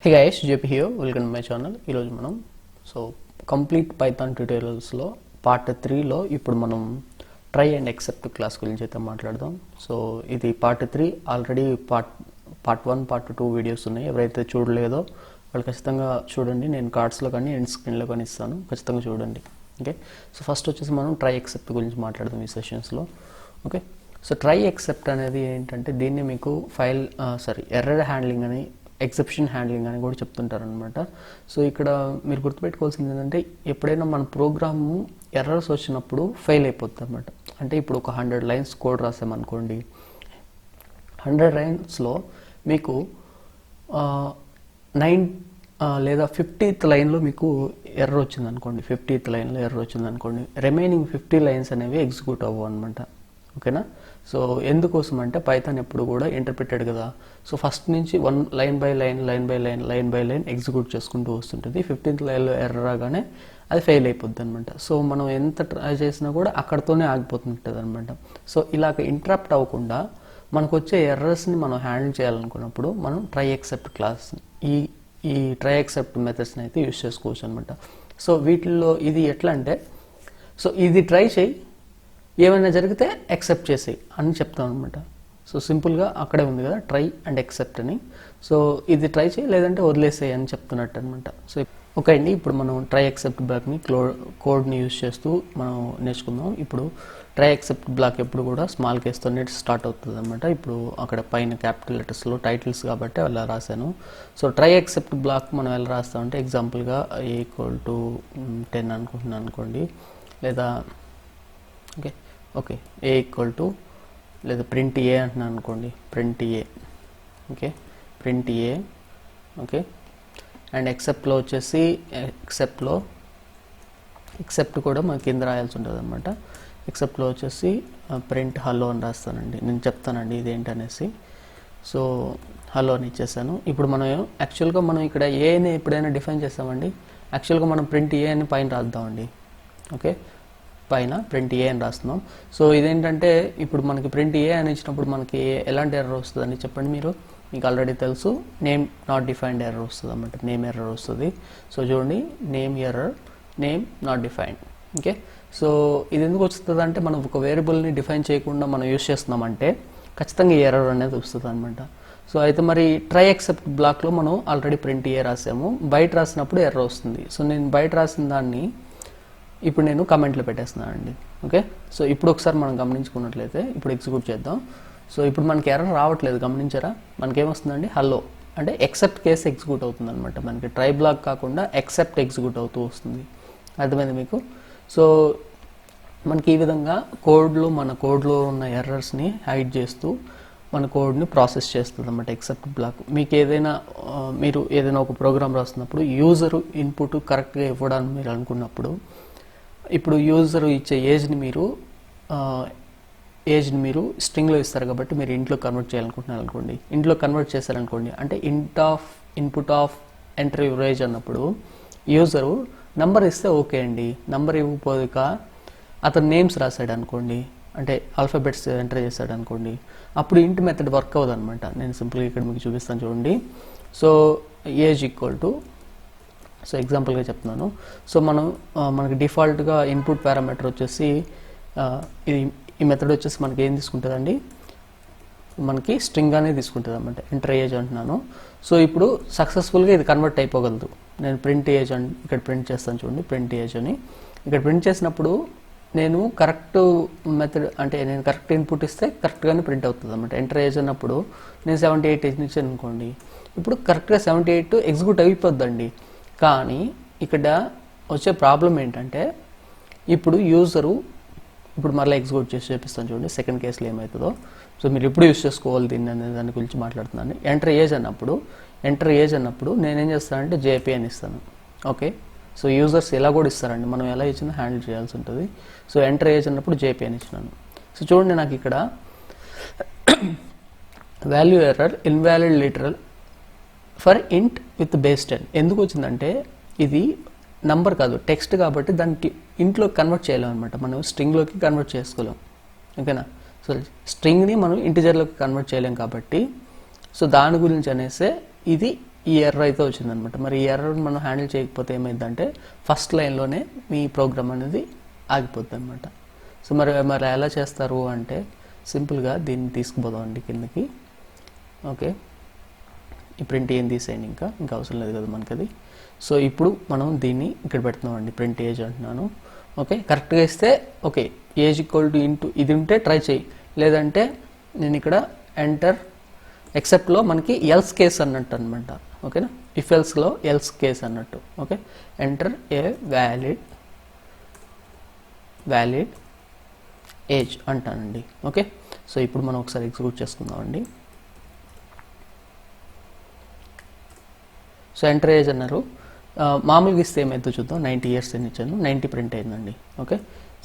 Hey guys, JP here. Welcome to my channel. ఈరోజు మనం complete Python ట్యూటోరియల్స్లో part 3లో ఇప్పుడు మనం ట్రై అండ్ ఎక్సెప్ట్ క్లాస్ గురించి అయితే మాట్లాడదాం. సో ఇది part 3. Already part 1 part 2 videos ఉన్నాయి. ఎవరైతే చూడలేదో వాళ్ళు ఖచ్చితంగా చూడండి. నేను కార్డ్స్లో కానీ ఎండ్ స్క్రీన్లో కానీ ఇస్తాను, ఖచ్చితంగా చూడండి. ఓకే, సో ఫస్ట్ వచ్చేసి మనం ట్రై ఎక్సెప్ట్ గురించి మాట్లాడదాం ఈ సెషన్స్లో. ఓకే, సో ట్రై ఎక్సెప్ట్ అనేది ఏంటంటే దీన్ని మీకు ఎర్రర్ హ్యాండ్లింగ్ అని, ఎక్సెప్షన్ హ్యాండ్లింగ్ అని కూడా చెప్తుంటారు అనమాట. సో ఇక్కడ మీరు గుర్తుపెట్టుకోవాల్సింది ఏంటంటే ఎప్పుడైనా మన ప్రోగ్రాము ఎర్రర్స్ వచ్చినప్పుడు ఫెయిల్ అయిపోతుంది అనమాట. అంటే ఇప్పుడు ఒక 100 లైన్స్ కోడ్ రాసామనుకోండి, 100 లైన్స్లో మీకు 9 లేదా 50th లైన్లో మీకు ఎర్రర్ వచ్చిందనుకోండి, 50th లైన్లో ఎర్రర్ వచ్చిందనుకోండి, రిమైనింగ్ 50 లైన్స్ అనేవి ఎగ్జిక్యూట్ అవ్వవు అనమాట. ఓకేనా? సో ఎందుకోసం అంటే పైథాన్ ఎప్పుడు కూడా ఇంటర్ప్రిటెడ్ కదా. సో ఫస్ట్ నుంచి లైన్ బై లైన్ ఎగ్జిక్యూట్ చేసుకుంటూ వస్తుంటుంది. 15th లైన్లో ఎర్రర్ రాగానే అది ఫెయిల్ అయిపోద్ది అనమాట. సో మనం ఎంత ట్రై చేసినా కూడా అక్కడతోనే ఆగిపోతుంటుంది అనమాట. సో ఇలాగ ఇంటరప్ట్ అవ్వకుండా మనకు వచ్చే ఎర్రర్స్ని మనం హ్యాండిల్ చేయాలనుకున్నప్పుడు మనం ట్రై ఎక్సెప్ట్ క్లాస్ ఈ ట్రై ఎక్సెప్ట్ మెథడ్స్ని అయితే యూజ్ చేసుకోవచ్చు అనమాట. సో వీటిల్లో ఇది ఎట్లా అంటే, సో ఇది ట్రై చేయి, ఏమైనా జరిగితే యాక్సెప్ట్ చేసేయి అని చెప్తాం అనమాట. సో సింపుల్గా అక్కడే ఉంది కదా ట్రై అండ్ యాక్సెప్ట్ అని. సో ఇది ట్రై చేయి లేదంటే వదిలేసేయి అని చెప్తున్నట్టు అనమాట. సో ఓకే అండి, ఇప్పుడు మనం ట్రై యాక్సెప్ట్ బ్లాక్ని కోడ్ని యూజ్ చేస్తూ మనం నేర్చుకుందాం. ఇప్పుడు ట్రై యాక్సెప్ట్ బ్లాక్ ఎప్పుడు కూడా స్మాల్ కేస్తోనే స్టార్ట్ అవుతుంది అనమాట. ఇప్పుడు అక్కడ పైన క్యాపిటల్ లెటర్స్లో టైటిల్స్ కాబట్టి అలా రాశాను. సో ట్రై యాక్సెప్ట్ బ్లాక్ మనం ఎలా రాస్తామంటే ఎగ్జాంపుల్గా A=10 అనుకుంటున్నాను అనుకోండి, లేదా ఓకే A= లేదా ప్రింట్ ఏ అంటున్నాను అనుకోండి, print A. Okay, print A. Okay, and ఎక్సెప్ట్లో వచ్చేసి ఎక్సెప్ట్ కూడా మన కింద రాయాల్సి ఉంటుంది అనమాట. ఎక్సెప్ట్లో వచ్చేసి ప్రింట్ హలో అని రాస్తానండి. నేను చెప్తానండి ఇదేంటనేసి. సో హలో అని ఇచ్చేసాను. ఇప్పుడు మనం యాక్చువల్గా మనం ఇక్కడ ఏని ఎప్పుడైనా డిఫైన్ చేస్తామండి, యాక్చువల్గా మనం ప్రింట్ ఏ అని పైన రాద్దామండి. ఓకే, పైన ప్రింట్ ఏ అని రాస్తున్నాం. సో ఇదేంటంటే ఇప్పుడు మనకి ప్రింట్ ఏ అని ఇచ్చినప్పుడు మనకి ఎలాంటి ఎర్రర్ వస్తుందని చెప్పండి. మీకు ఆల్రెడీ తెలుసు, నేమ్ నాట్ డిఫైన్డ్ ఎర్రర్ వస్తుంది అన్నమాట. నేమ్ ఎర్రర్ వస్తుంది. సో చూడండి, name error, name not defined. Okay, so ఇది ఎందుకు వస్తుంది అంటే మనం ఒక వేరియబుల్ని డిఫైన్ చేయకుండా మనం యూజ్ చేస్తున్నామంటే ఖచ్చితంగా ఈ ఎర్రర్ అనేది వస్తుంది అనమాట. సో అయితే మరి ట్రై ఎక్సెప్ట్ బ్లాక్లో మనం ఆల్రెడీ ప్రింట్ ఏ రాసాము, బయట రాసినప్పుడు ఎర్రర్ వస్తుంది. సో నేను బయట రాసిన దాన్ని ఇప్పుడు నేను కమెంట్లో పెట్టేస్తున్నాను అండి. ఓకే, సో ఇప్పుడు ఒకసారి మనం గమనించుకున్నట్లయితే ఇప్పుడు ఎగ్జిక్యూట్ చేద్దాం. సో ఇప్పుడు మనకి ఎర్రర్ రావట్లేదు, గమనించారా? మనకేమొస్తుందండి, హలో అంటే ఎక్సెప్ట్ కేసు ఎగ్జిక్యూట్ అవుతుంది అనమాట. మనకి ట్రై బ్లాక్ కాకుండా ఎక్సెప్ట్ ఎగ్జిక్యూట్ అవుతూ వస్తుంది. అర్థమైంది మీకు? సో మనకి ఈ విధంగా మన కోడ్లో ఉన్న ఎర్రర్స్ని హైడ్ చేస్తూ మన కోడ్ని ప్రాసెస్ చేస్తుంది అన్నమాట ఎక్సెప్ట్ బ్లాక్. మీకు మీరు ఏదైనా ఒక ప్రోగ్రామ్ రాస్తున్నప్పుడు యూజరు ఇన్పుట్ కరెక్ట్గా ఇవ్వడానికి మీరు అనుకున్నప్పుడు, ఇప్పుడు యూజర్ ఇచ్చే ఏజ్ని మీరు స్ట్రింగ్లో ఇస్తారు కాబట్టి మీరు ఇంట్లో కన్వర్ట్ చేయాలనుకుంటున్నారు అనుకోండి, ఇంట్లో కన్వర్ట్ చేశారనుకోండి, అంటే input of enter your age అన్నప్పుడు యూజరు నంబర్ ఇస్తే ఓకే అండి. నంబర్ ఇవ్వకపోక అతను నేమ్స్ రాశాడు అనుకోండి, అంటే ఆల్ఫాబెట్స్ ఎంటర్ చేశాడు అనుకోండి, అప్పుడు ఇంట్ మెథడ్ వర్క్ అవ్వదు అనమాట. నేను సింపుల్గా ఇక్కడ మీకు చూపిస్తాను చూడండి. సో ఏజ్ = సో ఎగ్జాంపుల్గా చెప్తున్నాను. సో మనకి డిఫాల్ట్గా ఇన్పుట్ పారామీటర్ వచ్చేసి ఈ మెథడ్ వచ్చేసి మనకి ఏం తీసుకుంటుందండి, మనకి స్ట్రింగ్ అనేది తీసుకుంటుంది అనమాట. ఎంటర్ ఏజ్ అంటున్నాను. సో ఇప్పుడు సక్సెస్ఫుల్గా ఇది కన్వర్ట్ అయిపోగలదు. నేను ప్రింట్ ఏజ్ అని ఇక్కడ ప్రింట్ చేస్తాను చూడండి, ప్రింట్ ఏజ్ అని. ఇక్కడ ప్రింట్ చేసినప్పుడు నేను కరెక్ట్ మెథడ్, అంటే నేను కరెక్ట్ ఇన్పుట్ ఇస్తే కరెక్ట్గానే ప్రింట్ అవుతుంది అనమాట. ఎంటర్ ఏజ్ అన్నప్పుడు నేను 78 ఏజ్ ఇచ్చాను అనుకోండి, ఇప్పుడు కరెక్ట్గా 78 ఎగ్జిక్యూట్ అయిపోద్దండి. కానీ ఇక్కడ వచ్చే ప్రాబ్లం ఏంటంటే ఇప్పుడు యూజరు ఇప్పుడు మళ్ళీ ఎగ్జిక్యూట్ చేసి చూపిస్తాను చూడండి సెకండ్ కేసులో ఏమవుతుందో. సో మీరు ఎప్పుడు యూజ్ చేసుకోవాలి దీన్ని అనే దాని గురించి మాట్లాడుతున్నాను. ఎంటర్ ఏజ్ అన్నప్పుడు నేనేం చేస్తానంటే జేపీ అని ఇస్తాను. ఓకే, సో యూజర్స్ ఎలా కూడా ఇస్తారండి, మనం ఎలా ఇచ్చినా హ్యాండిల్ చేయాల్సి ఉంటుంది. సో ఎంటర్ ఏజ్ అన్నప్పుడు జేపీ అని ఇచ్చినాను. సో చూడండి, నాకు ఇక్కడ value error invalid literal for ఇంట్ విత్ బేస్ 10 ఎందుకు వచ్చిందంటే ఇది నంబర్ కాదు, టెక్స్ట్ కాబట్టి దానికి ఇంట్లో కన్వర్ట్ చేయలేం అనమాట. మనం స్ట్రింగ్లోకి కన్వర్ట్ చేసుకోలేం. ఓకేనా? సో స్ట్రింగ్ని మనం ఇంటిజర్లోకి కన్వర్ట్ చేయలేం కాబట్టి, సో దాని గురించి అనేసే ఇది ఈ ఎర్రర్ అయితే వచ్చిందనమాట. మరి ఈ ఎర్రర్ మనం హ్యాండిల్ చేయకపోతే ఏమైందంటే ఫస్ట్ లైన్లోనే మీ ప్రోగ్రామ్ అనేది ఆగిపోద్ది అనమాట. సో మరి ఎలా చేస్తారు అంటే సింపుల్గా దీన్ని తీసుకుపోదామండి కిందకి. ఓకే, ఈ ప్రింట్ ఏం తీసేయండి, ఇంకా అవసరం లేదు కదా మనకి అది. సో ఇప్పుడు మనం దీన్ని ఇక్కడ పెడుతున్నామండి, ప్రింట్ ఏజ్ అంటున్నాను. ఓకే, కరెక్ట్గా ఇస్తే okay, age equal to into ఇది ఉంటే ట్రై చేయి, లేదంటే నేను ఇక్కడ ఎంటర్ ఎక్సెప్ట్లో మనకి ఎల్స్ కేస్ అన్నట్టు అనమాట. ఓకేనా, ఇఫ్ ఎల్స్లో ఎల్స్ కేస్ అన్నట్టు. Okay, enter a valid age అంటానండి. ఓకే, సో ఇప్పుడు మనం ఒకసారి ఎగ్జిక్యూట్ చేసుకుందామండి. సో ఎంటర్ ఏజ్ అన్నారు, మామూలుగా ఇస్తే ఏమైతే చూద్దాం. 90 years అని ఇచ్చాను, 90 ప్రింట్ అయిందండి. ఓకే,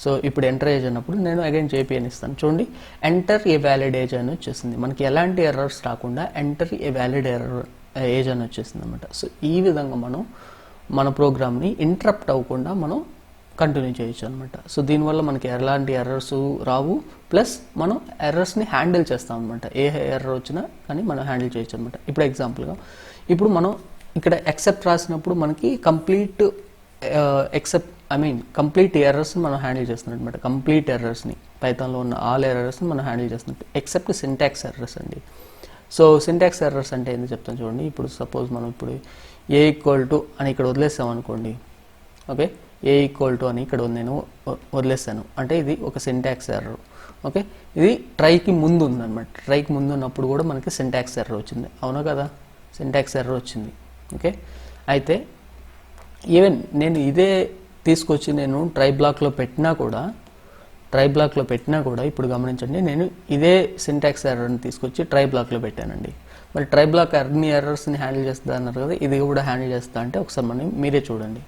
సో ఇప్పుడు ఎంటర్ ఏజ్ అన్నప్పుడు నేను అగైన్ జేపీ అని ఇస్తాను. చూడండి, ఎంటర్ ఏ వ్యాలిడ్ ఏజ్ అని వచ్చేసింది. మనకి ఎలాంటి ఎర్రర్స్ రాకుండా ఎంటర్ ఏ వ్యాలిడ్ ఏజ్ అని వచ్చేసింది అనమాట. సో ఈ విధంగా మనం మన ప్రోగ్రామ్ని ఇంటరప్ట్ అవ్వకుండా మనం కంటిన్యూ చేయొచ్చు అనమాట. సో దీనివల్ల మనకి ఎలాంటి ఎర్రర్స్ రావు, ప్లస్ మనం ఎర్రర్స్ని హ్యాండిల్ చేస్తాం అనమాట. ఏ ఎర్రర్ వచ్చినా కానీ మనం హ్యాండిల్ చేయొచ్చు అనమాట. ఇప్పుడు ఎగ్జాంపుల్గా ఇప్పుడు మనం ఇక్కడ ఎక్సెప్ట్ రాసినప్పుడు మనకి కంప్లీట్ కంప్లీట్ ఎర్రర్స్ని మనం హ్యాండిల్ చేస్తున్నాం అనమాట. కంప్లీట్ ఎర్రర్స్ని, పైథాన్లో ఉన్న ఆల్ ఎర్రర్స్ని మనం హ్యాండిల్ చేస్తున్నట్టు, ఎక్సెప్ట్ సింటాక్స్ ఎర్రర్స్ అండి. సో సింటాక్స్ ఎర్రర్స్ అంటే ఏంటో చెప్తాను చూడండి. ఇప్పుడు సపోజ్ మనం ఇప్పుడు ఏ ఈక్వల్ టు అని ఇక్కడ వదిలేసాం అనుకోండి. ఓకే, ఏ ఈక్వల్ టు అని ఇక్కడ నేను వదిలేసాను అంటే ఇది ఒక సింటాక్స్ ఎర్రర్. ఓకే, ఇది ట్రైకి ముందు ఉందన్నమాట. ట్రైకి ముందు ఉన్నప్పుడు కూడా మనకి సింటాక్స్ ఎర్రర్ వచ్చింది, అవునా కదా, సింటాక్స్ ఎర్రర్ వచ్చింది. ఓకే, అయితే ఈవెన్ నేను ఇదే తీసుకొచ్చి నేను ట్రై బ్లాక్లో పెట్టినా కూడా ఇప్పుడు గమనించండి, నేను ఇదే సింటాక్స్ ఎర్రర్ని తీసుకొచ్చి ట్రై బ్లాక్లో పెట్టానండి. మరి ట్రై బ్లాక్ అన్ని ఎర్రర్స్ని హ్యాండిల్ చేస్తా అన్నారు కదా, ఇది కూడా హ్యాండిల్ చేస్తా అంటే ఒకసారి మీరే చూడండి.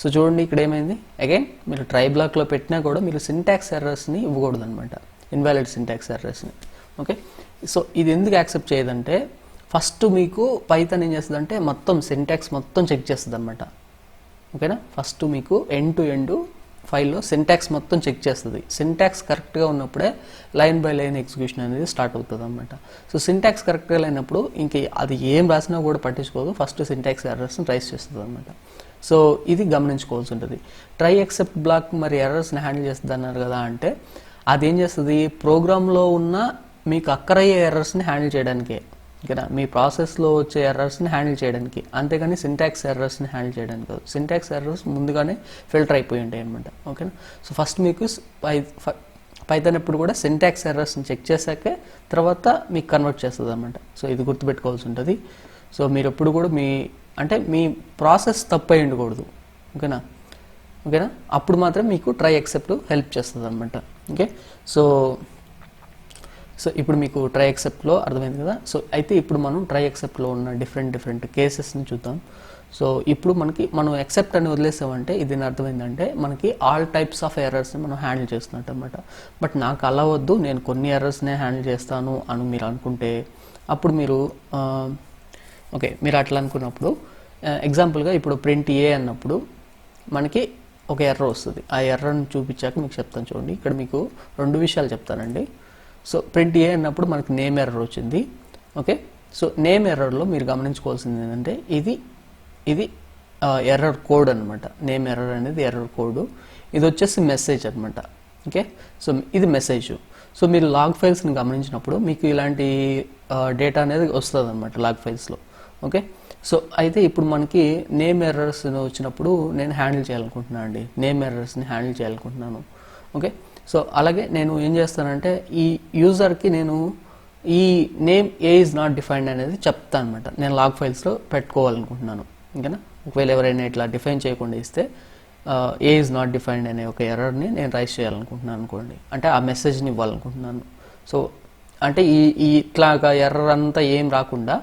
సో చూడండి ఇక్కడ ఏమైంది, అగైన్ మీరు ట్రై బ్లాక్లో పెట్టినా కూడా మీరు సింటాక్స్ ఎర్రర్స్ని ఇవ్వకూడదు అనమాట, ఇన్వాలిడ్ సింటాక్స్ ఎర్రర్స్ని. ఓకే, సో ఇది ఎందుకు యాక్సెప్ట్ చేయదంటే ఫస్ట్ మీకు పైథాన్ ఏం చేస్తుందంటే మొత్తం సింటాక్స్ మొత్తం చెక్ చేస్తుంది అనమాట. ఓకేనా, ఫస్ట్ మీకు ఎండ్ టు ఎండ్ ఫైల్లో సింటాక్స్ మొత్తం చెక్ చేస్తుంది. సింటాక్స్ కరెక్ట్గా ఉన్నప్పుడే లైన్ బై లైన్ ఎగ్జిక్యూషన్ అనేది స్టార్ట్ అవుతుంది అనమాట. సో సింటాక్స్ కరెక్ట్గా లేనప్పుడు ఇంక అది ఏం రాసినా కూడా పట్టించుకోదు, ఫస్ట్ సింటాక్స్ ఎర్రర్స్ని రైస్ చేస్తుంది అనమాట. సో ఇది గమనించుకోవాల్సి ఉంటుంది. ట్రై ఎక్సెప్ట్ బ్లాక్ మరి ఎర్రర్స్ని హ్యాండిల్ చేస్తుంది అన్నారు కదా అంటే అదేం చేస్తుంది, ప్రోగ్రాంలో ఉన్న మీకు అక్కరయ్యే ఎర్రర్స్ని హ్యాండిల్ చేయడానికే. ఓకేనా, మీ ప్రాసెస్లో వచ్చే ఎర్రర్స్ని హ్యాండిల్ చేయడానికి, అంతేగాని సింటాక్స్ ఎర్రర్స్ని హ్యాండిల్ చేయడానికి కాదు. సింటాక్స్ ఎర్రర్స్ ముందుగానే ఫిల్టర్ అయిపోయి ఉంటాయి అనమాట. ఓకేనా, సో ఫస్ట్ మీకు పైథాన్ ఎప్పుడు కూడా సింటాక్స్ ఎర్రర్స్ని చెక్ చేశాకే తర్వాత మీకు కన్వర్ట్ చేస్తుంది అనమాట. సో ఇది గుర్తుపెట్టుకోవాల్సి ఉంటుంది. సో మీరు ఎప్పుడు కూడా మీ ప్రాసెస్ తప్పు అయి ఉండకూడదు. ఓకేనా, అప్పుడు మాత్రం మీకు ట్రై ఎక్సెప్ట్ హెల్ప్ చేస్తుంది అనమాట. ఓకే, సో ఇప్పుడు మీకు ట్రై ఎక్సెప్ట్లో అర్థమైంది కదా. సో అయితే ఇప్పుడు మనం ట్రై ఎక్సెప్ట్లో ఉన్న డిఫరెంట్ కేసెస్ని చూద్దాం. సో ఇప్పుడు మనం ఎక్సెప్ట్ అని వదిలేసామంటే ఇది అర్థమైందంటే మనకి ఆల్ టైప్స్ ఆఫ్ ఎర్రర్స్ని మనం హ్యాండిల్ చేస్తున్నట్టు అనమాట. బట్ నాకు అలా వద్దు, నేను కొన్ని ఎర్రర్స్నే హ్యాండిల్ చేస్తాను అని మీరు అనుకుంటే అప్పుడు మీరు మీరు అట్లా అనుకున్నప్పుడు ఎగ్జాంపుల్గా ఇప్పుడు ప్రింట్ ఏ అన్నప్పుడు మనకి ఒక ఎర్రర్ వస్తుంది. ఆ ఎర్రర్ని చూపించాక మీకు చెప్తాను చూడండి. ఇక్కడ మీకు 2 విషయాలు చెప్తానండి. సో ప్రింట్ ఏ అన్నప్పుడు మనకి నేమ్ ఎర్రర్ వచ్చింది. ఓకే, సో నేమ్ ఎర్రర్లో మీరు గమనించుకోవాల్సింది ఏంటంటే ఇది ఎర్రర్ కోడ్ అనమాట. నేమ్ ఎర్రర్ అనేది ఎర్రర్ కోడ్, ఇది వచ్చేసి మెసేజ్ అనమాట. ఓకే, సో ఇది మెసేజ్. సో మీరు లాగ్ ఫైల్స్ని గమనించినప్పుడు మీకు ఇలాంటి డేటా అనేది వస్తుంది అనమాట లాగ్ ఫైల్స్లో. ఓకే, సో అయితే ఇప్పుడు మనకి నేమ్ ఎర్రర్స్ వచ్చినప్పుడు నేను హ్యాండిల్ చేయాలనుకుంటున్నాను అండి, నేమ్ ఎర్రర్స్ని హ్యాండిల్ చేయాలనుకుంటున్నాను. ఓకే, సో అలాగే నేను ఏం చేస్తానంటే ఈ యూజర్కి నేను ఈ name A is not defined అనేది చెప్తాను అనమాట. నేను లాగ్ ఫైల్స్లో పెట్టుకోవాలనుకుంటున్నాను. ఓకేనా, ఒకవేళ ఎవరైనా ఇట్లా డిఫైన్ చేయకుండా ఇస్తే ఏ ఈజ్ నాట్ డిఫైన్డ్ అనే ఒక ఎర్రర్ని నేను రైస్ చేయాలనుకుంటున్నాను అనుకోండి, అంటే ఆ మెసేజ్ని ఇవ్వాలనుకుంటున్నాను. సో అంటే ఇట్లాగా ఎర్రర్ అంతా ఏం రాకుండా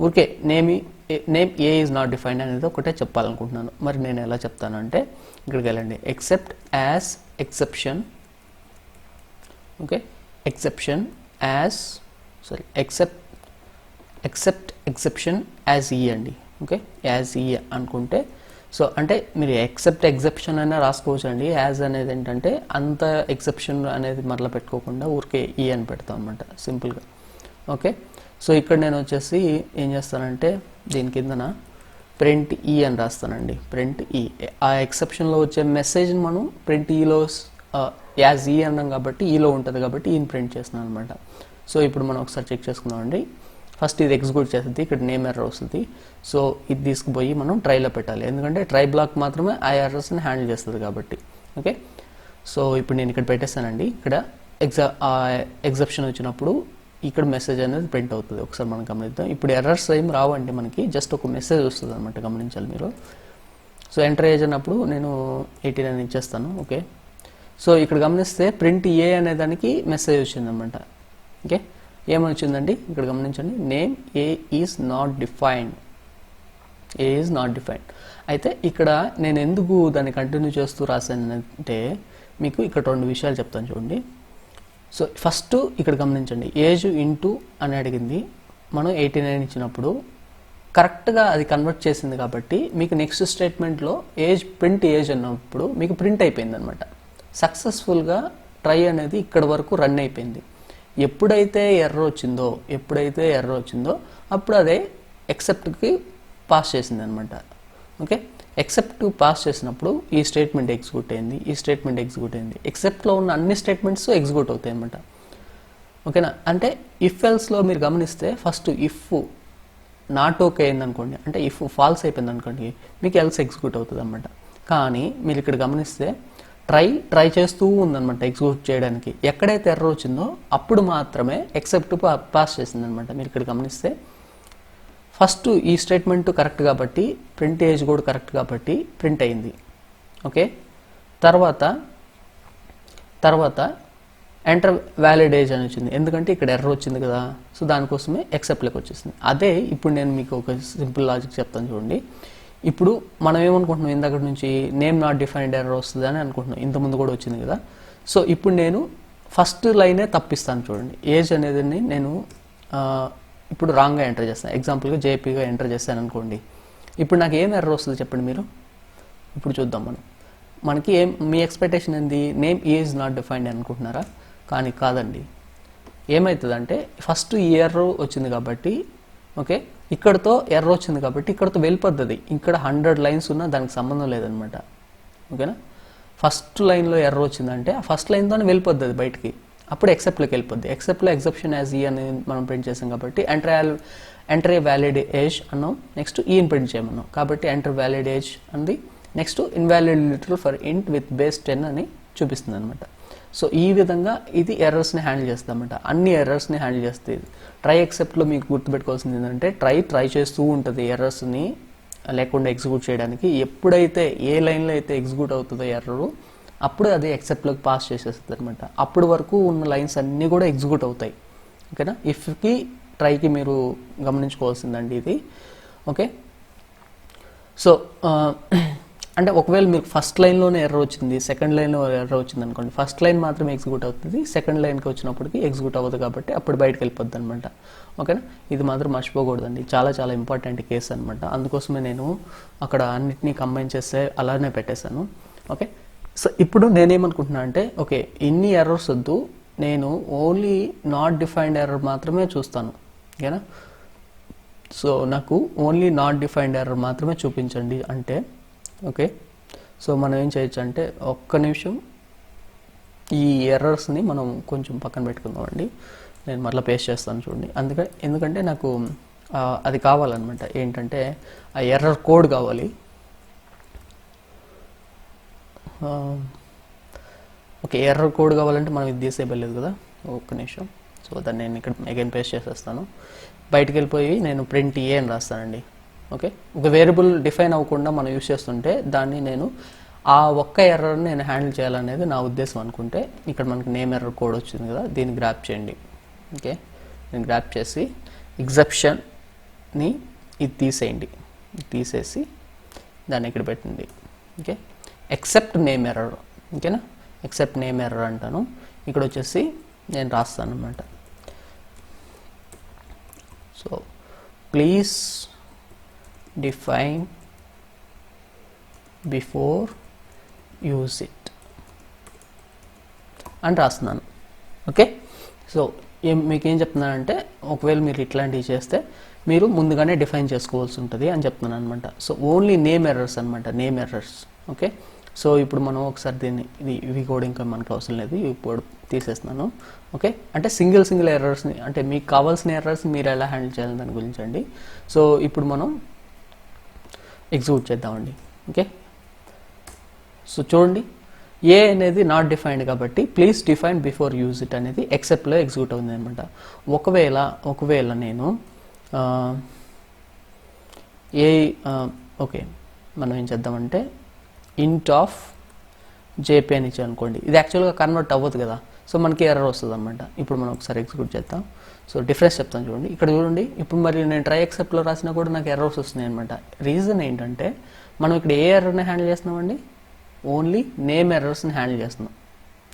ఊరికే name A is not defined అనేది ఒకటే చెప్పాలనుకుంటున్నాను. మరి నేను ఎలా చెప్తానంటే ఇక్కడికి వెళ్ళండి, except as exception. Okay, exception as except exception as ఈ అండి. ఓకే, యాజ్ ఈ అనుకుంటే సో అంటే మీరు ఎక్సెప్ట్ ఎక్సెప్షన్ అయినా రాసుకోవచ్చు అండి. యాజ్ అనేది ఏంటంటే అంత ఎక్సెప్షన్ అనేది మరలా పెట్టుకోకుండా ఊరికే ఈ అని పెడతాం అనమాట సింపుల్గా. ఓకే, సో ఇక్కడ నేను వచ్చేసి ఏం చేస్తానంటే దీని కిందన ప్రింట్ ఈ అని రాస్తానండి. ప్రింట్ ఈ, ఆ ఎక్సెప్షన్లో వచ్చే మెసేజ్ని మనం ప్రింట్ ఈలో యాజ్ ఈ అన్నాం కాబట్టి ఈలో ఉంటుంది కాబట్టి ఈని ప్రింట్ చేస్తున్నాను అనమాట. సో ఇప్పుడు మనం ఒకసారి చెక్ చేసుకుందామండి. ఫస్ట్ ఇది ఎగ్జిక్యూట్ చేస్తుంది, ఇక్కడ నేమ్ ఎర్రర్ వస్తుంది. సో ఇది తీసుకుపోయి మనం ట్రైలో పెట్టాలి, ఎందుకంటే ట్రై బ్లాక్ మాత్రమే ఆ ఎర్రర్స్ని హ్యాండిల్ చేస్తుంది కాబట్టి. ఓకే, సో ఇప్పుడు నేను ఇక్కడ పెట్టేస్తానండి. ఇక్కడ ఎగ్జెప్షన్ వచ్చినప్పుడు ఇక్కడ మెసేజ్ అనేది ప్రింట్ అవుతుంది. ఒకసారి మనం గమనిద్దాం. ఇప్పుడు ఎర్రర్స్ ఏం రావండి మనకి, జస్ట్ ఒక మెసేజ్ వస్తుంది అనమాట, గమనించాలి మీరు. సో ఎంటర్ ఏజ్ అన్నప్పుడు నేను 89 ఇచ్చేస్తాను. ఓకే, సో ఇక్కడ గమనిస్తే ప్రింట్ ఏ అనే దానికి మెసేజ్ వచ్చిందనమాట. ఓకే, ఏమని వచ్చిందండి ఇక్కడ గమనించండి, name A is not defined. A is not defined. అయితే ఇక్కడ నేను ఎందుకు దాన్ని కంటిన్యూ చేస్తూ రాశానంటే మీకు ఇక్కడ 2 విషయాలు చెప్తాను చూడండి. సో ఫస్ట్ ఇక్కడ గమనించండి, ఏజ్ ఇంటూ అని అడిగింది, మనం 89 ఇచ్చినప్పుడు కరెక్ట్గా అది కన్వర్ట్ చేసింది కాబట్టి మీకు నెక్స్ట్ స్టేట్మెంట్లో ఏజ్ ప్రింట్ ఏజ్ అన్నప్పుడు మీకు ప్రింట్ అయిపోయింది అనమాట. సక్సెస్ఫుల్గా ట్రై అనేది ఇక్కడ వరకు రన్ అయిపోయింది. ఎప్పుడైతే ఎర్రర్ వచ్చిందో అప్పుడు అదే ఎక్సెప్ట్కి పాస్ చేసింది అనమాట. ఓకే, ఎక్సెప్ట్ పాస్ చేసినప్పుడు ఈ స్టేట్మెంట్ ఎగ్జిక్యూట్ అయింది, ఈ స్టేట్మెంట్ ఎగ్జిక్యూట్ అయింది. ఎక్సెప్ట్లో ఉన్న అన్ని స్టేట్మెంట్స్ ఎగ్జిక్యూట్ అవుతాయి అనమాట. ఓకేనా, అంటే ఇఫ్ ఎల్స్లో మీరు గమనిస్తే ఫస్ట్ ఇఫ్ నాట్ ఓకే అయింది అనుకోండి, అంటే ఇఫ్ ఫాల్స్ అయిపోయింది అనుకోండి, మీకు ఎల్స్ ఎగ్జిక్యూట్ అవుతుంది అనమాట. కానీ మీరు ఇక్కడ గమనిస్తే ట్రై చేస్తూ ఉందన్నమాట ఎగ్జిక్యూట్ చేయడానికి. ఎక్కడైతే ఎర్రర్ వచ్చిందో అప్పుడు మాత్రమే ఎక్సెప్ట్ పాస్ చేసింది అనమాట. మీరు ఇక్కడ గమనిస్తే ఫస్ట్ ఈ స్టేట్మెంట్ కరెక్ట్ కాబట్టి ప్రింట్ ఏజ్ కూడా కరెక్ట్ కాబట్టి ప్రింట్ అయింది. ఓకే, తర్వాత ఎంటర్ వ్యాలిడ్ ఏజ్ అని వచ్చింది, ఎందుకంటే ఇక్కడ ఎర్రర్ వచ్చింది కదా. సో దానికోసమే ఎక్సెప్ట్లోకి వచ్చేసింది. అదే ఇప్పుడు నేను మీకు ఒక సింపుల్ లాజిక్ చెప్తాను చూడండి. ఇప్పుడు మనం ఏమనుకుంటున్నాం, ఇందాక నుంచి నేమ్ నాట్ డిఫైన్డ్ ఎర్రర్ వస్తుంది అని అనుకుంటున్నాం, ఇంతకుముందు కూడా వచ్చింది కదా. సో ఇప్పుడు నేను ఫస్ట్ లైనే తప్పిస్తాను చూడండి. ఏజ్ అనేది నేను ఇప్పుడు రాంగ్గా ఎంటర్ చేస్తాను. ఎగ్జాంపుల్గా జేపీగా ఎంటర్ చేస్తాను అనుకోండి. ఇప్పుడు నాకు ఏం ఎర్రర్ వస్తుంది చెప్పండి మీరు. ఇప్పుడు చూద్దాం మనకి మీ ఎక్స్పెక్టేషన్ ఏంది, నేమ్ ఈజ్ నాట్ డిఫైన్డ్ అనుకుంటున్నారా? కానీ కాదండి. ఏమవుతుందంటే ఫస్ట్ ఈ ఎర్రర్ వచ్చింది కాబట్టి, ఓకే, ఇక్కడతో ఎర్రర్ వచ్చింది కాబట్టి ఇక్కడతో వెళ్ళిపోద్ది. ఇక్కడ 100 లైన్స్ ఉన్నా దానికి సంబంధం లేదనమాట. ఓకేనా, ఫస్ట్ లైన్లో ఎర్రర్ వచ్చిందంటే ఆ ఫస్ట్ లైన్తోనే వెళ్ళిపోద్ది అది బయటికి. అప్పుడు ఎక్సెప్ట్లోకి వెళ్ళిపోద్ది. ఎక్సెప్ట్లో ఎగ్జెప్షన్ యాజ్ ఈ అని మనం ప్రింట్ చేసాం కాబట్టి ఎంటర్ ఏ వ్యాలిడ్ ఏజ్ అన్నాం, నెక్స్ట్ ఈని ప్రింట్ చేయమన్నాం కాబట్టి ఎంటర్ వ్యాలిడ్ ఏజ్ అంది. నెక్స్ట్ ఇన్వాలిడ్ లిటరల్ ఫర్ ఇంట్ విత్ బేస్ 10 అని చూపిస్తుంది అనమాట. సో ఈ విధంగా ఇది ఎర్రర్స్ని హ్యాండిల్ చేస్తామన్నమాట. అన్ని ఎర్రర్స్ని హ్యాండిల్ చేస్తుంది. ట్రై ఎక్సెప్ట్లో మీకు గుర్తుపెట్టుకోవాల్సింది ఏంటంటే ట్రై చేస్తూ ఉంటుంది ఎర్రర్స్ని లేకుండా ఎగ్జిక్యూట్ చేయడానికి. ఎప్పుడైతే ఏ లైన్లో అయితే ఎగ్జిక్యూట్ అవుతుందో ఎర్రరు అప్పుడు అది ఎక్సెప్ట్లోకి పాస్ చేసేస్తుంది అనమాట. అప్పుడు వరకు ఉన్న లైన్స్ అన్నీ కూడా ఎగ్జిక్యూట్ అవుతాయి. ఓకేనా, ఇఫ్కి ట్రైకి మీరు గమనించుకోవాల్సిందండి ఇది. ఓకే, సో అంటే ఒకవేళ మీకు ఫస్ట్ లైన్లోనే ఎర్రర్ వచ్చింది, సెకండ్ లైన్లో ఎర్రర్ వచ్చింది అనుకోండి, ఫస్ట్ లైన్ మాత్రమే ఎగ్జిక్యూట్ అవుతుంది, సెకండ్ లైన్కి వచ్చినప్పటికి ఎగ్జిక్యూట్ అవ్వదు కాబట్టి అప్పుడు బయటకు వెళ్ళిపోద్ది అనమాట. ఓకేనా, ఇది మాత్రం మర్చిపోకూడదండి. చాలా చాలా ఇంపార్టెంట్ కేసు అనమాట. అందుకోసమే నేను అక్కడ అన్నిటినీ కంబైన్ చేస్తే అలానే పెట్టేశాను. ఓకే, సో ఇప్పుడు నేనేమనుకుంటున్నా అంటే ఓకే ఇన్ని ఎర్రర్స్ వద్దు, నేను ఓన్లీ నాట్ డిఫైన్డ్ ఎర్రర్ మాత్రమే చూస్తాను. ఓకేనా, సో నాకు ఓన్లీ నాట్ డిఫైన్డ్ ఎర్రర్ మాత్రమే చూపించండి అంటే ఓకే. సో మనం ఏం చేయొచ్చు అంటే ఒక్క నిమిషం ఈ ఎర్రర్స్ని మనం కొంచెం పక్కన పెట్టుకుందామండి. నేను మళ్ళీ పేస్ట్ చేస్తాను చూడండి. ఎందుకంటే నాకు అది కావాలన్నమాట. ఏంటంటే ఆ ఎర్రర్ కోడ్ కావాలి. ఓకే, ఎర్రర్ కోడ్ కావాలంటే మనం ఇది డిసేబుల్ లేదు కదా. ఒక్క నిమిషం. సో దాన్ని నేను ఇక్కడ అగైన్ పేస్ట్ చేసేస్తాను. బయటికి వెళ్ళిపోయి నేను ప్రింట్ ఏ అని రాస్తానండి. ఓకే, ఒక వేరియబుల్ డిఫైన్ అవ్వకుండా మనం యూస్ చేస్తుంటే దాన్ని నేను ఆ ఒక్క ఎర్రర్ని నేను హ్యాండిల్ చేయాలనేది నా ఉద్దేశం అనుకుంటే ఇక్కడ మనకి నేమ్ ఎర్రర్ కోడ్ వచ్చింది కదా, దీన్ని గ్రాప్ చేయండి. ఓకే, నేను గ్రాప్ చేసి ఎగ్జెప్షన్ని ఇది తీసేయండి. తీసేసి దాన్ని ఇక్కడ పెట్టండి. Okay, except name error. ఓకేనా, ఎక్సెప్ట్ నేమ్ ఎర్రర్ అంటాను. ఇక్కడ వచ్చేసి నేను రాస్తాను అన్నమాట. So please define before use it అని రాస్తున్నాను. ఓకే, సో మీకేం చెప్తున్నానంటే ఒకవేళ మీరు ఇట్లాంటివి చేస్తే మీరు ముందుగానే డిఫైన్ చేసుకోవాల్సి ఉంటుంది అని చెప్తున్నాను అనమాట. సో ఓన్లీ నేమ్ ఎర్రర్స్ అనమాట, నేమ్ ఎర్రర్స్. ఓకే, సో ఇప్పుడు మనం ఒకసారి దీన్ని ఇవి కూడా ఇంకా మనకు అవసరం లేదు, ఇప్పుడు తీసేస్తున్నాను. ఓకే, అంటే సింగిల్ ఎర్రర్స్ని, అంటే మీకు కావాల్సిన ఎర్రర్స్ని మీరు ఎలా హ్యాండిల్ చేయాలి దాని గురించి అండి. సో ఇప్పుడు మనం ఎగ్జిక్యూట్ చేద్దామండి. ఓకే, సో చూడండి, ఏ అనేది నాట్ డిఫైన్డ్ కాబట్టి please define before use it అనేది ఎక్సెప్ట్లో ఎగ్జిక్యూట్ అవుతుంది అనమాట. ఒకవేళ నేను ఓకే, మనం ఏం చేద్దామంటే ఇంట్ ఆఫ్ జేపీ అని ఇచ్చాను అనుకోండి, ఇది యాక్చువల్గా కన్వర్ట్ అవ్వదు కదా, సో మనకి ఎర్రర్ వస్తుంది అనమాట. ఇప్పుడు మనం ఒకసారి ఎగ్జిక్యూట్ చేద్దాం. సో డిఫరెన్స్ చెప్తాను చూడండి, ఇక్కడ చూడండి, ఇప్పుడు మరి నేను ట్రై ఎక్సెప్ట్లో రాసినా కూడా నాకు ఎర్రర్స్ వస్తున్నాయి అనమాట. రీజన్ ఏంటంటే మనం ఇక్కడ ఏ ఎర్రర్ని హ్యాండిల్ చేస్తున్నామండి, ఓన్లీ నేమ్ ఎర్రర్స్ని హ్యాండిల్ చేస్తున్నాం.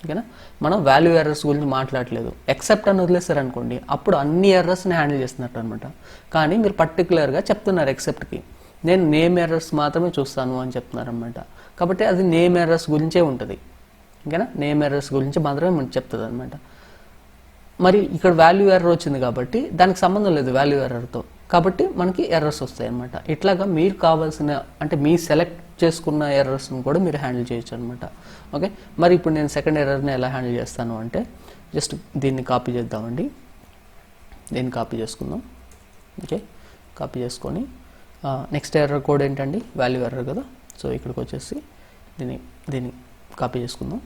ఓకేనా, మనం వాల్యూ ఎర్రర్స్ గురించి మాట్లాడలేదు. ఎక్సెప్ట్ అని వదిలేస్తారనుకోండి, అప్పుడు అన్ని ఎర్రర్స్ని హ్యాండిల్ చేస్తున్నట్టు అనమాట. కానీ మీరు పర్టికులర్గా చెప్తున్నారు ఎక్సెప్ట్కి నేను నేమ్ ఎర్రర్స్ మాత్రమే చూస్తాను అని చెప్తున్నారు అనమాట. కాబట్టి అది నేమ్ ఎర్రర్స్ గురించే ఉంటుంది. ఓకేనా, నేమ్ ఎర్రర్స్ గురించి మాత్రమే మనకు చెప్తుంది అనమాట. మరి ఇక్కడ వాల్యూ ఎర్రర్ వచ్చింది కాబట్టి దానికి సంబంధం లేదు వాల్యూ ఎర్రర్తో, కాబట్టి మనకి ఎర్రర్స్ వస్తాయి అనమాట. ఇట్లాగా మీరు కావాల్సిన, అంటే మీ సెలెక్ట్ చేసుకున్న ఎర్రర్స్ని కూడా మీరు హ్యాండిల్ చేయొచ్చు అనమాట. ఓకే, మరి ఇప్పుడు నేను సెకండ్ ఎర్రర్ని ఎలా హ్యాండిల్ చేస్తాను అంటే జస్ట్ దీన్ని కాపీ చేద్దామండి, దీన్ని కాపీ చేసుకుందాం. ఓకే, కాపీ చేసుకొని నెక్స్ట్ ఎర్రర్ కోడ్ ఏంటండి, వాల్యూ ఎర్రర్ కదా. సో ఇక్కడికి వచ్చేసి దీన్ని కాపీ చేసుకుందాం,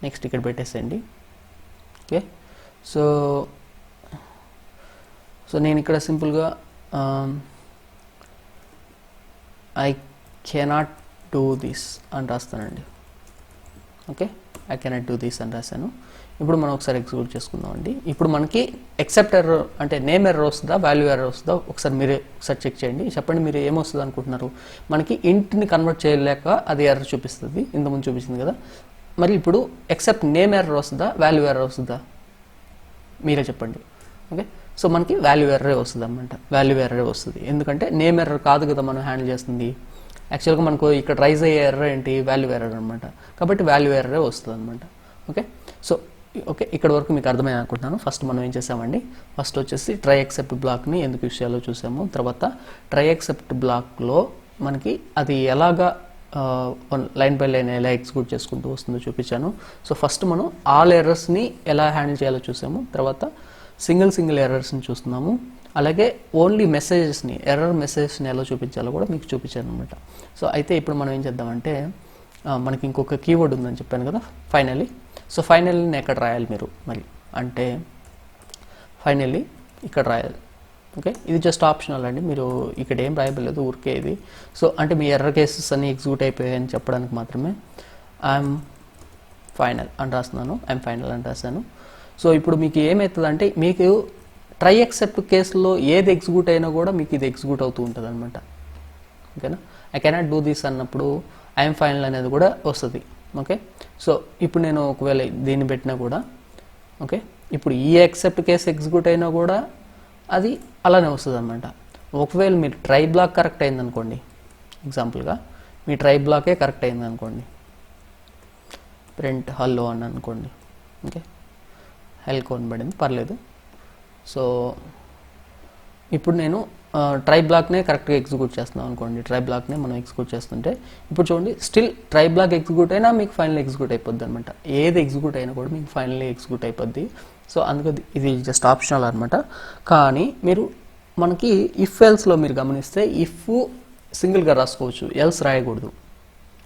నెక్స్ట్ ఇక్కడ పెట్టేసేయండి. ఓకే, సో నేను ఇక్కడ సింపుల్గా ఐ కెనాట్ డూ దిస్ అని రాస్తానండి. Okay, I cannot do this అని రాశాను. ఇప్పుడు మనం ఒకసారి ఎగ్జిక్యూట్ చేసుకుందాం అండి. ఇప్పుడు మనకి ఎక్సెప్ట్ ఎర్రర్ అంటే నేమ్ ఎర్రర్ వస్తుందా వాల్యూ ఎర్రర్ వస్తుందా ఒకసారి మీరే ఒకసారి చెక్ చేయండి. చెప్పండి మీరు ఏమొస్తుంది అనుకుంటున్నారు. మనకి ఇంట్ని కన్వర్ట్ చేయలేక అది ఎర్రర్ చూపిస్తుంది, ఇంతకుముందు చూపించింది కదా. మరి ఇప్పుడు ఎక్సెప్ట్ నేమ్ ఎర్రర్ వస్తుందా వాల్యూ ఎర్రర్ వస్తుందా మీరే చెప్పండి. ఓకే, సో మనకి వాల్యూ ఎర్రరే వస్తుంది అనమాట, వాల్యూ ఎర్రరే వస్తుంది. ఎందుకంటే నేమ్ ఎర్రర్ కాదు కదా మనం హ్యాండిల్ చేస్తుంది. యాక్చువల్గా మనకు ఇక్కడ రైజ్ అయ్యే ఎర్రర్ ఏంటి, వాల్యూ ఎర్రర్ అనమాట. కాబట్టి వాల్యూ ఎర్రరే వస్తుంది అనమాట. ఓకే, సో ఓకే, ఇక్కడ వరకు మీకు అర్థమైంది అనుకుంటున్నాను. ఫస్ట్ మనం ఏం చేసామండి, ఫస్ట్ వచ్చేసి ట్రై ఎక్సెప్ట్ బ్లాక్ని ఎందుకు యూస్ చేయాలో చూసాము. తర్వాత ట్రై ఎక్సెప్ట్ బ్లాక్లో మనకి అది ఎలాగా లైన్ బై లైన్ ఎలా ఎగ్జిక్యూట్ చేసుకుంటూ వస్తుందో చూపించాను. సో ఫస్ట్ మనం ఆల్ ఎర్రర్స్ని ఎలా హ్యాండిల్ చేయాలో చూసాము. తర్వాత సింగిల్ ఎర్రర్స్ని చూస్తున్నాము. అలాగే ఓన్లీ మెసేజెస్ని, ఎర్రర్ మెసేజెస్ని ఎలా చూపించాలో కూడా మీకు చూపించాను అనమాట. సో అయితే ఇప్పుడు మనం ఏం చేద్దామంటే మనకి ఇంకొక కీవర్డ్ ఉందని చెప్పాను కదా, ఫైనల్లీ. సో ఫైనల్లీ ఎక్కడ రాయాలి మీరు మరి అంటే ఫైనల్లీ ఇక్కడ రాయాలి. ఓకే, ఇది జస్ట్ ఆప్షనల్ అండి, మీరు ఇక్కడ ఏం రాయబడలేదు ఊరికే ఇది. సో అంటే మీ ఎర్రర్ కేసెస్ అన్ని ఎగ్జిక్యూట్ అయిపోయాయని చెప్పడానికి మాత్రమే ఐఎమ్ ఫైనల్ అని రాస్తున్నాను, ఐఎమ్ ఫైనల్ అని రాశాను. సో ఇప్పుడు మీకు ఏమవుతుందంటే మీకు ట్రై ఎక్సెప్ట్ కేసులో ఏది ఎగ్జిక్యూట్ అయినా కూడా మీకు ఇది ఎగ్జిక్యూట్ అవుతూ ఉంటుంది అనమాట. ఓకేనా, ఐ కెనాట్ డూ దిస్ అన్నప్పుడు ఐఎమ్ ఫైనల్ అనేది కూడా వస్తుంది. ఓకే, సో ఇప్పుడు నేను ఒకవేళ దీన్ని పెట్టినా కూడా ఓకే, ఇప్పుడు ఈ ఎక్సెప్ట్ కేసు ఎగ్జిక్యూట్ అయినా కూడా అది అలానే వస్తుంది అనమాట. ఒకవేళ మీరు ట్రై బ్లాక్ కరెక్ట్ అయిందనుకోండి, ఎగ్జాంపుల్గా మీ ట్రై బ్లాకే కరెక్ట్ అయిందనుకోండి, ప్రింట్ హల్లో అని అనుకోండి. ఓకే, హెల్ కొనబడింది పర్లేదు. సో ఇప్పుడు నేను ట్రై బ్లాక్నే కరెక్ట్గా ఎగ్జిక్యూట్ చేస్తున్నాం అనుకోండి, ట్రై బ్లాక్నే మనం ఎగ్జిక్యూట్ చేస్తుంటే ఇప్పుడు చూడండి స్టిల్ ట్రై బ్లాక్ ఎగ్జిక్యూట్ అయినా మీకు ఫైనల్ ఎగ్జిక్యూట్ అయిపోద్ది అనమాట. ఏది ఎగ్జిక్యూట్ అయినా కూడా మీకు ఫైనల్లీ ఎగ్జిక్యూట్ అయిపోద్ది. సో అందుకని ఇది జస్ట్ ఆప్షనల్ అనమాట. కానీ మీరు మనకి ఇఫ్ ఎల్స్లో మీరు గమనిస్తే ఇఫ్ సింగిల్గా రాసుకోవచ్చు, ఎల్స్ రాయకూడదు.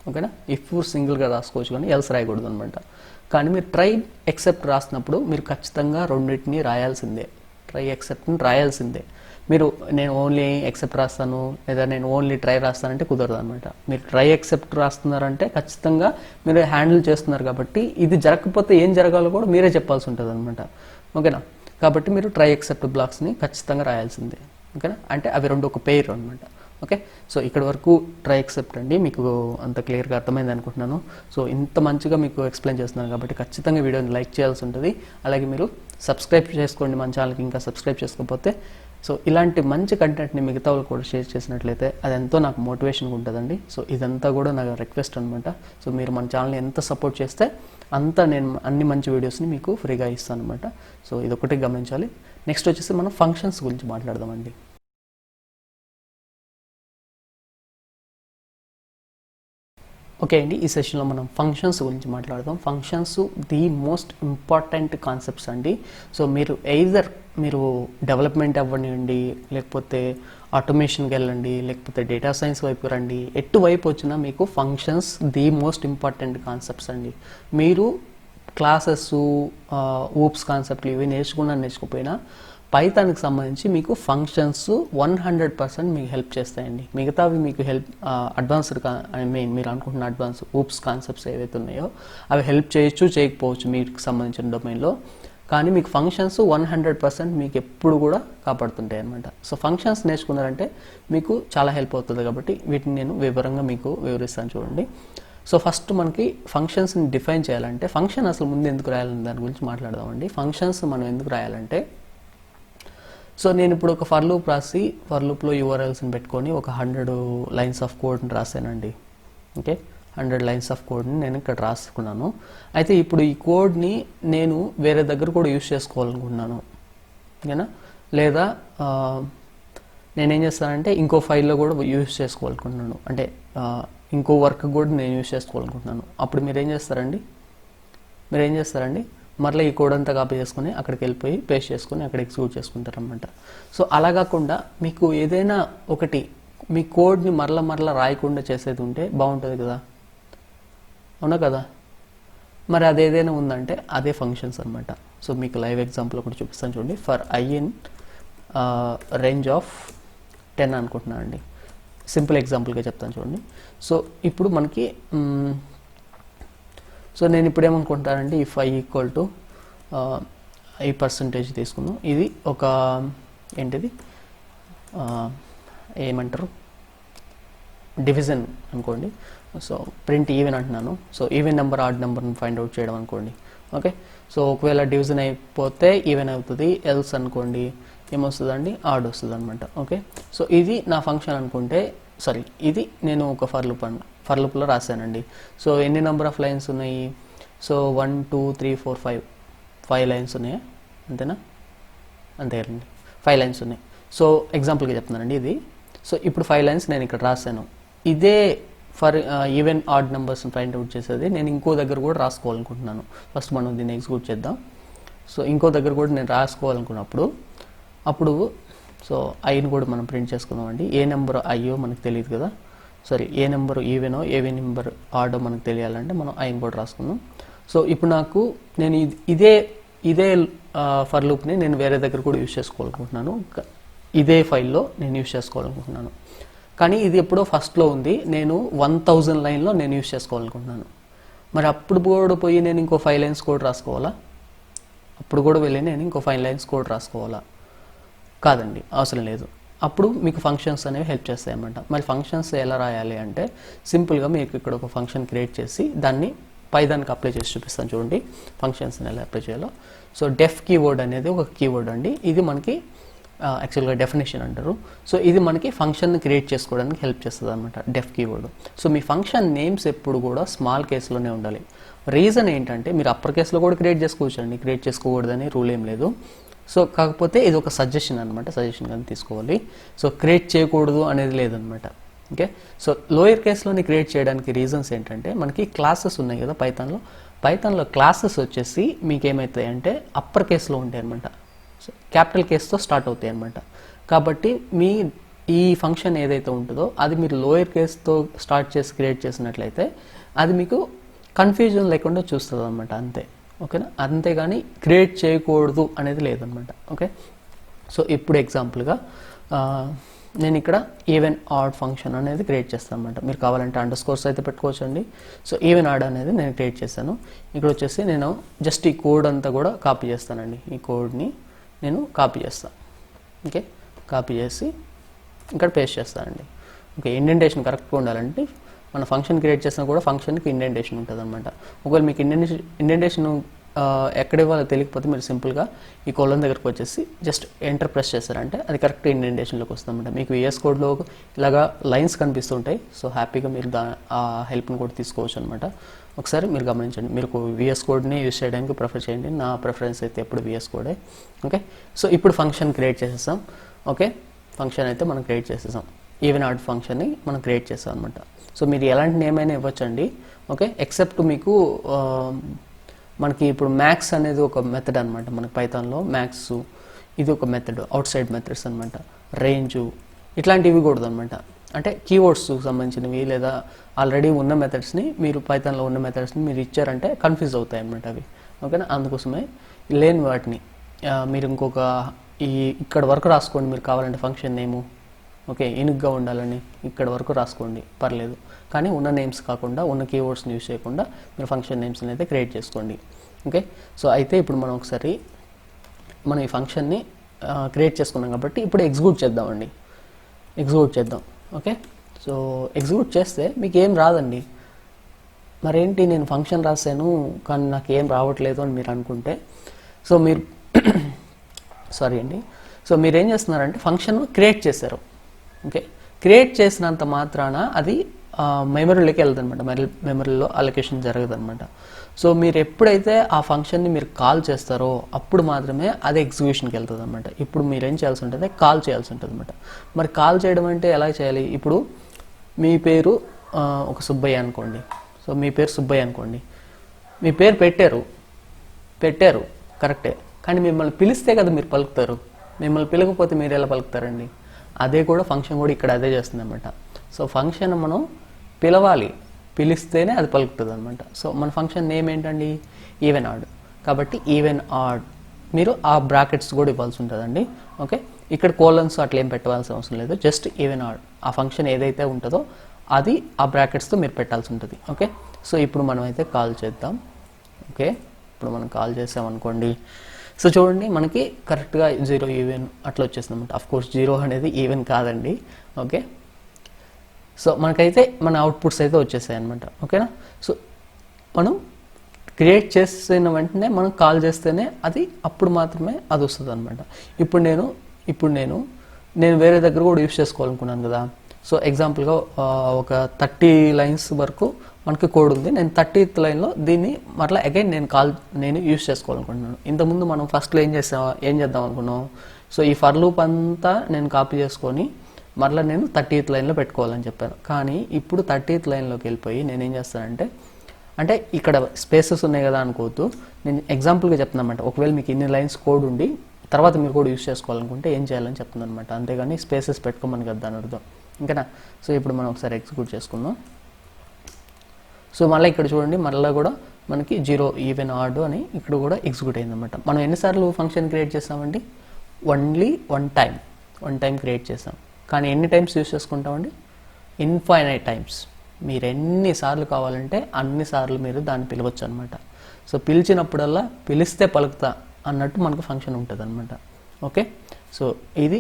ఓకేనా, ఇఫ్ సింగిల్గా రాసుకోవచ్చు కానీ ఎల్స్ రాయకూడదు అనమాట. కానీ మీరు ట్రై ఎక్సెప్ట్ రాసినప్పుడు మీరు ఖచ్చితంగా రెండింటిని రాయాల్సిందే, ట్రై ఎక్సెప్ట్ని రాయాల్సిందే. మీరు నేను ఓన్లీ ఎక్సెప్ట్ రాస్తాను లేదా నేను ఓన్లీ ట్రై రాస్తానంటే కుదరదు అనమాట. మీరు ట్రై ఎక్సెప్ట్ రాస్తున్నారంటే ఖచ్చితంగా మీరు హ్యాండిల్ చేస్తున్నారు కాబట్టి ఇది జరగకపోతే ఏం జరగాలో కూడా మీరే చెప్పాల్సి ఉంటుంది అనమాట. ఓకేనా, కాబట్టి మీరు ట్రై ఎక్సెప్ట్ బ్లాక్స్ని ఖచ్చితంగా రాయాల్సిందే. ఓకేనా, అంటే అవి రెండు ఒక పెయిర్ అనమాట. ఓకే, సో ఇక్కడ వరకు ట్రై ఎక్సెప్ట్ అండి, మీకు అంత క్లియర్గా అర్థమైంది అనుకుంటున్నాను. సో ఇంత మంచిగా మీకు ఎక్స్ప్లెయిన్ చేస్తున్నాను కాబట్టి ఖచ్చితంగా వీడియోని లైక్ చేయాల్సి ఉంటుంది. అలాగే మీరు సబ్స్క్రైబ్ చేసుకోండి మన ఛానల్కి, ఇంకా సబ్స్క్రైబ్ చేసుకోకపోతే. సో ఇలాంటి మంచి కంటెంట్ని మిగతా వాళ్ళు కూడా షేర్ చేసినట్లయితే అది ఎంతో నాకు మోటివేషన్గా ఉంటుందండి. సో ఇదంతా కూడా నాకు రిక్వెస్ట్ అనమాట. సో మీరు మన ఛానల్ని ఎంత సపోర్ట్ చేస్తే అంత నేను అన్ని మంచి వీడియోస్ని మీకు ఫ్రీగా ఇస్తాను అనమాట. సో ఇదొకటి గమనించాలి. నెక్స్ట్ వచ్చేసి మనం ఫంక్షన్స్ గురించి మాట్లాడదామండి. ఓకే అండి, ఈ సెషన్లో మనం ఫంక్షన్స్ గురించి మాట్లాడదాం. Functions the most important concepts అండి. సో మీరు ఎయిదర్ మీరు డెవలప్మెంట్ అవ్వనివ్వండి, లేకపోతే ఆటోమేషన్కి వెళ్ళండి, లేకపోతే డేటా సైన్స్ వైపు రండి, ఎటువైపు వచ్చినా మీకు functions the most important concepts అండి. మీరు క్లాసెస్ ఊప్స్ కాన్సెప్ట్లు ఇవి నేర్చుకోకపోయినా పైథాన్కి సంబంధించి మీకు ఫంక్షన్స్ 100% మీకు హెల్ప్ చేస్తాయండి. మిగతావి మీకు అడ్వాన్స్డ్ మీరు అనుకుంటున్న అడ్వాన్స్ ఊప్స్ కాన్సెప్ట్స్ ఏవైతే ఉన్నాయో అవి హెల్ప్ చేయొచ్చు, చేయకపోవచ్చు మీకు సంబంధించిన డొమైన్లో. కానీ మీకు ఫంక్షన్స్ 100% మీకు ఎప్పుడు కూడా కాపాడుతుంటాయి అనమాట. సో ఫంక్షన్స్ నేర్చుకున్నారంటే మీకు చాలా హెల్ప్ అవుతుంది కాబట్టి వీటిని నేను వివరంగా మీకు వివరిస్తాను చూడండి. సో ఫస్ట్ మనకి ఫంక్షన్స్ని డిఫైన్ చేయాలంటే ఫంక్షన్ అసలు ముందు ఎందుకు రాయాలని దాని గురించి మాట్లాడదామండి. ఫంక్షన్స్ మనం ఎందుకు రాయాలంటే, సో నేను ఇప్పుడు ఒక ఫర్ లూప్ రాసి ఫర్ లూప్లో యూఆర్ఎల్స్ని పెట్టుకొని ఒక 100 లైన్స్ ఆఫ్ కోడ్ని రాశానండి. ఓకే, 100 లైన్స్ ఆఫ్ కోడ్ని నేను ఇక్కడ రాసుకున్నాను. అయితే ఇప్పుడు ఈ కోడ్ని నేను వేరే దగ్గర కూడా యూజ్ చేసుకోవాలనుకుంటున్నాను, ఓకేనా? లేదా నేనేం చేస్తానంటే ఇంకో ఫైల్లో కూడా యూజ్ చేసుకోవాలనుకుంటున్నాను, అంటే ఇంకో వర్క్ కూడా నేను యూజ్ చేసుకోవాలనుకుంటున్నాను. అప్పుడు మీరేం చేస్తారండి మరలా ఈ కోడ్ అంతా కాపీ చేసుకుని అక్కడికి వెళ్ళిపోయి పేస్ట్ చేసుకుని అక్కడ ఎగ్జిక్యూట్ చేసుకుంటారనమాట. సో అలా కాకుండా మీకు ఏదైనా ఒకటి మీ కోడ్ని మరలా రాయకుండా చేసేది ఉంటే బాగుంటుంది కదా, అవునా కదా? మరి అదేదైనా ఉందంటే అదే ఫంక్షన్స్ అనమాట. సో మీకు లైవ్ ఎగ్జాంపుల్ ఒకటి చూపిస్తాను చూడండి. For I in range of 10 అనుకుంటున్నాను అండి. సింపుల్ ఎగ్జాంపుల్గా చెప్తాను చూడండి. సో ఇప్పుడు మనకి సో నేను ఇప్పుడు ఏమనుకుంటానంటే ఇఫ్ ఐ ఈక్వల్ టు ఈ పర్సంటేజ్ తీసుకుందాం. ఇది ఒక ఏంటిది ఏమంటారు డివిజన్ అనుకోండి. సో ప్రింట్ ఈవెన్ అంటున్నాను. సో ఈవెన్ నెంబర్ ఆడ్ నెంబర్ని ఫైండ్ అవుట్ చేయడం అనుకోండి. ఓకే, సో ఒకవేళ డివిజన్ అయిపోతే ఈవెన్ అవుతుంది, ఎల్స్ అనుకోండి ఏమొస్తుందండి ఆడ్ వస్తుంది అనమాట. ఓకే, సో ఇది నా ఫంక్షన్ అనుకుంటే, సారీ ఇది నేను ఒక ఫర్ లూప్లో రాశానండి. సో ఎన్ని నెంబర్ ఆఫ్ లైన్స్ ఉన్నాయి? సో 1 2 3 4 5 లైన్స్ ఉన్నాయా? అంతేనా? అంతే అండి, 5 లైన్స్ ఉన్నాయి. సో ఎగ్జాంపుల్గా చెప్తున్నానండి ఇది. సో ఇప్పుడు 5 లైన్స్ నేను ఇక్కడ రాశాను. ఇదే ఫర్ ఈవెన్ ఆడ్ నెంబర్స్ని ఫైండ్ అవుట్ చేసేది నేను ఇంకో దగ్గర కూడా రాసుకోవాలనుకుంటున్నాను. ఫస్ట్ మనం దీన్ని ఎగ్జిక్యూట్ చేద్దాం. సో ఇంకో దగ్గర కూడా నేను రాసుకోవాలనుకున్నప్పుడు అప్పుడు సో ఐని కూడా మనం ప్రింట్ చేసుకుందామండి. ఏ నెంబర్ అయ్యో మనకు తెలియదు కదా, సారీ ఏ నెంబర్ ఈవెనో ఏవే నెంబర్ ఆడో మనకు తెలియాలంటే మనం ఐని కూడా రాసుకుందాం. సో ఇప్పుడు నేను ఇదే ఫర్ లూప్ని నేను వేరే దగ్గర కూడా యూజ్ చేసుకోవాలనుకుంటున్నాను. ఇదే ఫైల్లో నేను యూజ్ చేసుకోవాలనుకుంటున్నాను. కానీ ఇది ఎప్పుడో ఫస్ట్లో ఉంది, నేను 1000 లైన్లో నేను యూజ్ చేసుకోవాలనుకుంటున్నాను. మరి అప్పుడు కూడా పోయి నేను ఇంకో 5 లైన్స్ కోడ్ రాసుకోవాలా? అప్పుడు కూడా వెళ్ళి నేను ఇంకో 5 లైన్స్ కోడ్ రాసుకోవాలా? కాదండి, అవసరం లేదు. అప్పుడు మీకు ఫంక్షన్స్ అనేవి హెల్ప్ చేస్తాయి అన్నమాట. మరి ఫంక్షన్స్ ఎలా రాయాలి అంటే సింపుల్గా మీకు ఇక్కడ ఒక ఫంక్షన్ క్రియేట్ చేసి దాన్ని పైథాన్కి అప్లై చేసి చూపిస్తాను చూడండి ఫంక్షన్స్ని ఎలా అప్లై చేయాలో. సో డెఫ్ కీవర్డ్ అనేది ఒక కీవర్డ్ అండి. ఇది మనకి యాక్చువల్గా డెఫినేషన్ అంటారు. సో ఇది మనకి ఫంక్షన్ని క్రియేట్ చేసుకోవడానికి హెల్ప్ చేస్తుంది అనమాట డెఫ్ కీవర్డ్. సో మీ ఫంక్షన్ నేమ్స్ ఎప్పుడు కూడా స్మాల్ కేసులోనే ఉండాలి. రీజన్ ఏంటంటే మీరు అప్పర్ కేసులో కూడా క్రియేట్ చేసుకోవచ్చు అండి, క్రియేట్ చేసుకోకూడదని రూల్ ఏం లేదు. సో కాకపోతే ఇది ఒక సజెషన్ అనమాట, సజెషన్ కానీ తీసుకోవాలి. సో క్రియేట్ చేయకూడదు అనేది లేదనమాట. ఓకే, సో లోయర్ కేసులోని క్రియేట్ చేయడానికి రీజన్స్ ఏంటంటే మనకి క్లాసెస్ ఉన్నాయి కదా పైథాన్లో క్లాసెస్ వచ్చేసి మీకు ఏమవుతాయి అంటే అప్పర్ కేసులో ఉంటాయి అనమాట, సో క్యాపిటల్ కేసుతో స్టార్ట్ అవుతాయి అనమాట. కాబట్టి మీ ఈ ఫంక్షన్ ఏదైతే ఉంటుందో అది మీరు లోయర్ కేసుతో స్టార్ట్ చేసి క్రియేట్ చేసినట్లయితే అది మీకు కన్ఫ్యూజన్ లేకుండా చూస్తుంది అనమాట, అంతే. ఓకేనా, అంతేగాని క్రియేట్ చేయకూడదు అనేది లేదనమాట. ఓకే, సో ఇప్పుడు ఎగ్జాంపుల్గా నేను ఇక్కడ ఈవెన్ ఆడ్ ఫంక్షన్ అనేది క్రియేట్ చేస్తాను అనమాట. మీరు కావాలంటే అండర్స్కోర్స్ అయితే పెట్టుకోవచ్చు అండి. సో ఈవెన్ ఆడ్ అనేది నేను క్రియేట్ చేశాను. ఇక్కడ వచ్చేసి నేను జస్ట్ ఈ కోడ్ అంతా కూడా కాపీ చేస్తానండి. ఈ కోడ్ని నేను కాపీ చేస్తాను. ఓకే, కాపీ చేసి ఇక్కడ పేస్ట్ చేస్తానండి. ఓకే, ఇండెంటేషన్ కరెక్ట్గా ఉండాలంటే మన ఫంక్షన్ క్రియేట్ చేసినా కూడా ఫంక్షన్కి ఇండెంటేషన్ ఉంటుంది అనమాట. ఒకవేళ మీకు ఇండెంటేషన్ ఎక్కడ ఇవ్వాలో తెలియకపోతే మీరు సింపుల్గా ఈ కోలన్ దగ్గరకు వచ్చేసి జస్ట్ ఎంటర్ ప్రెస్ చేస్తారంటే అది కరెక్ట్ ఇండెంటేషన్లోకి వస్తుందన్నమాట. మీకు విఎస్ కోడ్లో ఇలాగా లైన్స్ కనిపిస్తుంటాయి. సో హ్యాపీగా మీరు ఆ హెల్ప్ని కూడా తీసుకోవచ్చు అనమాట. ఒకసారి మీరు గమనించండి, మీరు విఎస్ కోడ్ని యూస్ చేయడానికి ప్రిఫర్ చేయండి. నా ప్రిఫరెన్స్ అయితే ఎప్పుడు విఎస్ కోడే. ఓకే, సో ఇప్పుడు ఫంక్షన్ క్రియేట్ చేసేసాం. ఓకే, ఫంక్షన్ అయితే మనం క్రియేట్ చేసేసాం. ఈవెన్ ఆడ్ ఫంక్షన్ని మనం క్రియేట్ చేస్తాం అనమాట. సో మీరు ఎలాంటి నేమ్ అయినా ఇవ్వచ్చండి. ఓకే, ఎక్సెప్ట్ మీకు మనకి ఇప్పుడు మ్యాక్స్ అనేది ఒక మెథడ్ అనమాట. మనకి పైథాన్లో మ్యాక్స్ ఇది ఒక మెథడ్, అవుట్ సైడ్ మెథడ్స్ అనమాట. రేంజు ఇట్లాంటివి కూడదు అనమాట. అంటే కీవర్డ్స్ సంబంధించినవి లేదా ఆల్రెడీ ఉన్న మెథడ్స్ని మీరు పైథాన్లో ఉన్న మెథడ్స్ని మీరు ఇచ్చారంటే కన్ఫ్యూజ్ అవుతాయి అనమాట అవి. ఓకేనా, అందుకోసమే లేని వాటిని మీరు ఇంకొక ఇక్కడ వరకు రాసుకోండి. మీరు కావాలంటే ఫంక్షన్ నేము ఓకే ఇనుగ్గా ఉండాలని ఇక్కడ వరకు రాసుకోండి, పర్లేదు. కానీ ఉన్న నేమ్స్ కాకుండా ఉన్న కీవర్డ్స్ని యూస్ చేయకుండా మీరు ఫంక్షన్ నేమ్స్ని అయితే క్రియేట్ చేసుకోండి. ఓకే, సో అయితే ఇప్పుడు మనం ఒకసారి మనం ఈ ఫంక్షన్ని క్రియేట్ చేసుకున్నాం కాబట్టి ఇప్పుడు ఎగ్జిక్యూట్ చేద్దామండి. ఎగ్జిక్యూట్ చేద్దాం. ఓకే, సో ఎగ్జిక్యూట్ చేస్తే మీకు ఏం రాదండి. మరేంటి నేను ఫంక్షన్ రాశాను కానీ నాకు ఏం రావట్లేదు అని మీరు అనుకుంటే, సో మీరు సారీ అండి, సో మీరు ఏం చేస్తున్నారంటే ఫంక్షన్ క్రియేట్ చేశారు. ఓకే, క్రియేట్ చేసినంత మాత్రాన అది మెమరీలోకి వెళ్తుంది అనమాట. మెమరీలో అలొకేషన్ జరగదు అనమాట. సో మీరు ఎప్పుడైతే ఆ ఫంక్షన్ని మీరు కాల్ చేస్తారో అప్పుడు మాత్రమే అది ఎగ్జిక్యూషన్కి వెళ్తుంది అనమాట. ఇప్పుడు మీరు ఏం చేయాల్సి ఉంటుంది, కాల్ చేయాల్సి ఉంటుంది అనమాట. మరి కాల్ చేయడం అంటే ఎలా చేయాలి? ఇప్పుడు మీ పేరు ఒక సుబ్బయ్య అనుకోండి. సో మీ పేరు సుబ్బయ్య అనుకోండి. మీ పేరు పెట్టారు కరెక్టే, కానీ మిమ్మల్ని పిలిస్తే కదా మీరు పలుకుతారు. మిమ్మల్ని పిలకపోతే మీరు ఎలా పలుకుతారండి? అదే కూడా ఫంక్షన్ కూడా ఇక్కడ అదే చేస్తుంది అనమాట. సో ఫంక్షన్ మనం పిలవాలి, పిలిస్తేనే అది పలుకుతుంది అనమాట. సో మన ఫంక్షన్ నేమ్ ఏంటండి? Even odd. కాబట్టి ఈవెన్ ఆడ్ మీరు ఆ బ్రాకెట్స్ కూడా ఇవ్వాల్సి ఉంటుందండి. ఓకే, ఇక్కడ కోలన్స్ అట్లా ఏం పెట్టవలసిన అవసరం లేదు. జస్ట్ ఈవెన్ ఆడ్ ఆ ఫంక్షన్ ఏదైతే ఉంటుందో అది ఆ బ్రాకెట్స్తో మీరు పెట్టాల్సి ఉంటుంది. ఓకే, సో ఇప్పుడు మనం అయితే కాల్ చేద్దాం. ఓకే, ఇప్పుడు మనం కాల్ చేసామనుకోండి. సో చూడండి మనకి కరెక్ట్గా 0 ఈవెన్ అట్లా వచ్చేస్తుంది అనమాట. అఫ్కోర్స్ 0 అనేది ఈవెన్ కాదండి. ఓకే, సో మనకైతే మన అవుట్పుట్స్ అయితే వచ్చేసాయి అనమాట. ఓకేనా, సో మనం క్రియేట్ చేసిన వెంటనే మనం కాల్ చేస్తేనే అది అప్పుడు మాత్రమే అది వస్తుంది అనమాట. ఇప్పుడు నేను వేరే దగ్గర కూడా యూస్ చేసుకోవాలనుకున్నాను కదా. సో ఎగ్జాంపుల్గా ఒక 30 లైన్స్ వరకు మనకి కోడ్ ఉంది. నేను 30th లైన్లో దీన్ని మరలా అగైన్ నేను యూస్ చేసుకోవాలనుకుంటున్నాను. ఇంతకుముందు మనం ఫస్ట్లో ఏం చేద్దాం అనుకున్నాం. సో ఈ ఫర్ లూప్ అంతా నేను కాపీ చేసుకొని మరలా నేను 30th లైన్లో పెట్టుకోవాలని చెప్పాను. కానీ ఇప్పుడు 30th లైన్లోకి వెళ్ళిపోయి నేను ఏం చేస్తానంటే, అంటే ఇక్కడ స్పేసెస్ ఉన్నాయి కదా అనుకోవద్దు, నేను ఎగ్జాంపుల్గా చెప్తున్నాను అనమాట. ఒకవేళ మీకు ఇన్ని లైన్స్ కోడ్ ఉండి తర్వాత మీరు కూడా యూస్ చేసుకోవాలనుకుంటే ఏం చేయాలని చెప్తున్నాను అనమాట. అంతేగాని స్పేసెస్ పెట్టుకోమని కదా దాని అర్థం. ఇంకేనా, సో ఇప్పుడు మనం ఒకసారి ఎగ్జిక్యూట్ చేసుకుందాం. సో మళ్ళీ ఇక్కడ చూడండి, మళ్ళీ కూడా మనకి 0 ఈవెన్ ఆడ్ అని ఇక్కడ కూడా ఎగ్జిక్యూట్ అయిందన్నమాట. మనం ఎన్నిసార్లు ఫంక్షన్ క్రియేట్ చేస్తామండి? ఓన్లీ వన్ టైం క్రియేట్ చేస్తాం. కానీ ఎన్ని టైమ్స్ యూస్ చేసుకుంటామండి? Infinite times. మీరు ఎన్నిసార్లు కావాలంటే అన్నిసార్లు మీరు దాన్ని పిలవచ్చు అనమాట. సో పిలిచినప్పుడల్లా పిలిస్తే పలుకుతా అన్నట్టు మనకు ఫంక్షన్ ఉంటుంది అనమాట. ఓకే, సో ఇది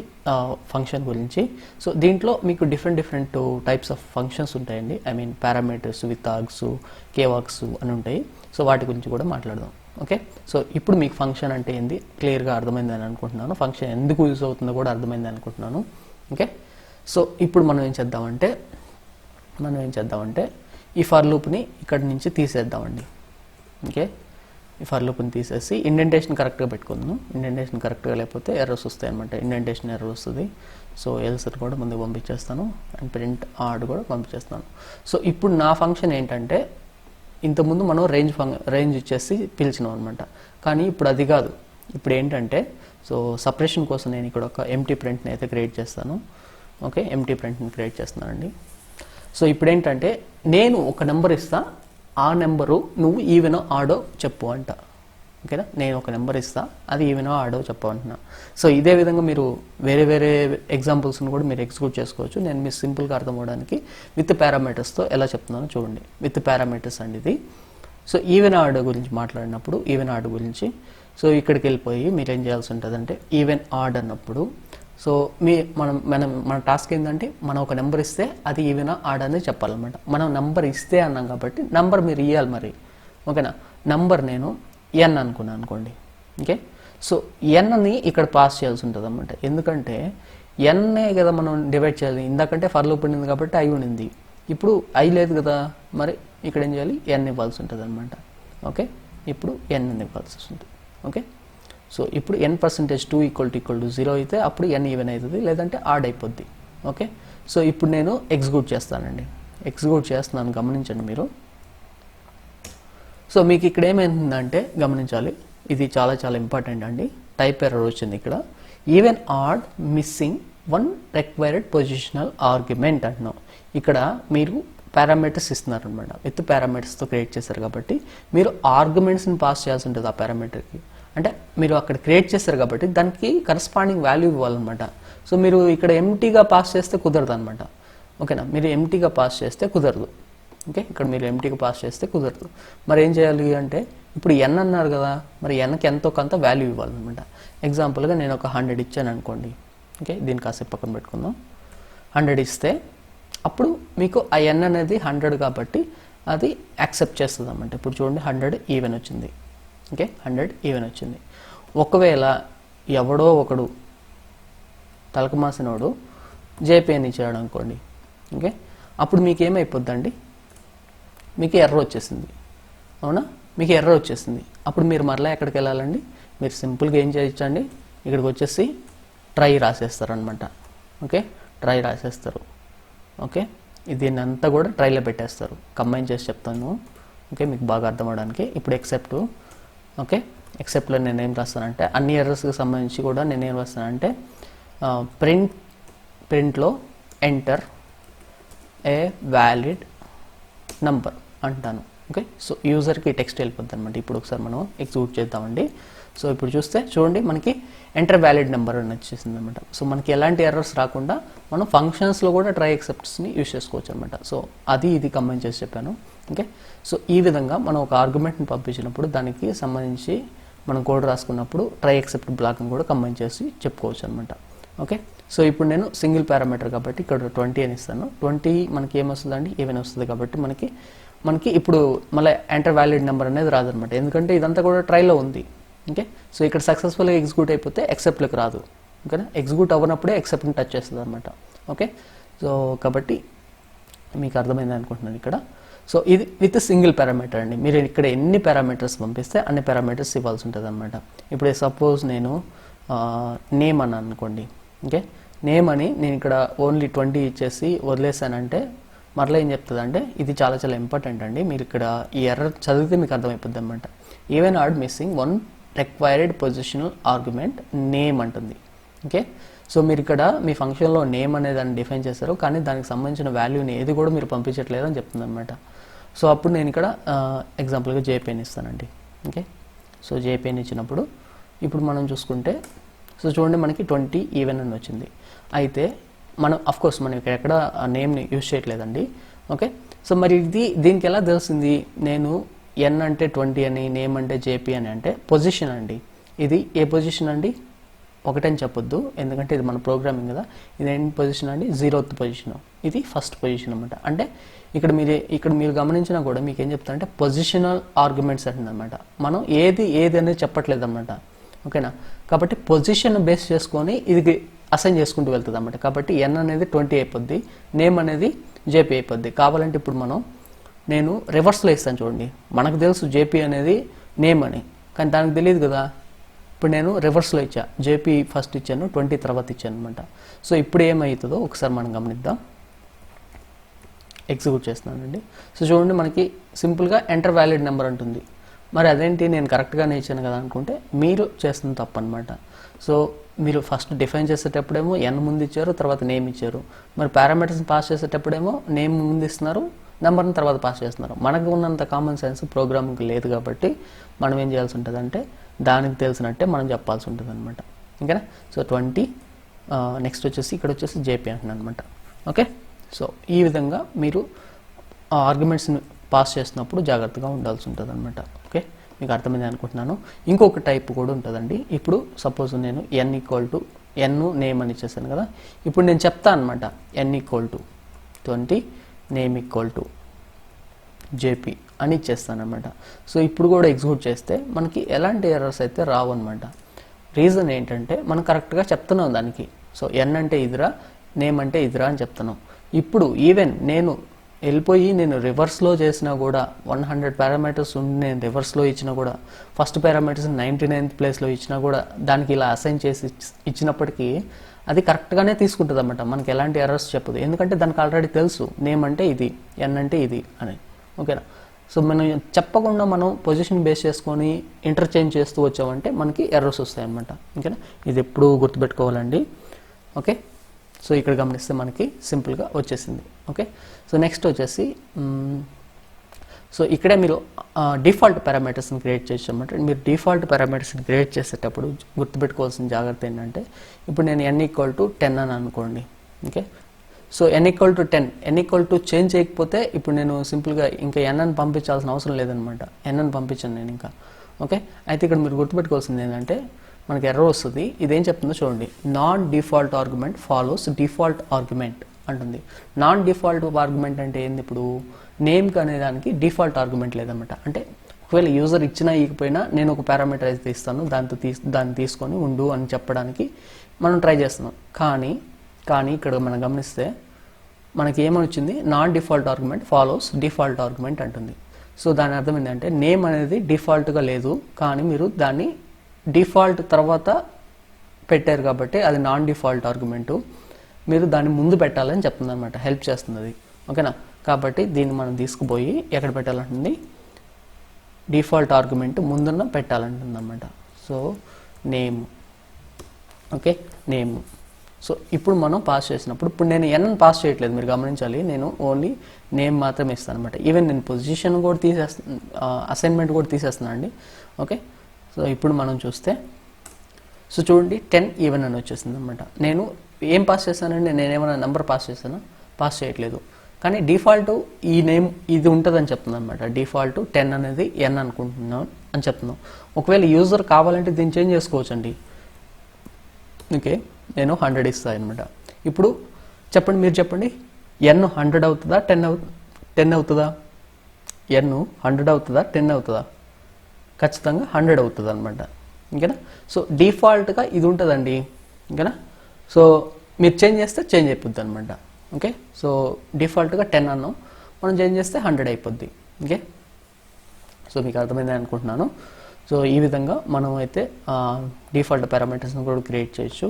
ఫంక్షన్ గురించి. సో దీంట్లో మీకు డిఫరెంట్ టైప్స్ ఆఫ్ ఫంక్షన్స్ ఉంటాయండి. I mean parameters, with args, kwargs అని ఉంటాయి. సో వాటి గురించి కూడా మాట్లాడదాం. ఓకే, సో ఇప్పుడు మీకు ఫంక్షన్ అంటే ఏంది క్లియర్గా అర్థమైందని అనుకుంటున్నాను. ఫంక్షన్ ఎందుకు యూజ్ అవుతుందో కూడా అర్థమైంది అనుకుంటున్నాను. ఓకే, సో ఇప్పుడు మనం ఏం చేద్దామంటే ఈ ఫర్ లూప్ని ఇక్కడి నుంచి తీసేద్దామండి. ఓకే, ఈ ఫర్ లూప్ని తీసేసి ఇండెంటేషన్ కరెక్ట్గా పెట్టుకుందాం. ఇండెంటేషన్ కరెక్ట్గా లేకపోతే ఎర్రర్స్ వస్తాయి అనమాట. ఇండెంటేషన్ ఎర్రర్ వస్తుంది. సో ఎల్స్ కూడా ముందుకు పంపించేస్తాను అండ్ ప్రింట్ ఆడ్ కూడా పంపించేస్తాను. సో ఇప్పుడు నా ఫంక్షన్ ఏంటంటే, ఇంతకుముందు మనం రేంజ్ ఇచ్చేసి పిలిచినాం అనమాట. కానీ ఇప్పుడు అది కాదు. ఇప్పుడు ఏంటంటే, సో సపరేషన్ కోసం నేను ఇక్కడ ఒక ఎంప్టీ ప్రింట్ని అయితే క్రియేట్ చేస్తాను. ఓకే, ఎంప్టీ ప్రింట్ని క్రియేట్ చేస్తున్నానండి. సో ఇప్పుడు ఏంటంటే, నేను ఒక నెంబర్ ఇస్తా, ఆ నెంబరు నువ్వు ఈవెనో ఆడో చెప్పు అంట. ఓకేనా, నేను ఒక నెంబర్ ఇస్తా, అది ఈవెనో ఆడో చెప్పు అంటున్నా. సో ఇదే విధంగా మీరు వేరే ఎగ్జాంపుల్స్ని కూడా మీరు ఎగ్జిక్యూట్ చేసుకోవచ్చు. నేను మీరు సింపుల్గా అర్థం అవడానికి విత్ పారామీటర్స్తో ఎలా చెప్తున్నానో చూడండి. విత్ పారామీటర్స్ అండి ఇది. సో ఈవెన్ ఆడ్ గురించి మాట్లాడినప్పుడు, ఈవెన్ ఆడ్ గురించి సో ఇక్కడికి వెళ్ళిపోయి మీరు ఏం చేయాల్సి ఉంటుందంటే, ఈవెన్ ఆడ్ అన్నప్పుడు సో మన టాస్క్ ఏంటంటే మనం ఒక నెంబర్ ఇస్తే అది ఈవెన్ ఆడ్ అనేది చెప్పాలన్నమాట. మనం నెంబర్ ఇస్తే అన్నాం కాబట్టి నెంబర్ మీరు ఇవ్వాలి మరి, ఓకేనా. నెంబర్ నేను ఎన్ అనుకున్నాను అనుకోండి, ఓకే. సో ఎన్ని ఇక్కడ పాస్ చేయాల్సి ఉంటుంది అన్నమాట. ఎందుకంటే ఎన్నే కదా మనం డివైడ్ చేయాలి. ఇందాకంటే ఫర్ లూప్ ఉండింది కాబట్టి ఐ ఉండింది, ఇప్పుడు ఐ లేదు కదా, మరి ఇక్కడ ఏం చేయాలి, ఎన్ ఇవ్వాల్సి ఉంటుంది అనమాట. ఓకే, ఇప్పుడు ఎన్ ఇవ్వాల్సి ఉంటుంది. ఓకే, సో ఇప్పుడు n%2 = 0 అయితే అప్పుడు n ఈవెన్ అవుతుంది, లేదంటే ఆడ్ అయిపోద్ది. ఓకే, సో ఇప్పుడు నేను ఎగ్జిక్యూట్ చేస్తానండి. ఎగ్జిక్యూట్ చేస్తున్నాను, గమనించండి మీరు. సో మీకు ఇక్కడ ఏమైందంటే గమనించాలి, ఇది చాలా చాలా ఇంపార్టెంట్ అండి. టైప్ ఎర్రర్ వచ్చింది ఇక్కడ. Even odd missing 1 required positional argument అంటున్నాం. ఇక్కడ మీరు పారామీటర్స్ ఇస్తున్నారు అనమాట. విత్ పారామీటర్స్తో క్రియేట్ చేశారు కాబట్టి మీరు ఆర్గ్యుమెంట్స్ని పాస్ చేయాల్సి ఉంటుంది ఆ పారామీటర్కి. అంటే మీరు అక్కడ క్రియేట్ చేశారు కాబట్టి దానికి కరస్పాండింగ్ వాల్యూ ఇవ్వాలన్నమాట. సో మీరు ఇక్కడ ఎంటీగా పాస్ చేస్తే కుదరదు అనమాట. ఓకేనా, మీరు ఎంటీగా పాస్ చేస్తే కుదరదు. ఓకే, ఇక్కడ మీరు ఎంటీగా పాస్ చేస్తే కుదరదు. మరి ఏం చేయాలి అంటే, ఇప్పుడు ఎన్ అన్నారు కదా, మరి ఎన్కి ఎంతో కొంత వాల్యూ ఇవ్వాలన్నమాట. ఎగ్జాంపుల్గా నేను ఒక 100 ఇచ్చాను అనుకోండి. ఓకే, దీన్ని కాసేపు పక్కన పెట్టుకుందాం. 100 ఇస్తే అప్పుడు మీకు ఆ ఎన్ అనేది 100 కాబట్టి అది యాక్సెప్ట్ చేస్తుంది అన్నమాట. ఇప్పుడు చూడండి 100 ఈవెన్ వచ్చింది. ఓకే, 100 ఈవెన్ వచ్చింది. ఒకవేళ ఎవడో ఒకడు తలకమాసినోడు జేపీఎన్ ఇచ్చాడు అనుకోండి, ఓకే, అప్పుడు మీకు ఏమైపోద్దండి, మీకు ఎర్రర్ వచ్చేసింది. అవునా, మీకు ఎర్రర్ వచ్చేసింది. అప్పుడు మీరు మరలా ఎక్కడికి వెళ్ళాలండి, మీరు సింపుల్గా ఏం చేయొచ్చండి, ఇక్కడికి వచ్చేసి ట్రై రాసేస్తారు అనమాట. Okay, try రాసేస్తారు. ఓకే, దీన్ని అంతా కూడా ట్రైలో పెట్టేస్తారు. కంబైన్ చేసి చెప్తాను, ఓకే, మీకు బాగా అర్థం అవడానికి. ఇప్పుడు ఎక్సెప్ట్, ఓకే, ఎక్సెప్ట్లో నేనేం రాస్తానంటే అన్ని ఎర్రర్స్కి సంబంధించి కూడా నేనేం రాస్తానంటే ప్రింట్లో ఎంటర్ ఏ వ్యాలిడ్ నంబర్ అంటాను. ఓకే, సో యూజర్కి టెక్స్ట్ వెళ్ళిపోద్ది అనమాట. ఇప్పుడు ఒకసారి మనం ఎగ్జిక్యూట్ చేద్దామండి. సో ఇప్పుడు చూస్తే చూడండి మనకి ఎంటర్ వ్యాలిడ్ నెంబర్ అని వచ్చేసింది అనమాట. సో మనకి ఎలాంటి ఎర్రర్స్ రాకుండా మనం ఫంక్షన్స్లో కూడా ట్రై ఎక్సెప్ట్స్ని యూజ్ చేసుకోవచ్చు అనమాట. సో అది ఇది కంబైన్ చేసి చెప్పాను. ఓకే, సో ఈ విధంగా మనం ఒక ఆర్గ్యుమెంట్ని పంపించినప్పుడు దానికి సంబంధించి మనం కోడ్ రాసుకున్నప్పుడు ట్రై ఎక్సెప్ట్ బ్లాక్ని కూడా కంబైన్ చేసి చెప్పుకోవచ్చు అనమాట. ఓకే, సో ఇప్పుడు నేను సింగిల్ పారామీటర్ కాబట్టి ఇక్కడ 20 అని ఇస్తాను. 20 మనకి ఏమొస్తుందండి, ఈవెన్ వస్తుంది కాబట్టి మనకి ఇప్పుడు మళ్ళీ ఎంటర్ వ్యాలిడ్ నెంబర్ అనేది రాదనమాట. ఎందుకంటే ఇదంతా కూడా ట్రైలో ఉంది. ఓకే, సో ఇక్కడ సక్సెస్ఫుల్గా ఎగ్జిక్యూట్ అయిపోతే ఎక్సెప్ట్లోకి రాదు. ఓకేనా, ఎగ్జిక్యూట్ అవ్వనప్పుడే ఎక్సెప్ట్ని టచ్ చేస్తుంది అనమాట. ఓకే, సో కాబట్టి మీకు అర్థమైంది అనుకుంటున్నాను ఇక్కడ. సో ఇది విత్ సింగిల్ పారామీటర్ అండి. మీరు ఇక్కడ ఎన్ని పారామీటర్స్ పంపిస్తే అన్ని పారామీటర్స్ ఇవ్వాల్సి ఉంటుంది అనమాట. ఇప్పుడు సపోజ్ నేను నేమ్ అని అనుకోండి. ఓకే, నేమ్ అని నేను ఇక్కడ ఓన్లీ 20 ఇచ్చేసి వదిలేసానంటే మరలా ఏం చెప్తుంది అంటే, ఇది చాలా చాలా ఇంపార్టెంట్ అండి. మీరు ఇక్కడ ఈ ఎర్రర్ చదివితే మీకు అర్థమైపోద్ది అనమాట. Even odd missing 1 required positional argument name అంటుంది. ఓకే, సో మీరు ఇక్కడ మీ ఫంక్షన్లో నేమ్ అనే దాన్ని డిఫైన్ చేస్తారు, కానీ దానికి సంబంధించిన వాల్యూని ఏది కూడా మీరు పంపించట్లేదు అని చెప్తుంది అనమాట. సో అప్పుడు నేను ఇక్కడ ఎగ్జాంపుల్గా జేపీఎన్ ఇస్తానండి. ఓకే, సో జేపీఎన్ ఇచ్చినప్పుడు ఇప్పుడు మనం చూసుకుంటే, సో చూడండి మనకి 20 ఈవెన్ అని వచ్చింది. అయితే మనం అఫ్కోర్స్ మనం ఇక్కడ ఎక్కడ నేమ్ని యూజ్ చేయట్లేదండి. ఓకే, సో మరి దీనికి ఎలా తెలిసింది, నేను ఎన్ అంటే 20 అని, నేమ్ అంటే జేపీ అని అంటే పొజిషన్ అండి. ఇది ఏ పొజిషన్ అండి, 1 అని చెప్పొద్దు, ఎందుకంటే ఇది మన ప్రోగ్రామింగ్ కదా. ఇది ఏంటి పొజిషన్ అండి, 0th పొజిషన్. ఇది ఫస్ట్ పొజిషన్ అనమాట. అంటే ఇక్కడ మీరు గమనించినా కూడా మీకు ఏం చెప్తా అంటే పొజిషనల్ ఆర్గ్యుమెంట్స్ అంటుందన్నమాట. మనం ఏది అనేది చెప్పట్లేదు అనమాట. ఓకేనా, కాబట్టి పొజిషన్ బేస్ చేసుకొని ఇది అసైన్ చేసుకుంటూ వెళ్తుంది అన్నమాట. కాబట్టి ఎన్ అనేది 20 అయిపోద్ది, నేమ్ అనేది జేపీ అయిపోద్ది. కావాలంటే ఇప్పుడు నేను రివర్స్లో ఇస్తాను చూడండి. మనకు తెలుసు జేపీ అనేది నేమ్ అని, కానీ దానికి తెలియదు కదా. ఇప్పుడు నేను రివర్స్లో ఇచ్చా, జేపీ ఫస్ట్ ఇచ్చాను, 20 తర్వాత ఇచ్చాను అనమాట. సో ఇప్పుడు ఏమవుతుందో ఒకసారి మనం గమనిద్దాం. ఎగ్జిక్యూట్ చేస్తున్నానండి. సో చూడండి మనకి సింపుల్గా ఎంటర్ వ్యాలిడ్ నెంబర్ అంటుంది. మరి అదేంటి, నేను కరెక్ట్గానే ఇచ్చాను కదా అనుకుంటే మీరు చేస్తుంది తప్పు అనమాట. సో మీరు ఫస్ట్ డిఫైన్ చేసేటప్పుడేమో ఎన్ ముందు ఇచ్చారు, తర్వాత నేమ్ ఇచ్చారు. మరి పారామీటర్స్ని పాస్ చేసేటప్పుడేమో నేమ్ ముందు ఇస్తున్నారు, నెంబర్ని తర్వాత పాస్ చేస్తున్నారు. మనకు ఉన్నంత కామన్ సెన్స్ ప్రోగ్రామింగ్ లేదు కాబట్టి మనం ఏం చేయాల్సి ఉంటుంది అంటే దానికి తెలిసినట్టే మనం చెప్పాల్సి ఉంటుంది అనమాట. ఓకేనా, సో 20 నెక్స్ట్ వచ్చేసి ఇక్కడ వచ్చేసి జేపీ అంటున్నాను అనమాట. ఓకే, సో ఈ విధంగా మీరు ఆర్గ్యుమెంట్స్ని పాస్ చేసినప్పుడు జాగ్రత్తగా ఉండాల్సి ఉంటుంది అనమాట. ఓకే, మీకు అర్థమైంది అనుకుంటున్నాను. ఇంకొక టైప్ కూడా ఉంటుందండి. ఇప్పుడు సపోజ్ నేను n = ఎన్ నేమ్ అని ఇచ్చేసాను కదా. ఇప్పుడు నేను చెప్తాను అనమాట n = 20 నేమ్ = జేపీ అని ఇచ్చేస్తాను అనమాట. సో ఇప్పుడు కూడా ఎగ్జిక్యూట్ చేస్తే మనకి ఎలాంటి ఎర్రర్స్ అయితే రావు అనమాట. రీజన్ ఏంటంటే మనం కరెక్ట్గా చెప్తున్నాం దానికి. సో ఎన్ అంటే ఇదిరా, నేమ్ అంటే ఇదిరా అని చెప్తున్నాం. ఇప్పుడు ఈవెన్ నేను వెళ్ళిపోయి నేను రివర్స్లో చేసినా కూడా 100 పారామీటర్స్ ఉండి నేను రివర్స్లో ఇచ్చినా కూడా ఫస్ట్ పారామీటర్స్ 99th ప్లేస్లో ఇచ్చినా కూడా దానికి ఇలా అసైన్ చేసి ఇచ్చినప్పటికీ అది కరెక్ట్గానే తీసుకుంటుంది అన్నమాట. మనకి ఎలాంటి ఎర్రర్స్ చెప్పదు, ఎందుకంటే దానికి ఆల్రెడీ తెలుసు నేమ్ అంటే ఇది, ఎన్ అంటే ఇది అని. ఓకేనా. సో మనం చెప్పకుండా మనం పొజిషన్ బేస్ చేసుకొని ఇంటర్చేంజ్ చేస్తూ వచ్చామంటే మనకి ఎర్రర్స్ వస్తాయన్నమాట. ఓకేనా, ఇది ఎప్పుడు గుర్తుపెట్టుకోవాలండి. ఓకే, సో ఇక్కడ గమనిస్తే మనకి సింపుల్గా వచ్చేసింది. ఓకే, సో నెక్స్ట్ వచ్చేసి సో ఇక్కడే మీరు డిఫాల్ట్ పారామీటర్స్ని క్రియేట్ చేసామంటే మీరు డిఫాల్ట్ పారామీటర్స్ని క్రియేట్ చేసేటప్పుడు గుర్తుపెట్టుకోవాల్సిన జాగ్రత్త ఏంటంటే ఇప్పుడు నేను n = 10 అని అనుకోండి. Okay, so n = 10, n = change చేయకపోతే ఇప్పుడు నేను సింపుల్గా ఇంకా n అని పంపించాల్సిన అవసరం లేదనమాట. n అని పంపించాను నేను ఇంకా. ఓకే, అయితే ఇక్కడ మీరు గుర్తుపెట్టుకోవాల్సింది ఏంటంటే మనకి ఎర్రర్ వస్తుంది. ఇదేం చెప్తుందో చూడండి, non default argument follows default argument అంటుంది. నాన్ డిఫాల్ట్ ఆర్గ్యుమెంట్ అంటే ఏంది, ఇప్పుడు నేమ్కి అనేదానికి డిఫాల్ట్ ఆర్గ్యుమెంట్ లేదన్నమాట. అంటే ఒకవేళ యూజర్ ఇచ్చినా ఇకపోయినా నేను ఒక పారామీటర్ అయితే ఇస్తాను, దాన్ని తీసుకొని ఉండు అని చెప్పడానికి మనం ట్రై చేస్తున్నాం. కానీ ఇక్కడ మనం గమనిస్తే మనకి ఏమని వచ్చింది, non default argument follows default argument అంటుంది. సో దాని అర్థం ఏంటంటే నేమ్ అనేది డిఫాల్ట్గా లేదు, కానీ మీరు దాన్ని డిఫాల్ట్ తర్వాత పెట్టారు కాబట్టి అది నాన్ డిఫాల్ట్ ఆర్గ్యుమెంటు, మీరు దాన్ని ముందు పెట్టాలని చెప్తుంది అనమాట, హెల్ప్ చేస్తుంది అది. ఓకేనా, కాబట్టి దీన్ని మనం తీసుకుపోయి ఎక్కడ పెట్టాలంటుంది, డిఫాల్ట్ ఆర్గ్యుమెంట్ ముందున్న పెట్టాలంటుంది అనమాట. So name, okay name. So ఇప్పుడు మనం పాస్ చేసినప్పుడు ఇప్పుడు నేను n పాస్ చేయట్లేదు, మీరు గమనించాలి, నేను ఓన్లీ నేమ్ మాత్రమే ఇస్తాను అనమాట. ఈవెన్ నేను పొజిషన్ కూడా తీసేస్తాను, అసైన్మెంట్ కూడా తీసేస్తున్నాను అండి. ఓకే, సో ఇప్పుడు మనం చూస్తే సో చూడండి 10 ఈవెన్ అని వచ్చేసింది అనమాట. నేను ఏం పాస్ చేశానండి, నేనేమైనా నెంబర్ పాస్ చేశానా, పాస్ చేయట్లేదు. కానీ డిఫాల్ట్ ఈ నేమ్ ఇది ఉంటుందని చెప్తుంది అనమాట. డిఫాల్ట్ 10 అనేది n అనుకుంటున్నాం అని చెప్తున్నాం. ఒకవేళ యూజర్ కావాలంటే దీన్ని చేంజ్ చేసుకోవచ్చు అండి. ఓకే, నేను 100 ఇస్తాను అనమాట. ఇప్పుడు చెప్పండి, మీరు చెప్పండి, n 100 అవుతుందా 10 అవుతుందా? n 100 అవుతుందా 10 అవుతుందా? ఖచ్చితంగా 100 అవుతుంది అనమాట. ఓకేనా, సో డిఫాల్ట్గా ఇది ఉంటుందండి. ఓకేనా, సో మీరు చేంజ్ చేస్తే చేంజ్ అయిపోద్ది అనమాట. ఓకే, సో డిఫాల్ట్గా 10 అన్నాం, మనం చేంజ్ చేస్తే 100 అయిపోద్ది. ఓకే, సో మీకు అర్థమైందని అనుకుంటున్నాను. సో ఈ విధంగా మనం అయితే డిఫాల్ట్ పారామీటర్స్ని కూడా క్రియేట్ చేయొచ్చు.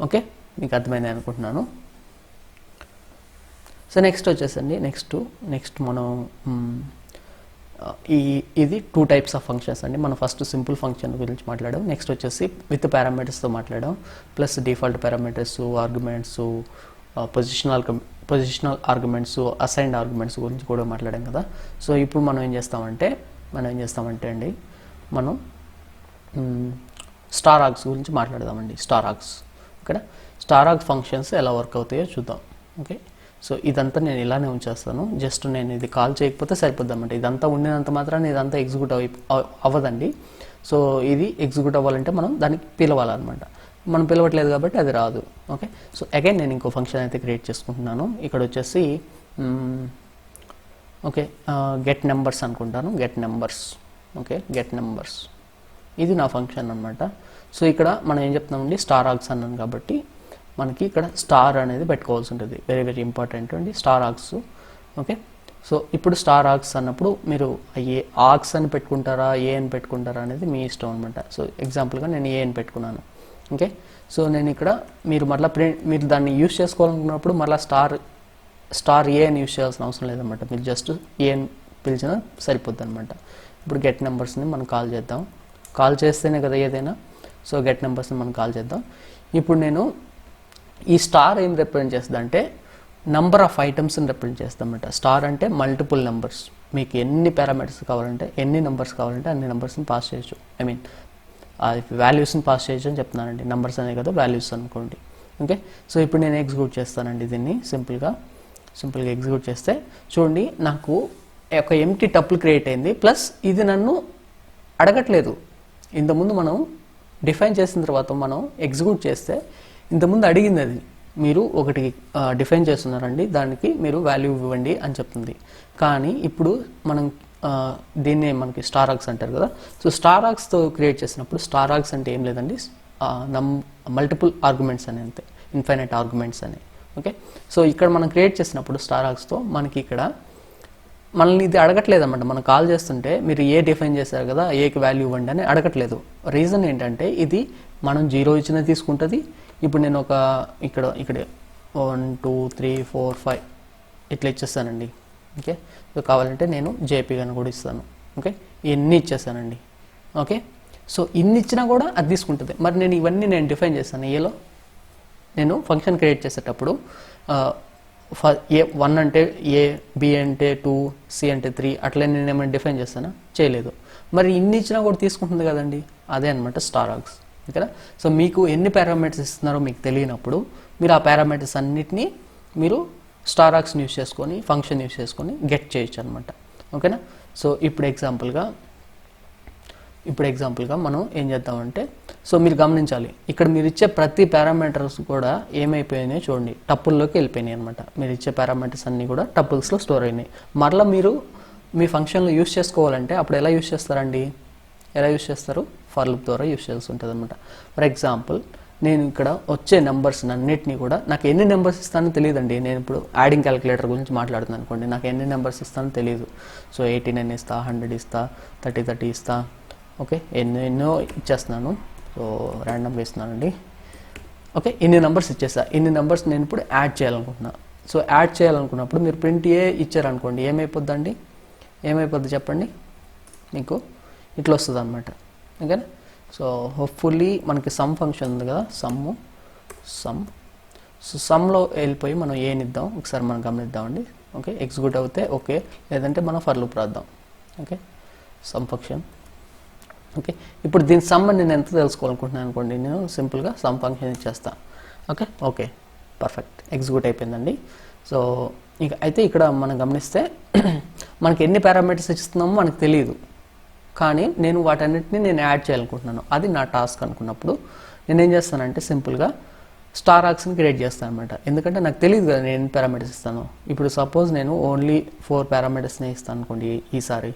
ఓకే, మీకు అర్థమైందని అనుకుంటున్నాను. సో నెక్స్ట్ వచ్చేసండి, నెక్స్ట్ మనం ఇది 2 టైప్స్ ఆఫ్ ఫంక్షన్స్ అండి. మనం ఫస్ట్ సింపుల్ ఫంక్షన్ గురించి మాట్లాడాం, నెక్స్ట్ వచ్చేసి విత్ పారామీటర్స్తో మాట్లాడాం, plus default parameters, arguments, positional arguments, assigned arguments గురించి కూడా మాట్లాడాం కదా. సో ఇప్పుడు మనం ఏం చేస్తామంటే అండి మనం స్టార్ ఆర్గ్స్ గురించి మాట్లాడదామండి. స్టార్ ఆర్గ్స్, ఓకేనా, స్టార్ ఆర్గ్ ఫంక్షన్స్ ఎలా వర్క్ అవుతాయో చూద్దాం. ఓకే, సో ఇదంతా నేను ఇలానే ఉంచేస్తాను, జస్ట్ నేను ఇది కాల్ చేయకపోతే సరిపోద్ది అనమాట. ఇదంతా ఉండినంత మాత్రాన్ని ఇదంతా ఎగ్జిక్యూట్ అవ్వదండి. సో ఇది ఎగ్జిక్యూట్ అవ్వాలంటే మనం దానికి పిలవాలన్నమాట. మనం పిలవట్లేదు కాబట్టి అది రాదు. ఓకే, సో అగైన్ నేను ఇంకో ఫంక్షన్ అయితే క్రియేట్ చేసుకుంటున్నాను. ఇక్కడ వచ్చేసి ఓకే గెట్ నెంబర్స్ అనుకుంటాను, get numbers. Okay, get numbers ఇది నా ఫంక్షన్ అనమాట. సో ఇక్కడ మనం ఏం చెప్తున్నామండి, స్టార్ ఆర్గ్స్ అన్నాను కాబట్టి మనకి ఇక్కడ స్టార్ అనేది పెట్టుకోవాల్సి ఉంటుంది. వెరీ వెరీ ఇంపార్టెంట్ అండి స్టార్ ఆర్గ్స్. ఓకే, సో ఇప్పుడు స్టార్ ఆర్గ్స్ అన్నప్పుడు మీరు ఏ ఆర్గ్స్ అని పెట్టుకుంటారా, ఏ అని పెట్టుకుంటారా అనేది మీ ఇష్టం అనమాట. సో ఎగ్జాంపుల్గా నేను ఏ అని పెట్టుకున్నాను. ఓకే, సో నేను ఇక్కడ మీరు దాన్ని యూజ్ చేసుకోవాలనుకున్నప్పుడు మళ్ళీ స్టార్ ఏ అని యూజ్ చేయాల్సిన అవసరం లేదన్నమాట. మీరు జస్ట్ ఏ అని పిలిచినా సరిపోద్ది అనమాట. ఇప్పుడు గెట్ నెంబర్స్ని మనం కాల్ చేద్దాం. కాల్ చేస్తేనే కదా ఏదైనా. సో గెట్ నెంబర్స్ని మనం కాల్ చేద్దాం. ఇప్పుడు నేను ఈ స్టార్ ఏం రిప్రజెంట్ చేస్తుంది అంటే నంబర్ ఆఫ్ ఐటమ్స్ని రిప్రజెంట్ చేస్తాం అన్నమాట. స్టార్ అంటే మల్టిపుల్ నెంబర్స్, మీకు ఎన్ని పారామీటర్స్ కావాలంటే, ఎన్ని నెంబర్స్ కావాలంటే అన్ని నెంబర్స్ని పాస్ చేయొచ్చు. ఐ మీన్ వాల్యూస్ని పాస్ చేయొచ్చు అని చెప్తున్నానండి. నెంబర్స్ అనే కదా వాల్యూస్ అనుకోండి. ఓకే, సో ఇప్పుడు నేను ఎగ్జిక్యూట్ చేస్తానండి దీన్ని. సింపుల్గా ఎగ్జిక్యూట్ చేస్తే చూడండి, నాకు ఒక ఎంటీ టపుల్ క్రియేట్ అయింది, ప్లస్ ఇది నన్ను అడగట్లేదు. ఇంతకుముందు మనం డిఫైన్ చేసిన తర్వాత మనం ఎగ్జిక్యూట్ చేస్తే ఇంతకుముందు అడిగింది అది మీరు ఒకటి డిఫైన్ చేస్తున్నారండి, దానికి మీరు వాల్యూ ఇవ్వండి అని చెప్తుంది. కానీ ఇప్పుడు మనం దీన్నే మనకి స్టార్ ఆర్గ్స్ అంటారు కదా. సో స్టార్ ఆర్గ్స్తో క్రియేట్ చేసినప్పుడు స్టార్ ఆర్గ్స్ అంటే ఏం లేదండి, మల్టిపుల్ ఆర్గ్యుమెంట్స్ అని, అంతే, ఇన్ఫైనైట్ ఆర్గ్యుమెంట్స్ అని. ఓకే, సో ఇక్కడ మనం క్రియేట్ చేసినప్పుడు స్టార్ ఆర్గ్స్తో మనకి ఇక్కడ మనల్ని ఇది అడగట్లేదన్నమాట. మనం కాల్ చేస్తుంటే మీరు ఏ డిఫైన్ చేశారు కదా, ఏకి వాల్యూ ఇవ్వండి అని అడగట్లేదు. రీజన్ ఏంటంటే ఇది మనం 0 ఇచ్చినా తీసుకుంటుంది. ఇప్పుడు నేను ఒక ఇక్కడ 1 2 3 4 5 ఇట్లా ఇచ్చేస్తానండి. ఓకే, సో కావాలంటే నేను జేపీ అని కూడా ఇస్తాను. ఓకే, ఇవన్నీ ఇచ్చేస్తానండి. ఓకే, సో ఇన్ని ఇచ్చినా కూడా అది తీసుకుంటుంది. మరి నేను ఇవన్నీ డిఫైన్ చేస్తాను ఏలో. నేను ఫంక్షన్ క్రియేట్ చేసేటప్పుడు A1 అంటే A, B అంటే 2, C అంటే 3 అట్లా నేను ఏమైనా డిఫైన్ చేస్తానా? చేయలేదు. మరి ఇన్ని ఇచ్చినా కూడా తీసుకుంటుంది కదండి, అదే అనమాట స్టార్ ఆర్గ్స్. ఓకేనా. సో మీకు ఎన్ని పారామీటర్స్ ఇస్తున్నారో మీకు తెలియనప్పుడు మీరు ఆ పారామీటర్స్ అన్నిటినీ మీరు స్టార్ ఆర్గ్స్ని యూస్ చేసుకొని, ఫంక్షన్ యూస్ చేసుకొని గెట్ చేయొచ్చు అనమాట. ఓకేనా. సో ఇప్పుడు ఎగ్జాంపుల్గా మనం ఏం చేద్దామంటే, సో మీరు గమనించాలి, ఇక్కడ మీరు ఇచ్చే ప్రతి పారామీటర్స్ కూడా ఏమైపోయినాయో చూడండి, టపుల్లోకి వెళ్ళిపోయినాయి అనమాట. మీరు ఇచ్చే పారామీటర్స్ అన్నీ కూడా టపుల్స్లో స్టోర్ అయినాయి. మరలా మీరు మీ ఫంక్షన్లో యూస్ చేసుకోవాలంటే అప్పుడు ఎలా యూస్ చేస్తారండి? ఎలా యూస్ చేస్తారు? ఫర్ లూప్ ద్వారా యూస్ చేయాల్సి ఉంటుంది అనమాట. ఫర్ ఎగ్జాంపుల్ నేను ఇక్కడ వచ్చే నెంబర్స్ అన్నిటినీ కూడా, నాకు ఎన్ని నెంబర్స్ ఇస్తానో తెలియదండి. నేను ఇప్పుడు యాడింగ్ క్యాలిక్యులేటర్ గురించి మాట్లాడుతున్నాను అనుకోండి, నాకు ఎన్ని నెంబర్స్ ఇస్తానో తెలియదు. సో 89 ఇస్తా, 100 ఇస్తా, 30 ఇస్తా. ఓకే, ఎన్నో ఇచ్చేస్తున్నాను. సో ర్యాండమ్గా ఇస్తున్నానండి. ఓకే, ఇన్ని నెంబర్స్ ఇచ్చేస్తా. ఇన్ని నెంబర్స్ నేను ఇప్పుడు యాడ్ చేయాలనుకుంటున్నా. సో యాడ్ చేయాలనుకున్నప్పుడు మీరు ప్రింట్ ఏ ఇచ్చారనుకోండి, ఏమైపోద్దండి? ఏమైపోద్ది చెప్పండి? మీకు ఇట్లా వస్తుంది అనమాట. ఓకేనా. సో హోప్ఫుల్లీ మనకి సమ్ ఫంక్షన్ ఉంది కదా, సమ్. సో సమ్లో వెళ్ళిపోయి మనం ఏని ఇద్దాం, ఒకసారి మనం గమనిద్దామండి. ఓకే, ఎగ్జిక్యూట్ అవుతే ఓకే, లేదంటే మనం ఫర్ లూప్ రాద్దాం. Okay, sum function. ఓకే, ఇప్పుడు దీని సమ్ నేను ఎంత తెలుసుకోవాలనుకుంటున్నాను అనుకోండి, నేను సింపుల్గా సమ్ ఫంక్షన్ ఇచ్చేస్తాను. ఓకే, పర్ఫెక్ట్, ఎగ్జిక్యూట్ అయిపోయిందండి. సో ఇక అయితే ఇక్కడ మనం గమనిస్తే మనకి ఎన్ని పారామీటర్స్ ఇస్తున్నామో మనకు తెలియదు, కానీ నేను వాటన్నిటిని నేను యాడ్ చేయాలనుకుంటున్నాను. అది నా టాస్క్ అనుకున్నప్పుడు నేనేం చేస్తానంటే సింపుల్గా స్టార్ ఆర్గ్స్ని క్రియేట్ చేస్తాను అనమాట. ఎందుకంటే నాకు తెలియదు కదా నేను ఎన్ని పారామీటర్స్ ఇస్తాను. ఇప్పుడు సపోజ్ నేను ఓన్లీ 4 పారామీటర్స్నే ఇస్తాను అనుకోండి. ఈసారి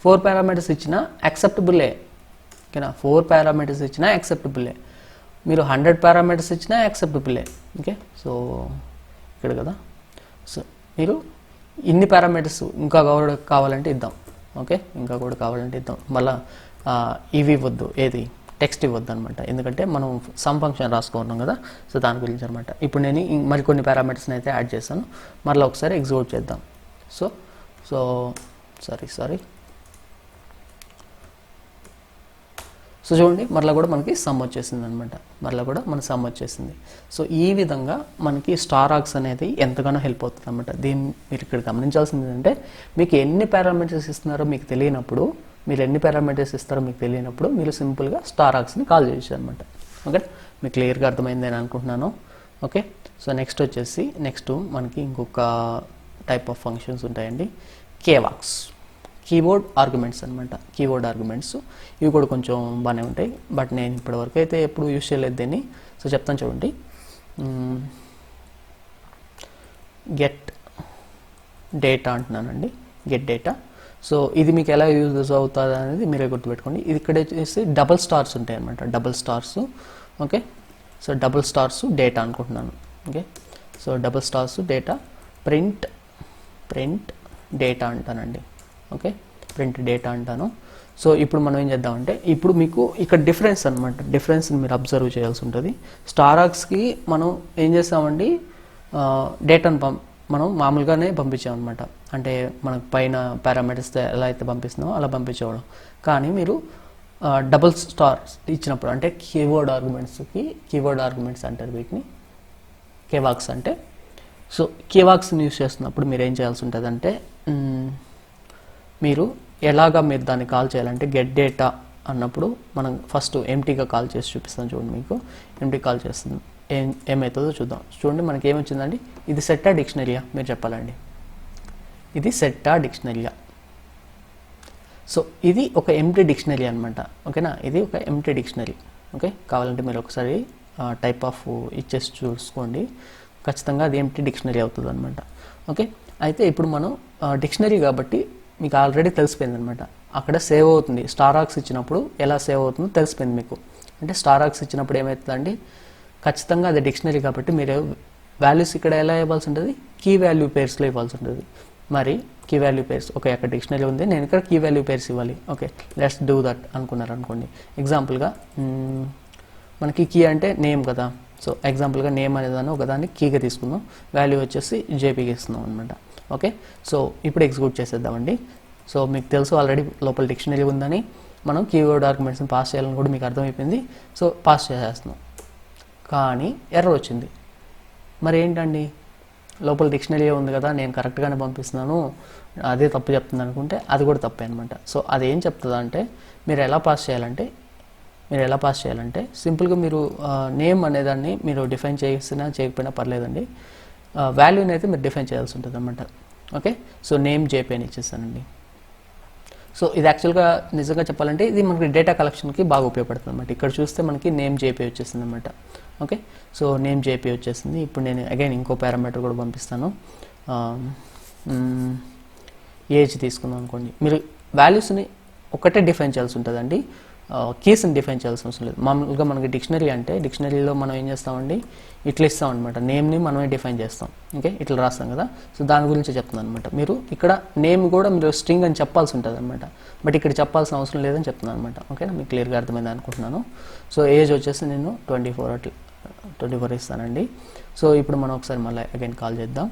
4 పారామీటర్స్ ఇచ్చినా యాక్సెప్టబులే. ఓకేనా, 4 పారామీటర్స్ ఇచ్చినా యాక్సెప్టబులే. మీరు 100 పారామీటర్స్ ఇచ్చినా యాక్సెప్టబులే. ఓకే, సో ఇక్కడ కదా, సో మీరు ఇన్ని పారామీటర్స్ ఇంకా కావాలంటే ఇద్దాం. ఓకే, ఇంకా కూడా కావాలంటే ఇద్దాం. మళ్ళీ ఇవి ఇవ్వద్దు, ఏది టెక్స్ట్ ఇవ్వద్దు అనమాట. ఎందుకంటే మనం సమ్ ఫంక్షన్ రాసుకున్నాం కదా, సో దాని గురించి అనమాట. ఇప్పుడు నేను మరికొన్ని పారామీటర్స్ని అయితే యాడ్ చేస్తాను. మళ్ళీ ఒకసారి ఎగ్జిక్యూట్ చేద్దాం. సో సారీ సో చూడండి, మరలా కూడా మనకి సమ్ వచ్చేసింది అనమాట. మరలా కూడా మన సమ్ వచ్చేసింది. సో ఈ విధంగా మనకి స్టార్ ఆర్గ్స్ అనేది ఎంతగానో హెల్ప్ అవుతుంది అనమాట. దీన్ని మీరు ఇక్కడ గమనించాల్సింది ఏంటంటే, మీకు ఎన్ని పారామీటర్స్ ఇస్తున్నారో మీకు తెలియనప్పుడు, మీరు సింపుల్గా స్టార్ ఆర్గ్స్ని కాల్ చేయొచ్చు అనమాట. ఓకే, మీకు క్లియర్గా అర్థమైంది అని అనుకుంటున్నాను. ఓకే, సో నెక్స్ట్ మనకి ఇంకొక టైప్ ఆఫ్ ఫంక్షన్స్ ఉంటాయండి, కేవాక్స్, కీబోర్డ్ ఆర్గ్యుమెంట్స్ అనమాట. కీబోర్డ్ ఆర్గ్యుమెంట్స్ ఇవి కూడా కొంచెం బాగానే ఉంటాయి, బట్ నేను ఇప్పటివరకు అయితే ఎప్పుడు యూజ్ చేయలేదు దీన్ని. సో చెప్తాను చూడండి. గెట్ డేటా అంటున్నానండి, గెట్ డేటా. సో ఇది మీకు ఎలా యూజ్ అవుతుంది అనేది మీరే గుర్తుపెట్టుకోండి. ఇది ఇక్కడ వచ్చేసి డబుల్ స్టార్స్ ఉంటాయి అనమాట, double stars. Okay, so double stars data అనుకుంటున్నాను. Okay, so double stars data, print data అంటానండి. ఓకే, ప్రింట్ డేటా అంటాను. సో ఇప్పుడు మనం ఏం చేద్దామంటే, ఇప్పుడు మీకు ఇక్కడ డిఫరెన్స్ అనమాట, డిఫరెన్స్ని మీరు అబ్జర్వ్ చేయాల్సి ఉంటుంది. స్టార్ ఆర్గ్స్కి మనం ఏం చేస్తామండి, డేటాను మనం మామూలుగానే పంపించామన్నమాట. అంటే మనకు పైన పారామీటర్స్ ఎలా అయితే పంపిస్తున్నామో అలా పంపించేవాళ్ళం. కానీ మీరు డబుల్ స్టార్స్ ఇచ్చినప్పుడు, అంటే కీవర్డ్ ఆర్గ్యుమెంట్స్ అంటారు వీటిని, కేవాక్స్ అంటే. సో కేవాక్స్ని యూస్ చేస్తున్నప్పుడు మీరు ఏం చేయాల్సి ఉంటుంది అంటే, మీరు దాన్ని కాల్ చేయాలంటే, గెట్ డేటా అన్నప్పుడు మనం ఫస్ట్ ఎంటీగా కాల్ చేసి చూపిస్తాను చూడండి. మీకు ఎంటీ కాల్ చేస్తుంది, ఏమవుతుందో చూద్దాం. చూడండి మనకి ఏమొచ్చిందండి, ఇది సెట్టా డిక్షనరీయా మీరు చెప్పాలండి, ఇది సెట్టా డిక్షనరీయా. సో ఇది ఒక ఎంటీ డిక్షనరీ అనమాట. ఓకేనా, ఇది ఒక ఎంటీ డిక్షనరీ. ఓకే, కావాలంటే మీరు ఒకసారి టైప్ ఆఫ్ ఇచ్చేసి చూసుకోండి, ఖచ్చితంగా అది ఎంప్టీ డిక్షనరీ అవుతుంది అనమాట. ఓకే, అయితే ఇప్పుడు మనం డిక్షనరీ కాబట్టి మీకు ఆల్రెడీ తెలిసిపోయింది అనమాట. అక్కడ సేవ్ అవుతుంది, స్టార్ ఆక్స్ ఇచ్చినప్పుడు ఎలా సేవ్ అవుతుందో తెలిసిపోయింది మీకు. అంటే స్టార్ ఆక్స్ ఇచ్చినప్పుడు ఏమవుతుందండి, ఖచ్చితంగా అది డిక్షనరీ కాబట్టి మీరు వాల్యూస్ ఇక్కడ ఎలా ఇవ్వాల్సి ఉంటుంది, కీ వాల్యూ పేర్స్లో ఇవ్వాల్సి ఉంటుంది. మరి కీ వాల్యూ పేర్స్, ఓకే అక్కడ డిక్షనరీ ఉంది, నేను ఇక్కడ కీ వాల్యూ పేర్స్ ఇవ్వాలి. ఓకే, లెట్స్ డూ దట్ అనుకున్నారు అనుకోండి. ఎగ్జాంపుల్గా మనకి కీ అంటే నేమ్ కదా, సో ఎగ్జాంపుల్గా నేమ్ అనేదాన్ని ఒకదాన్ని కీగా తీసుకుందాం, వాల్యూ వచ్చేసి జేపీకి ఇస్తున్నాం అనమాట. ఓకే, సో ఇప్పుడు ఎగ్జిక్యూట్ చేసేద్దామండి. సో మీకు తెలుసు ఆల్రెడీ లోపల డిక్షనరీ ఉందని, మనం కీవర్డ్ ఆర్గ్యుమెంట్స్ని పాస్ చేయాలని కూడా మీకు అర్థమైపోయింది. సో పాస్ చేసేస్తున్నాం, కానీ ఎర్రర్ వచ్చింది. మరి ఏంటండి, లోపల డిక్షనరీ ఉంది కదా, నేను కరెక్ట్గానే పంపిస్తున్నాను, అదే తప్పు చెప్తుంది అనుకుంటే అది కూడా తప్పే అనమాట. సో అది ఏం చెప్తుందా అంటే మీరు ఎలా పాస్ చేయాలంటే సింపుల్గా మీరు నేమ్ అనేదాన్ని మీరు డిఫైన్ చేసినా చేయకపోయినా పర్లేదండి, వాల్యూని అయితే మీరు డిఫైన్ చేయాల్సి ఉంటుంది అనమాట. ఓకే, సో నేమ్ జేపీ అని ఇచ్చేస్తానండి. సో ఇది యాక్చువల్గా నిజంగా చెప్పాలంటే ఇది మనకి డేటా కలెక్షన్కి బాగా ఉపయోగపడుతుంది అనమాట. ఇక్కడ చూస్తే మనకి నేమ్ జేపీ వచ్చేసింది అనమాట. ఓకే, సో నేమ్ జేపీ వచ్చేసింది. ఇప్పుడు నేను అగైన్ ఇంకో పారామీటర్ కూడా పంపిస్తాను, ఏజ్ తీసుకుందాం అనుకోండి. మీరు వాల్యూస్ని ఒకటే డిఫైన్ చేయాల్సి ఉంటుందండి, కీస్ని డిఫైన్ చేయాల్సిన అవసరం లేదు. మామూలుగా మనకి డిక్షనరీ అంటే డిక్షనరీలో మనం ఏం చేస్తామండి, ఇట్లా ఇస్తాం అనమాట, నేమ్ని మనమే డిఫైన్ చేస్తాం. ఓకే, ఇట్లా రాస్తాం కదా, సో దాని గురించి చెప్తున్నాను అనమాట. మీరు ఇక్కడ నేమ్ కూడా మీరు స్ట్రింగ్ అని చెప్పాల్సి ఉంటుంది అనమాట, బట్ ఇక్కడ చెప్పాల్సిన అవసరం లేదని చెప్తున్నాను అనమాట. ఓకేనా, మీకు క్లియర్గా అర్థమైంది అనుకుంటున్నాను. సో ఏజ్ వచ్చేసి నేను 24 ఇస్తానండి. సో ఇప్పుడు మనం ఒకసారి మళ్ళీ అగైన్ కాల్ చేద్దాం,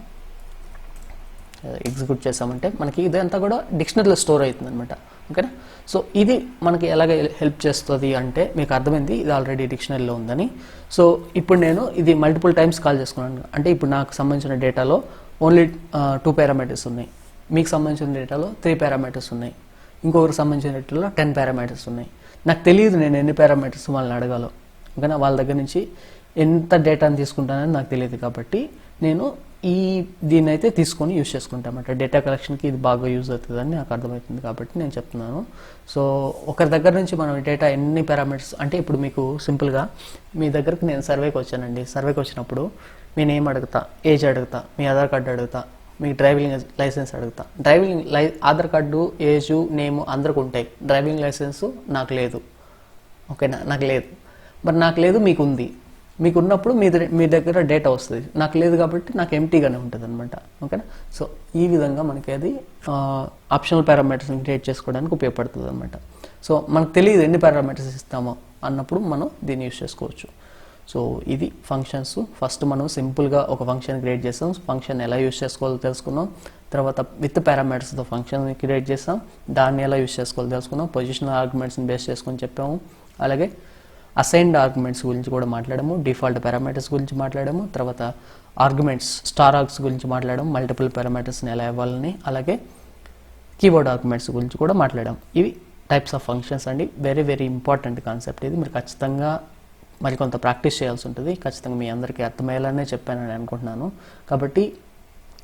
ఎగ్జిక్యూట్ చేసామంటే మనకి ఇదంతా కూడా డిక్షనరీలో స్టోర్ అవుతుంది అనమాట. ఓకేనా, సో ఇది మనకి ఎలాగ హెల్ప్ చేస్తుంది అంటే మీకు అర్థమైంది, ఇది ఆల్రెడీ డిక్షనరీలో ఉందని. సో ఇప్పుడు నేను ఇది మల్టిపుల్ టైమ్స్ కాల్ చేసుకున్నాను అంటే ఇప్పుడు నాకు సంబంధించిన డేటాలో ఓన్లీ 2 పారామీటర్స్ ఉన్నాయి, మీకు సంబంధించిన డేటాలో 3 పారామీటర్స్ ఉన్నాయి, ఇంకొకరికి సంబంధించిన డేటాలో 10 పారామీటర్స్ ఉన్నాయి. నాకు తెలియదు నేను ఎన్ని పారామీటర్స్ వాళ్ళని అడగాలో. ఓకేనా, వాళ్ళ దగ్గర నుంచి ఎంత డేటాని తీసుకుంటానని నాకు తెలియదు, కాబట్టి నేను దీన్ని అయితే తీసుకొని యూజ్ చేసుకుంటాను అన్నమాట. డేటా కలెక్షన్కి ఇది బాగా యూజ్ అవుతుందని నాకు అర్థమవుతుంది కాబట్టి నేను చెప్తున్నాను. సో ఒకరి దగ్గర నుంచి మనం డేటా ఎన్ని పారామీటర్స్ అంటే ఇప్పుడు మీకు సింపుల్గా మీ దగ్గరికి నేను సర్వేకి వచ్చానండి, సర్వేకి వచ్చినప్పుడు మీ నేమ్ అడుగుతా, ఏజ్ అడుగుతా, మీ ఆధార్ కార్డు అడుగుతా, మీ డ్రైవింగ్ లైసెన్స్ అడుగుతా. ఆధార్ కార్డు, ఏజు, నేము అందరికి ఉంటాయి, డ్రైవింగ్ లైసెన్సు నాకు లేదు. ఓకేనా, నాకు లేదు, మరి నాకు లేదు మీకు ఉంది, మీకు ఉన్నప్పుడు మీ దగ్గర డేటా వస్తుంది, నాకు లేదు కాబట్టి నాకు ఎంటీగానే ఉంటుంది అనమాట. ఓకేనా, సో ఈ విధంగా మనకి అది ఆప్షనల్ పారామీటర్స్ని క్రియేట్ చేసుకోవడానికి ఉపయోగపడుతుంది అనమాట. సో మనకు తెలియదు ఎన్ని పారామీటర్స్ ఇస్తామో అన్నప్పుడు మనం దీన్ని యూజ్ చేసుకోవచ్చు. సో ఇది ఫంక్షన్స్. ఫస్ట్ మనం సింపుల్గా ఒక ఫంక్షన్ క్రియేట్ చేస్తాం, ఫంక్షన్ ఎలా యూజ్ చేసుకోవాలో తెలుసుకున్నాం. తర్వాత విత్ పారామీటర్స్తో ఫంక్షన్ క్రియేట్ చేస్తాం, దాన్ని ఎలా యూజ్ చేసుకోవాలో తెలుసుకున్నాం. పొజిషనల్ ఆర్గ్యుమెంట్స్ని బేస్ చేసుకొని చెప్పాము, అలాగే అసైన్డ్ ఆర్గ్యుమెంట్స్ గురించి కూడా మాట్లాడాము, డిఫాల్ట్ పారామీటర్స్ గురించి మాట్లాడాము, తర్వాత ఆర్గ్యుమెంట్స్ స్టార్ ఆర్గ్స్ గురించి మాట్లాడాము, మల్టిపుల్ పారామీటర్స్ని ఎలా ఇవ్వాలని, అలాగే కీవర్డ్ ఆర్గ్యుమెంట్స్ గురించి కూడా మాట్లాడాము. ఇవి టైప్స్ ఆఫ్ ఫంక్షన్స్ అండి. వెరీ వెరీ ఇంపార్టెంట్ కాన్సెప్ట్ ఇది. మీరు ఖచ్చితంగా మరికొంత ప్రాక్టీస్ చేయాల్సి ఉంటుంది. ఖచ్చితంగా మీ అందరికీ అర్థమయ్యేలానే చెప్పానని అనుకుంటున్నాను. కాబట్టి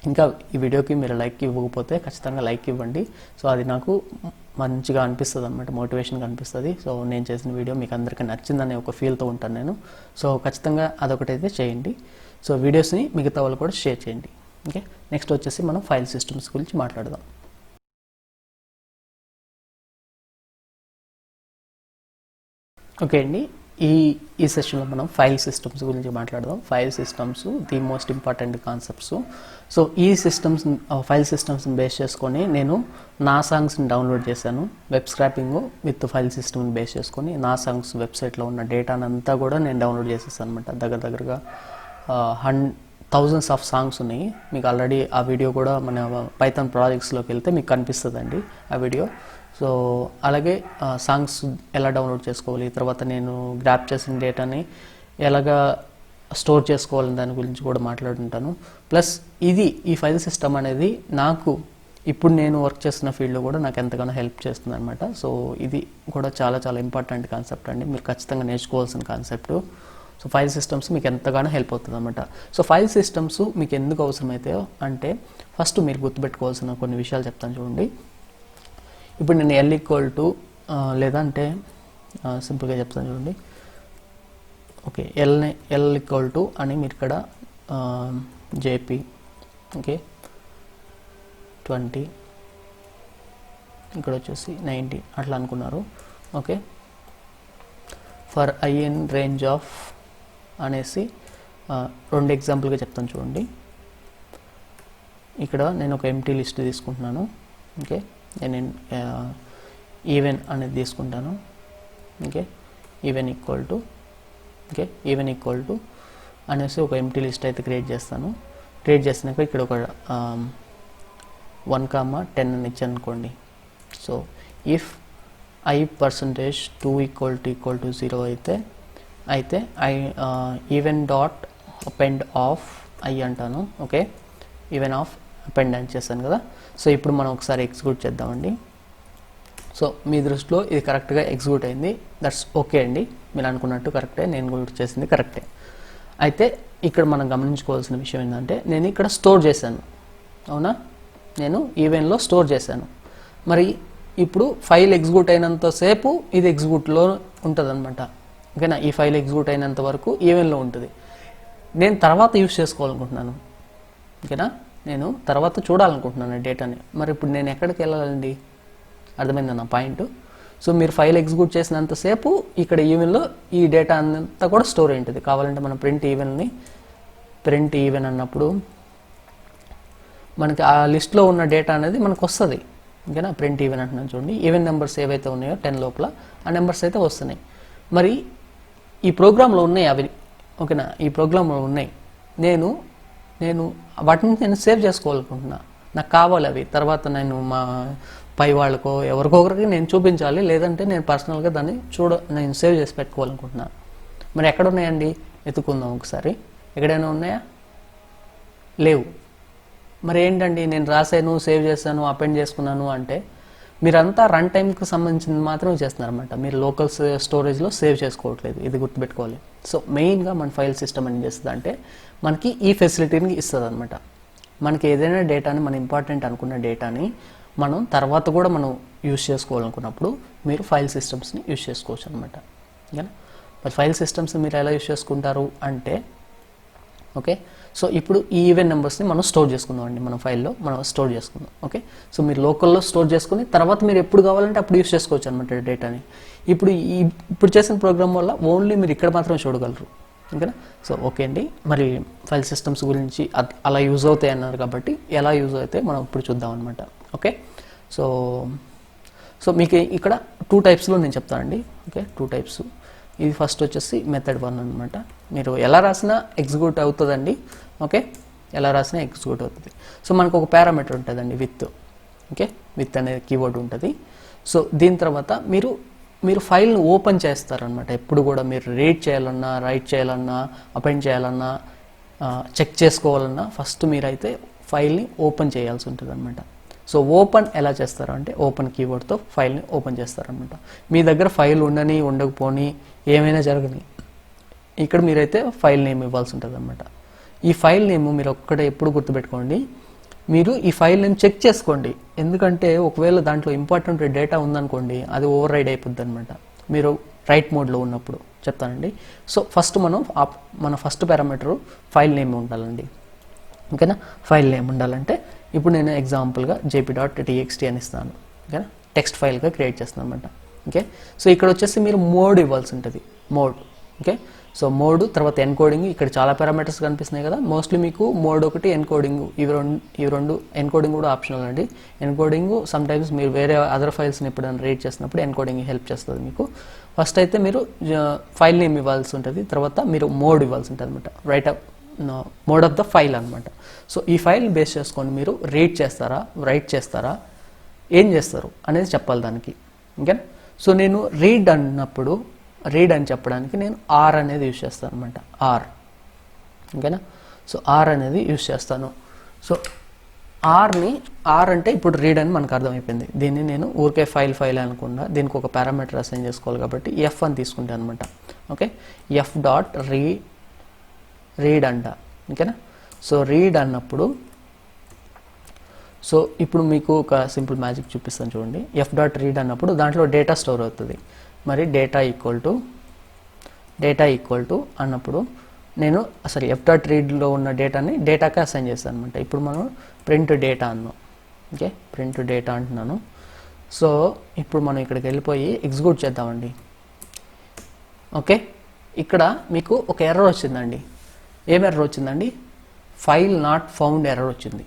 ఇంకా ఈ వీడియోకి మీరు లైక్ ఇవ్వకపోతే ఖచ్చితంగా లైక్ ఇవ్వండి. సో అది నాకు మంచిగా అనిపిస్తుంది అనమాట, మోటివేషన్గా అనిపిస్తుంది. సో నేను చేసిన వీడియో మీకు అందరికీ నచ్చిందనే ఒక ఫీల్తో ఉంటాను నేను. సో ఖచ్చితంగా అదొకటైతే చేయండి. సో వీడియోస్ని మిగతా వాళ్ళు కూడా షేర్ చేయండి. ఓకే, నెక్స్ట్ వచ్చేసి మనం ఫైల్ సిస్టమ్స్ గురించి మాట్లాడదాం. ఓకే అండి, ఈ సెషన్లో మనం ఫైల్ సిస్టమ్స్ గురించి మాట్లాడదాం. File systems the most important concepts. So ఈ ఫైల్ సిస్టమ్స్ని బేస్ చేసుకొని నేను నా సాంగ్స్ని డౌన్లోడ్ చేశాను. వెబ్ స్క్రాపింగ్ విత్ ఫైల్ సిస్టమ్ని బేస్ చేసుకొని నా సాంగ్స్ వెబ్సైట్లో ఉన్న డేటాను అంతా కూడా నేను డౌన్లోడ్ చేసేసాను అనమాట. దగ్గరగా థౌజండ్స్ ఆఫ్ సాంగ్స్ ఉన్నాయి. మీకు ఆల్రెడీ ఆ వీడియో కూడా మన పైథాన్ ప్రాజెక్ట్స్లోకి వెళ్తే మీకు కనిపిస్తుందండి ఆ వీడియో. సో అలాగే సాంగ్స్ ఎలా డౌన్లోడ్ చేసుకోవాలి, తర్వాత నేను గ్రాప్ చేసిన డేటాని ఎలాగా స్టోర్ చేసుకోవాలని దాని గురించి కూడా మాట్లాడుతుంటాను. ప్లస్ ఈ ఫైల్ సిస్టమ్ అనేది నాకు ఇప్పుడు నేను వర్క్ చేస్తున్న ఫీల్డ్లో కూడా నాకు ఎంతగానో హెల్ప్ చేస్తుంది అనమాట. సో ఇది కూడా చాలా చాలా ఇంపార్టెంట్ కాన్సెప్ట్ అండి, మీరు ఖచ్చితంగా నేర్చుకోవాల్సిన కాన్సెప్ట్. సో ఫైల్ సిస్టమ్స్ మీకు ఎంతగానో హెల్ప్ అవుతుంది అనమాట. సో ఫైల్ సిస్టమ్స్ మీకు ఎందుకు అవసరమవుతాయో అంటే ఫస్ట్ మీరు గుర్తుపెట్టుకోవాల్సిన కొన్ని విషయాలు చెప్తాను చూడండి. ఇప్పుడు నేను L = లేదా అంటే సింపుల్గా చెప్తాను చూడండి. ఓకే ఎల్ ఈక్వల్ టు అని మీరు ఇక్కడ జేపీ ఓకే 20 ఇక్కడ వచ్చేసి 90 అట్లా అనుకున్నారు. Okay for I in range of అనేసి 2 ఎగ్జాంపుల్గా చెప్తాను చూడండి. ఇక్కడ నేను ఒక ఎంటీ లిస్ట్ తీసుకుంటున్నాను. ఓకే నేను ఈవెన్ అనేది తీసుకుంటాను. ఓకే ఈవెన్ ఈక్వల్ టు అనేసి ఒక ఎంటీ లిస్ట్ అయితే క్రియేట్ చేస్తాను. క్రియేట్ చేసినాక ఇక్కడ ఒక 1,10 అని ఇచ్చాను అనుకోండి. So if I percentage 2 equal to 0 అయితే I even dot append of I అంటాను. ఓకే ఈవెన్ ఆఫ్ అపెండ్ అని చేశాను కదా. సో ఇప్పుడు మనం ఒకసారి ఎగ్జిక్యూట్ చేద్దామండి. సో మీ దృష్టిలో ఇది కరెక్ట్గా ఎగ్జిక్యూట్ అయింది, దట్స్ ఓకే అండి. మీరు అనుకున్నట్టు కరెక్టే, నేను కూడా చేసింది కరెక్టే. అయితే ఇక్కడ మనం గమనించుకోవాల్సిన విషయం ఏంటంటే నేను ఇక్కడ స్టోర్ చేశాను, అవునా, నేను ఈవెన్లో స్టోర్ చేశాను. మరి ఇప్పుడు ఫైల్ ఎగ్జిక్యూట్ అయినంతసేపు ఇది ఎగ్జిక్యూట్లో ఉంటుంది అనమాట. ఓకేనా, ఈ ఫైల్ ఎగ్జిక్యూట్ అయినంత వరకు ఈవెన్లో ఉంటుంది. నేను తర్వాత యూస్ చేసుకోవాలనుకుంటున్నాను. ఓకేనా, నేను తర్వాత చూడాలనుకుంటున్నాను డేటాని. మరి ఇప్పుడు నేను ఎక్కడికి వెళ్ళాలండి? అర్థమైందన్న పాయింట్. సో మీరు ఫైల్ ఎగ్జిక్యూట్ చేసినంతసేపు ఇక్కడ ఈవెన్లో ఈ డేటా అంతా కూడా స్టోర్ అయి ఉంటుంది. కావాలంటే మనం ప్రింట్ ఈవెన్ అన్నప్పుడు మనకి ఆ లిస్ట్లో ఉన్న డేటా అనేది మనకు వస్తుంది. ఓకేనా, ప్రింట్ ఈవెన్ అంటున్నాను చూడండి. ఈవెన్ నెంబర్స్ ఏవైతే ఉన్నాయో 10 లోపల ఆ నెంబర్స్ అయితే వస్తున్నాయి. మరి ఈ ప్రోగ్రాంలో ఉన్నాయి అవి. ఓకేనా, ఈ ప్రోగ్రాంలో ఉన్నాయి. నేను వాటిని నేను సేవ్ చేసుకోవాలనుకుంటున్నా. నాకు కావాలి అవి. తర్వాత నేను మా పై వాళ్ళకో ఎవరికొకరికి నేను చూపించాలి, లేదంటే నేను పర్సనల్గా దాన్ని నేను సేవ్ చేసి పెట్టుకోవాలనుకుంటున్నాను. మరి ఎక్కడ ఉన్నాయండి? ఎత్తుకుందాం ఒకసారి. ఎక్కడైనా ఉన్నాయా? లేవు. మరి ఏంటండి, నేను రాశాను, సేవ్ చేశాను, అపెండ్ చేసుకున్నాను అంటే మీరంతా రన్ టైంకి సంబంధించింది మాత్రమే చేస్తున్నారన్నమాట. మీరు లోకల్ స్టోరేజ్లో సేవ్ చేసుకోవట్లేదు, ఇది గుర్తుపెట్టుకోవాలి. సో మెయిన్గా మన ఫైల్ సిస్టమ్ ఏం చేస్తుంది అంటే మనకి ఈ ఫెసిలిటీని ఇస్తుంది అనమాట. మనకి ఏదైనా డేటాని, మన ఇంపార్టెంట్ అనుకున్న డేటాని మనం తర్వాత కూడా మనం యూజ్ చేసుకోవాలనుకున్నప్పుడు మీరు ఫైల్ సిస్టమ్స్ని యూజ్ చేసుకోవచ్చు అనమాట. ఓకేనా, మరి ఫైల్ సిస్టమ్స్ మీరు ఎలా యూజ్ చేసుకుంటారు అంటే ఓకే. సో ఇప్పుడు ఈ ఈవెన్ నెంబర్స్ని మనం స్టోర్ చేసుకుందాం అండి, మన ఫైల్లో మనం స్టోర్ చేసుకుందాం. ఓకే, సో మీరు లోకల్లో స్టోర్ చేసుకుని తర్వాత మీరు ఎప్పుడు కావాలంటే అప్పుడు యూజ్ చేసుకోవచ్చు అనమాట డేటాని. ఇప్పుడు చేసిన ప్రోగ్రామ్ వల్ల ఓన్లీ మీరు ఇక్కడ మాత్రమే చూడగలరు. ఓకేనా, సో ఓకే అండి. మరి ఫైల్ సిస్టమ్స్ గురించి అలా యూజ్ అవుతాయి అన్నారు కాబట్టి ఎలా యూజ్ అవుతాయి మనం ఇప్పుడు చూద్దాం అనమాట. ఓకే, సో మీకు ఇక్కడ 2 టైప్స్లో నేను చెప్తానండి. Okay, 2 types. ఇది ఫస్ట్ వచ్చేసి మెథడ్ 1 అనమాట. మీరు ఎలా రాసినా ఎగ్జిక్యూట్ అవుతుందండి. ఓకే, ఎలా రాసినా ఎగ్జిక్యూట్ అవుతుంది. సో మనకు ఒక పారామీటర్ ఉంటుందండి, విత్. ఓకే, విత్ అనే కీవర్డ్ ఉంటుంది. సో దీని తర్వాత మీరు ఫైల్ని ఓపెన్ చేస్తారనమాట. ఎప్పుడు కూడా మీరు రీడ్ చేయాలన్నా, రైట్ చేయాలన్నా, అపెండ్ చేయాలన్నా, చెక్ చేసుకోవాలన్నా ఫస్ట్ మీరైతే ఫైల్ని ఓపెన్ చేయాల్సి ఉంటుంది అనమాట. సో ఓపెన్ ఎలా చేస్తారు అంటే ఓపెన్ కీవర్డ్తో ఫైల్ని ఓపెన్ చేస్తారనమాట. మీ దగ్గర ఫైల్ ఉండని ఉండకపోని ఏమైనా జరగని ఇక్కడ మీరైతే ఫైల్ నేమ్ ఇవ్వాల్సి ఉంటుంది అనమాట. ఈ ఫైల్ నేమ్ మీరు ఒక్కటే ఎప్పుడు గుర్తుపెట్టుకోండి. మీరు ఈ ఫైల్ నేమ్ చెక్ చేసుకోండి, ఎందుకంటే ఒకవేళ దాంట్లో ఇంపార్టెంట్ డేటా ఉందనుకోండి అది ఓవర్ రైడ్ అయిపోద్ది అనమాట మీరు రైట్ మోడ్లో ఉన్నప్పుడు. చెప్తానండి. సో ఫస్ట్ మన ఫస్ట్ పారామీటరు ఫైల్ నేమ్ ఉండాలండి. ఓకేనా, ఫైల్ నేమ్ ఉండాలంటే ఇప్పుడు నేను ఎగ్జాంపుల్గా jp.txt అని ఇస్తాను. ఓకేనా, టెక్స్ట్ ఫైల్గా క్రియేట్ చేస్తాను అనమాట. ఓకే, సో ఇక్కడ వచ్చేసి మీరు మోడ్ ఇవ్వాల్సి ఉంటుంది. మోడ్. ఓకే, సో మోడ్ తర్వాత ఎన్కోడింగ్. ఇక్కడ చాలా పారామీటర్స్ కనిపిస్తున్నాయి కదా. మోస్ట్లీ మీకు మోడ్ ఒకటి, ఎన్కోడింగ్, ఇవి రెండు ఎన్కోడింగ్ కూడా ఆప్షనల్ అండి. ఎన్కోడింగ్ సమ్ టైమ్స్ మీరు వేరే అదర్ ఫైల్స్ని ఎప్పుడైనా రీడ్ చేసినప్పుడు ఎన్కోడింగ్ హెల్ప్ చేస్తుంది మీకు. ఫస్ట్ అయితే మీరు ఫైల్ నేమ్ ఇవ్వాల్సి ఉంటుంది, తర్వాత మీరు మోడ్ ఇవ్వాల్సి ఉంటుంది అనమాట. మోడ్ ఆఫ్ ద ఫైల్ అనమాట. సో ఈ ఫైల్ బేస్ చేసుకొని మీరు రీడ్ చేస్తారా, రైట్ చేస్తారా, ఏం చేస్తారు అనేది చెప్పాలి దానికి. ఓకేనా, సో నేను రీడ్ అన్నప్పుడు రీడ్ అని చెప్పడానికి నేను ఆర్ అనేది యూజ్ చేస్తాను అనమాట. ఓకేనా, సో ఆర్ అనేది యూజ్ చేస్తాను. సో ఆర్ అంటే ఇప్పుడు రీడ్ అని మనకు అర్థమైపోయింది. దీన్ని నేను ఊరికే ఫైల్ అనకుండా దీనికి ఒక పారామీటర్ అసైన్ చేసుకోవాలి కాబట్టి ఎఫ్ అని తీసుకుంటాను అనమాట. ఓకే, ఎఫ్ డాట్ రీడ్ అంట. ఓకేనా, సో రీడ్ అన్నప్పుడు సో ఇప్పుడు మీకు ఒక సింపుల్ మ్యాజిక్ చూపిస్తాను చూడండి. ఎఫ్ డాట్ రీడ్ అన్నప్పుడు దాంట్లో డేటా స్టోర్ అవుతుంది. మరి data equal to data equal to అన్నప్పుడు నేను సారీ ఎఫ్ డాట్ రీడ్లో ఉన్న డేటాని డేటాకి అసైన్ చేస్తాను అనమాట. ఇప్పుడు మనం ప్రింట్ డేటా అన్నాం. ఓకే, ప్రింట్ డేటా అంటున్నాను. సో ఇప్పుడు మనం ఇక్కడికి వెళ్ళిపోయి ఎగ్జిక్యూట్ చేద్దామండి. ఓకే, ఇక్కడ మీకు ఒక ఎర్రర్ వచ్చిందండి. ఏం ఎర్రర్ వచ్చిందండి? ఫైల్ నాట్ ఫౌండ్ ఎర్రర్ వచ్చింది.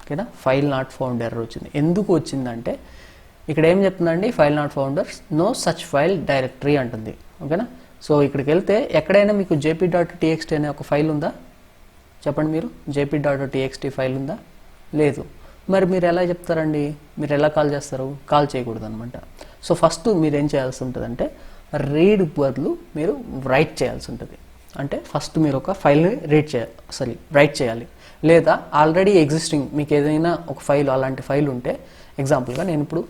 ఓకేనా, ఫైల్ నాట్ ఫౌండ్ ఎర్రర్ వచ్చింది. ఎందుకు వచ్చిందంటే ఇక్కడ ఏం చెప్తుందండి? File not founders no such file directory అంటుంది. ఓకేనా, సో ఇక్కడికి వెళ్తే ఎక్కడైనా మీకు jp.txt అనే ఒక ఫైల్ ఉందా? చెప్పండి మీరు. jp.txt ఫైల్ ఉందా? లేదు. మరి మీరు ఎలా చెప్తారండి? మీరు ఎలా కాల్ చేస్తారు? కాల్ చేయకూడదు అనమాట. సో ఫస్ట్ మీరు ఏం చేయాల్సి ఉంటుందంటే రీడ్ బదులు మీరు రైట్ చేయాల్సి ఉంటుంది. అంటే ఫస్ట్ మీరు ఒక ఫైల్ని రైట్ చేయాలి. లేదా ఆల్రెడీ ఎగ్జిస్టింగ్ మీకు ఏదైనా ఒక ఫైల్ అలాంటి ఫైల్ ఉంటే, ఎగ్జాంపుల్గా నేను ఇప్పుడు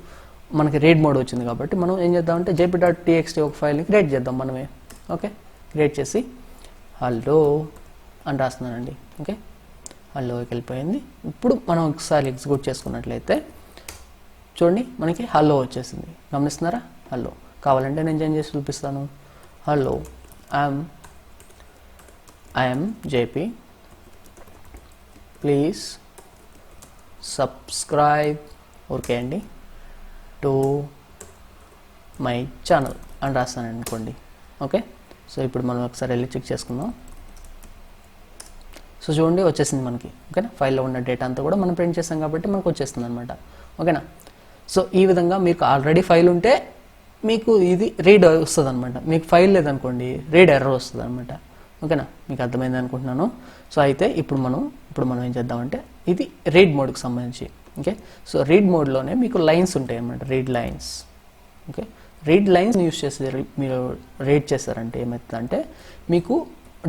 మనకి రీడ్ మోడ్ వచ్చింది కాబట్టి మనం ఏం చేద్దామంటే jp.txt ఒక ఫైల్ని క్రియేట్ చేద్దాం మనమే. ఓకే, క్రియేట్ చేసి హలో అని రాస్తున్నానండి. ఓకే, హలోకి వెళ్ళిపోయింది. ఇప్పుడు మనం ఒకసారి ఎగ్జిక్యూట్ చేసుకున్నట్లయితే చూడండి మనకి హలో వచ్చేసింది. గమనిస్తున్నారా? హలో. కావాలంటే నేను చేంజ్ చేసి చూపిస్తాను. Hello, I'm JP, please subscribe okay అండి టు మై ఛానల్ అని రాస్తాను అనుకోండి. ఓకే, సో ఇప్పుడు మనం ఒకసారి వెళ్ళి చెక్ చేసుకుందాం. సో చూడండి వచ్చేసింది మనకి. ఓకేనా, ఫైల్లో ఉన్న డేటా అంతా కూడా మనం ప్రింట్ చేస్తాం కాబట్టి మనకు వచ్చేస్తుంది అనమాట. ఓకేనా, సో ఈ విధంగా మీకు ఆల్రెడీ ఫైల్ ఉంటే మీకు ఇది రీడ్ వస్తుంది అనమాట. మీకు ఫైల్ లేదనుకోండి రీడ్ ఎర్రర్ వస్తుంది అనమాట. ఓకేనా, మీకు అర్థమైంది అనుకుంటున్నాను. సో అయితే ఇప్పుడు మనం ఏం చేద్దామంటే ఇది రీడ్ మోడ్కి సంబంధించి. ఓకే, సో రీడ్ మోడ్లోనే మీకు లైన్స్ ఉంటాయి అన్నమాట, read lines. Okay, read lines use చేసి మీరు రీడ్ చేస్తారంటే ఏమవుతుందంటే మీకు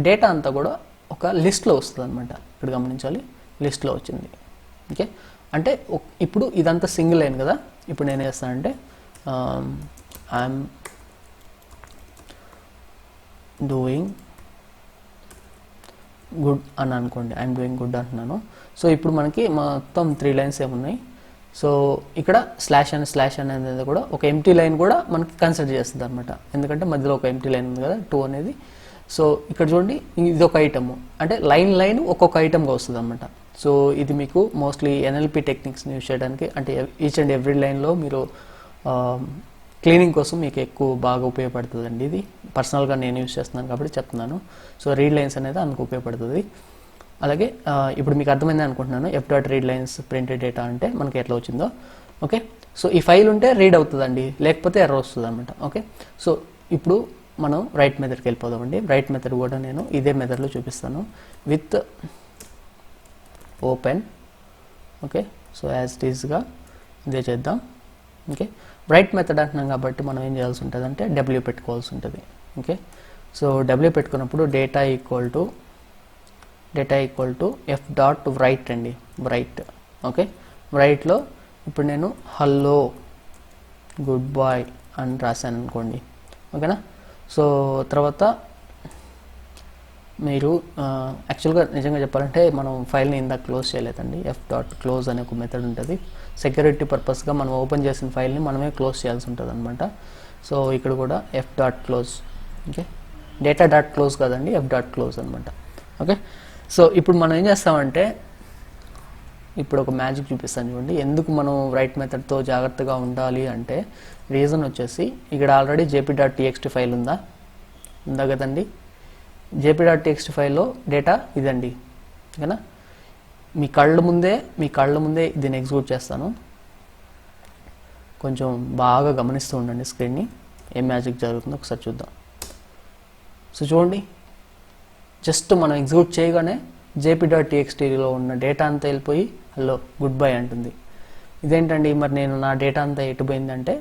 డేటా అంతా కూడా ఒక లిస్ట్లో వస్తుంది అనమాట. ఇక్కడ గమనించాలి, లిస్ట్లో వచ్చింది. ఓకే, అంటే ఇప్పుడు ఇదంతా సింగిల్ లైన్ కదా. ఇప్పుడు నేను చేస్తానంటే ఐఎమ్ డూయింగ్ గుడ్ అని అనుకోండి. ఐఎమ్ డూయింగ్ గుడ్ అంటున్నాను. సో ఇప్పుడు మనకి మొత్తం 3 లైన్స్ ఏమున్నాయి. సో ఇక్కడ స్లాష్ అనేది కూడా ఒక ఎంటీ లైన్ కూడా మనకి కన్సిడర్ చేస్తుంది అనమాట. ఎందుకంటే మధ్యలో ఒక ఎంటీ లైన్ ఉంది కదా 2 అనేది. సో ఇక్కడ చూడండి ఇది ఒక ఐటమ్, అంటే లైన్ ఒక్కొక్క ఐటమ్గా వస్తుంది అనమాట. సో ఇది మీకు మోస్ట్లీ ఎన్ఎల్పి టెక్నిక్స్ని యూజ్ చేయడానికి, అంటే ఈచ్ అండ్ ఎవ్రీ లైన్లో మీరు క్లీనింగ్ కోసం మీకు ఎక్కువ బాగా ఉపయోగపడుతుందండి. ఇది పర్సనల్గా నేను యూజ్ చేస్తున్నాను కాబట్టి చెప్తున్నాను. సో రీడ్ లైన్స్ అనేది అందుకు ఉపయోగపడుతుంది. అలాగే ఇప్పుడు మీకు అర్థమైంది అనుకుంటున్నాను F dot read lines printed data అంటే మనకి ఎట్లా వచ్చిందో. ఓకే, సో ఈ ఫైల్ ఉంటే రీడ్ అవుతుందండి, లేకపోతే ఎర్రర్ వస్తుంది అనమాట. ఓకే, సో ఇప్పుడు మనం రైట్ మెథడ్కి వెళ్ళిపోదామండి. రైట్ మెథడ్ కూడా నేను ఇదే మెథడ్లో చూపిస్తాను with open. Okay, so as it ఈస్గా ఇదే చేద్దాం. ఓకే, రైట్ మెథడ్ అంటున్నాం కాబట్టి మనం ఏం చేయాల్సి ఉంటుంది అంటే డబ్ల్యూ పెట్టుకోవాల్సి ఉంటుంది. ఓకే, సో డబ్ల్యూ పెట్టుకున్నప్పుడు data equal to F dot right అండి, రైట్. ఓకే, రైట్లో ఇప్పుడు నేను హలో గుడ్ బాయ్ అని రాశాను అనుకోండి. ఓకేనా, సో తర్వాత మీరు యాక్చువల్గా నిజంగా చెప్పాలంటే మనం ఫైల్ని ఇందాక క్లోజ్ చేయలేదండి. ఎఫ్ డాట్ క్లోజ్ అనే ఒక మెథడ్ ఉంటుంది. సెక్యూరిటీ పర్పస్గా మనం ఓపెన్ చేసిన ఫైల్ని మనమే క్లోజ్ చేయాల్సి ఉంటుంది అనమాట. సో ఇక్కడ కూడా F dot close. Okay, data dot close కాదండి, ఎఫ్ డాట్ క్లోజ్ అనమాట. ఓకే, సో ఇప్పుడు మనం ఏం చేస్తామంటే ఇప్పుడు ఒక మ్యాజిక్ చూపిస్తాను చూడండి. ఎందుకు మనం రైట్ మెథడ్తో జాగ్రత్తగా ఉండాలి అంటే రీజన్ వచ్చేసి ఇక్కడ ఆల్రెడీ jp.txt ఫైల్ ఉందా కదండి. jp.txt ఫైల్లో డేటా ఇదండి. ఓకేనా, మీ కళ్ళ ముందే దీన్ని ఎగ్జిక్యూట్ చేస్తాను. కొంచెం బాగా గమనిస్తూ ఉండండి స్క్రీన్ని, ఏం మ్యాజిక్ జరుగుతుందో ఒకసారి చూద్దాం. సో చూడండి, జస్ట్ మనం ఎగ్జిక్యూట్ చేయగానే jp.txtలో ఉన్న డేటా అంతా వెళ్ళిపోయి హలో గుడ్ బై అంటుంది. ఇదేంటండి మరి నేను నా డేటా అంతా ఎటుపోయిందంటే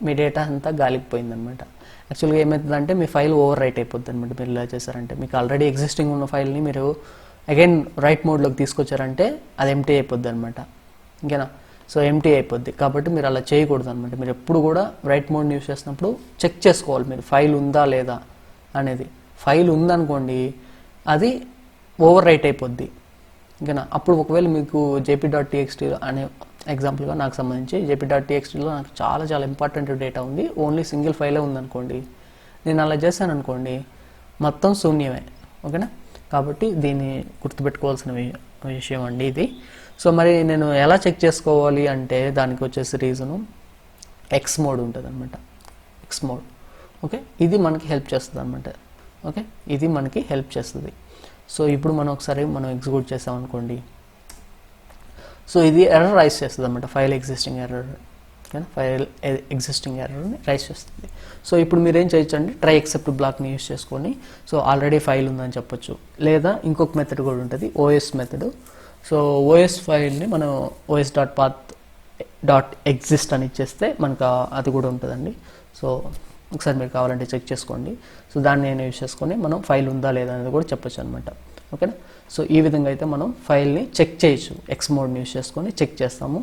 మీ డేటా అంతా గాలికి పోయిందనమాట. యాక్చువల్గా ఏమవుతుందంటే మీ ఫైల్ ఓవర్ రైట్ అయిపోద్ది అనమాట. మీరు ఇలా చేశారంటే మీకు ఆల్రెడీ ఎగ్జిస్టింగ్ ఉన్న ఫైల్ని మీరు అగైన్ రైట్ మోడ్లోకి తీసుకొచ్చారంటే అది ఎంటీ అయిపోద్ది అనమాట. ఇంకేనా, సో ఎంటీ అయిపోద్ది కాబట్టి మీరు అలా చేయకూడదు అనమాట. మీరు ఎప్పుడు కూడా రైట్ మోడ్ని యూస్ చేసినప్పుడు చెక్ చేసుకోవాలి మీరు ఫైల్ ఉందా లేదా అనేది. ఫైల్ ఉందనుకోండి అది ఓవర్ రైట్ అయిపోద్ది. ఇంకేనా, అప్పుడు ఒకవేళ మీకు jp.txt అనే ఎగ్జాంపుల్గా నాకు సంబంధించి jp.txtలో నాకు చాలా ఇంపార్టెంట్ డేటా ఉంది, ఓన్లీ సింగిల్ ఫైలే ఉందనుకోండి, నేను అలా చేశాను అనుకోండి, మొత్తం శూన్యమే. ఓకేనా, కాబట్టి దీన్ని గుర్తుపెట్టుకోవాల్సిన విషయం అండి ఇది. సో మరి నేను ఎలా చెక్ చేసుకోవాలి అంటే దానికి వచ్చేసి రీజను ఎక్స్ మోడ్ ఉంటుంది అనమాట. ఎక్స్ మోడ్, ఓకే, ఇది మనకి హెల్ప్ చేస్తుంది అనమాట. ఓకే, ఇది మనకి హెల్ప్ చేస్తుంది. సో ఇప్పుడు మనం ఒకసారి ఎగ్జిక్యూట్ చేసామనుకోండి, సో ఇది ఎర్రర్ రైజ్ చేస్తుంది అనమాట. File existing error, file existing ఎర్రర్ని రైజ్ చేస్తుంది. సో ఇప్పుడు మీరు ఏం చేయొచ్చు అంటే ట్రై ఎక్సెప్ట్ బ్లాక్ని యూస్ చేసుకొని, సో ఆల్రెడీ ఫైల్ ఉందని చెప్పొచ్చు. లేదా ఇంకొక మెథడ్ కూడా ఉంటుంది, ఓఎస్ మెథడ్. సో ఓఎస్ ఫైల్ని మనం os.path.exist అని ఇచ్చేస్తే మనకు అది కూడా ఉంటుందండి. సో ఒకసారి మీరు కావాలంటే చెక్ చేసుకోండి. సో దాన్ని నేను యూస్ చేసుకొని మనం ఫైల్ ఉందా లేదా అనేది కూడా చెప్పొచ్చు అనమాట. ఓకేనా, సో ఈ విధంగా అయితే మనం ఫైల్ని చెక్ చేయొచ్చు. ఎక్స్ మోడ్ని యూస్ చేసుకొని చెక్ చేస్తాము,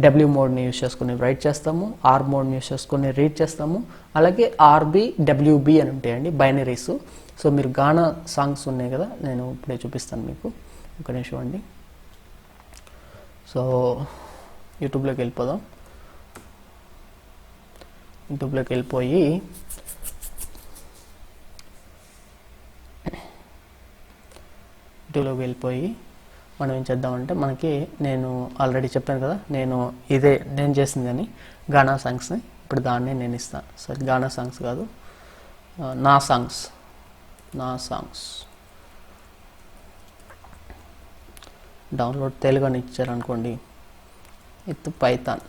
డబ్ల్యూ మోడ్ని యూస్ చేసుకొని రైట్ చేస్తాము, ఆర్ మోడ్ని యూస్ చేసుకొని రీడ్ చేస్తాము. అలాగే ఆర్బి, డబ్ల్యూబి అని ఉంటాయండి బైనరీస్. సో మీరు గానా సాంగ్స్ ఉన్నాయి కదా, నేను ఇప్పుడే చూపిస్తాను మీకు, ఒక నిమిషం అండి. సో యూట్యూబ్లోకి వెళ్ళిపోదాం. యూట్యూబ్లోకి వెళ్ళిపోయి మనం ఏం చేద్దామంటే, మనకి నేను ఆల్రెడీ చెప్పాను కదా, నేను చేసిందని గానా సాంగ్స్ని, ఇప్పుడు దాన్నే నేను ఇస్తాను. సరే, గానా సాంగ్స్ కాదు, నా సాంగ్స్ డౌన్లోడ్ తెలుగు అని ఇచ్చారనుకోండి, విత్ పైథాన్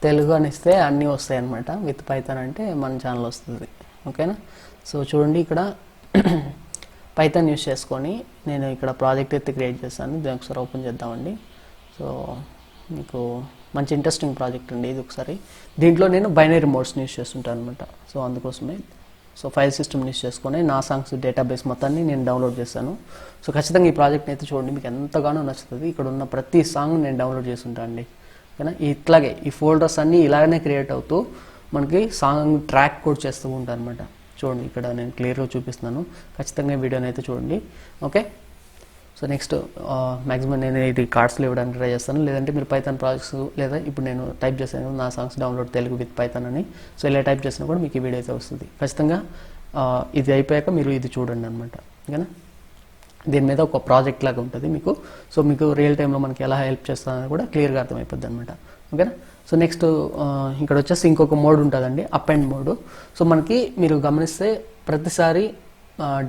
తెలుగు అని ఇస్తే అన్నీ వస్తాయి అన్నమాట. విత్ పైథాన్ అంటే మన ఛానల్ వస్తుంది. ఓకేనా, సో చూడండి ఇక్కడ పైథాన్ యూస్ చేసుకొని నేను ఇక్కడ ప్రాజెక్ట్ అయితే క్రియేట్ చేశాను. దీన్ని ఒకసారి ఓపెన్ చేద్దామండి. సో మీకు మంచి ఇంట్రెస్టింగ్ ప్రాజెక్ట్ అండి ఇది. ఒకసారి దీంట్లో నేను బైనరీ మోడ్స్ని యూస్ చేస్తుంటాను అనమాట. సో అందుకోసమే ఫైల్ సిస్టమ్ని యూస్ చేసుకొని నా సాంగ్స్ డేటాబేస్ మొత్తాన్ని నేను డౌన్లోడ్ చేశాను. సో ఖచ్చితంగా ఈ ప్రాజెక్ట్ని అయితే చూడండి, మీకు ఎంతగానో నచ్చుతుంది. ఇక్కడ ఉన్న ప్రతి సాంగ్ నేను డౌన్లోడ్ చేస్తుంటాను అండి. ఓకేనా, ఇట్లాగే ఈ ఫోల్డర్స్ అన్నీ ఇలాగనే క్రియేట్ అవుతూ మనకి సాంగ్ ట్రాక్ కూడా చేస్తూ ఉంటాను అనమాట. చూడండి, ఇక్కడ నేను క్లియర్గా చూపిస్తున్నాను. ఖచ్చితంగా వీడియోని అయితే చూడండి. ఓకే, సో నెక్స్ట్ మ్యాక్సిమం నేను ఇది కార్డ్స్లో ఇవ్వడానికి ట్రై చేస్తాను. లేదంటే మీరు పైథాన్ ప్రాజెక్ట్స్, లేదా ఇప్పుడు నేను టైప్ చేశాను నా songs download Telugu with Python అని. సో ఇలా టైప్ చేసినా కూడా మీకు ఈ వీడియో అయితే వస్తుంది. ఖచ్చితంగా ఇది అయిపోయాక మీరు ఇది చూడండి అనమాట. ఓకేనా, దీని మీద ఒక ప్రాజెక్ట్ లాగా ఉంటుంది మీకు. సో మీకు రియల్ టైంలో మనకి ఎలా హెల్ప్ చేస్తుందని కూడా క్లియర్గా అర్థమైపోద్ది అనమాట. ఓకేనా, సో నెక్స్ట్ ఇక్కడ వచ్చేసి ఇంకొక మోడ్ ఉంటుందండి, అప్ అండ్ మోడ్. సో మనకి మీరు గమనిస్తే ప్రతిసారి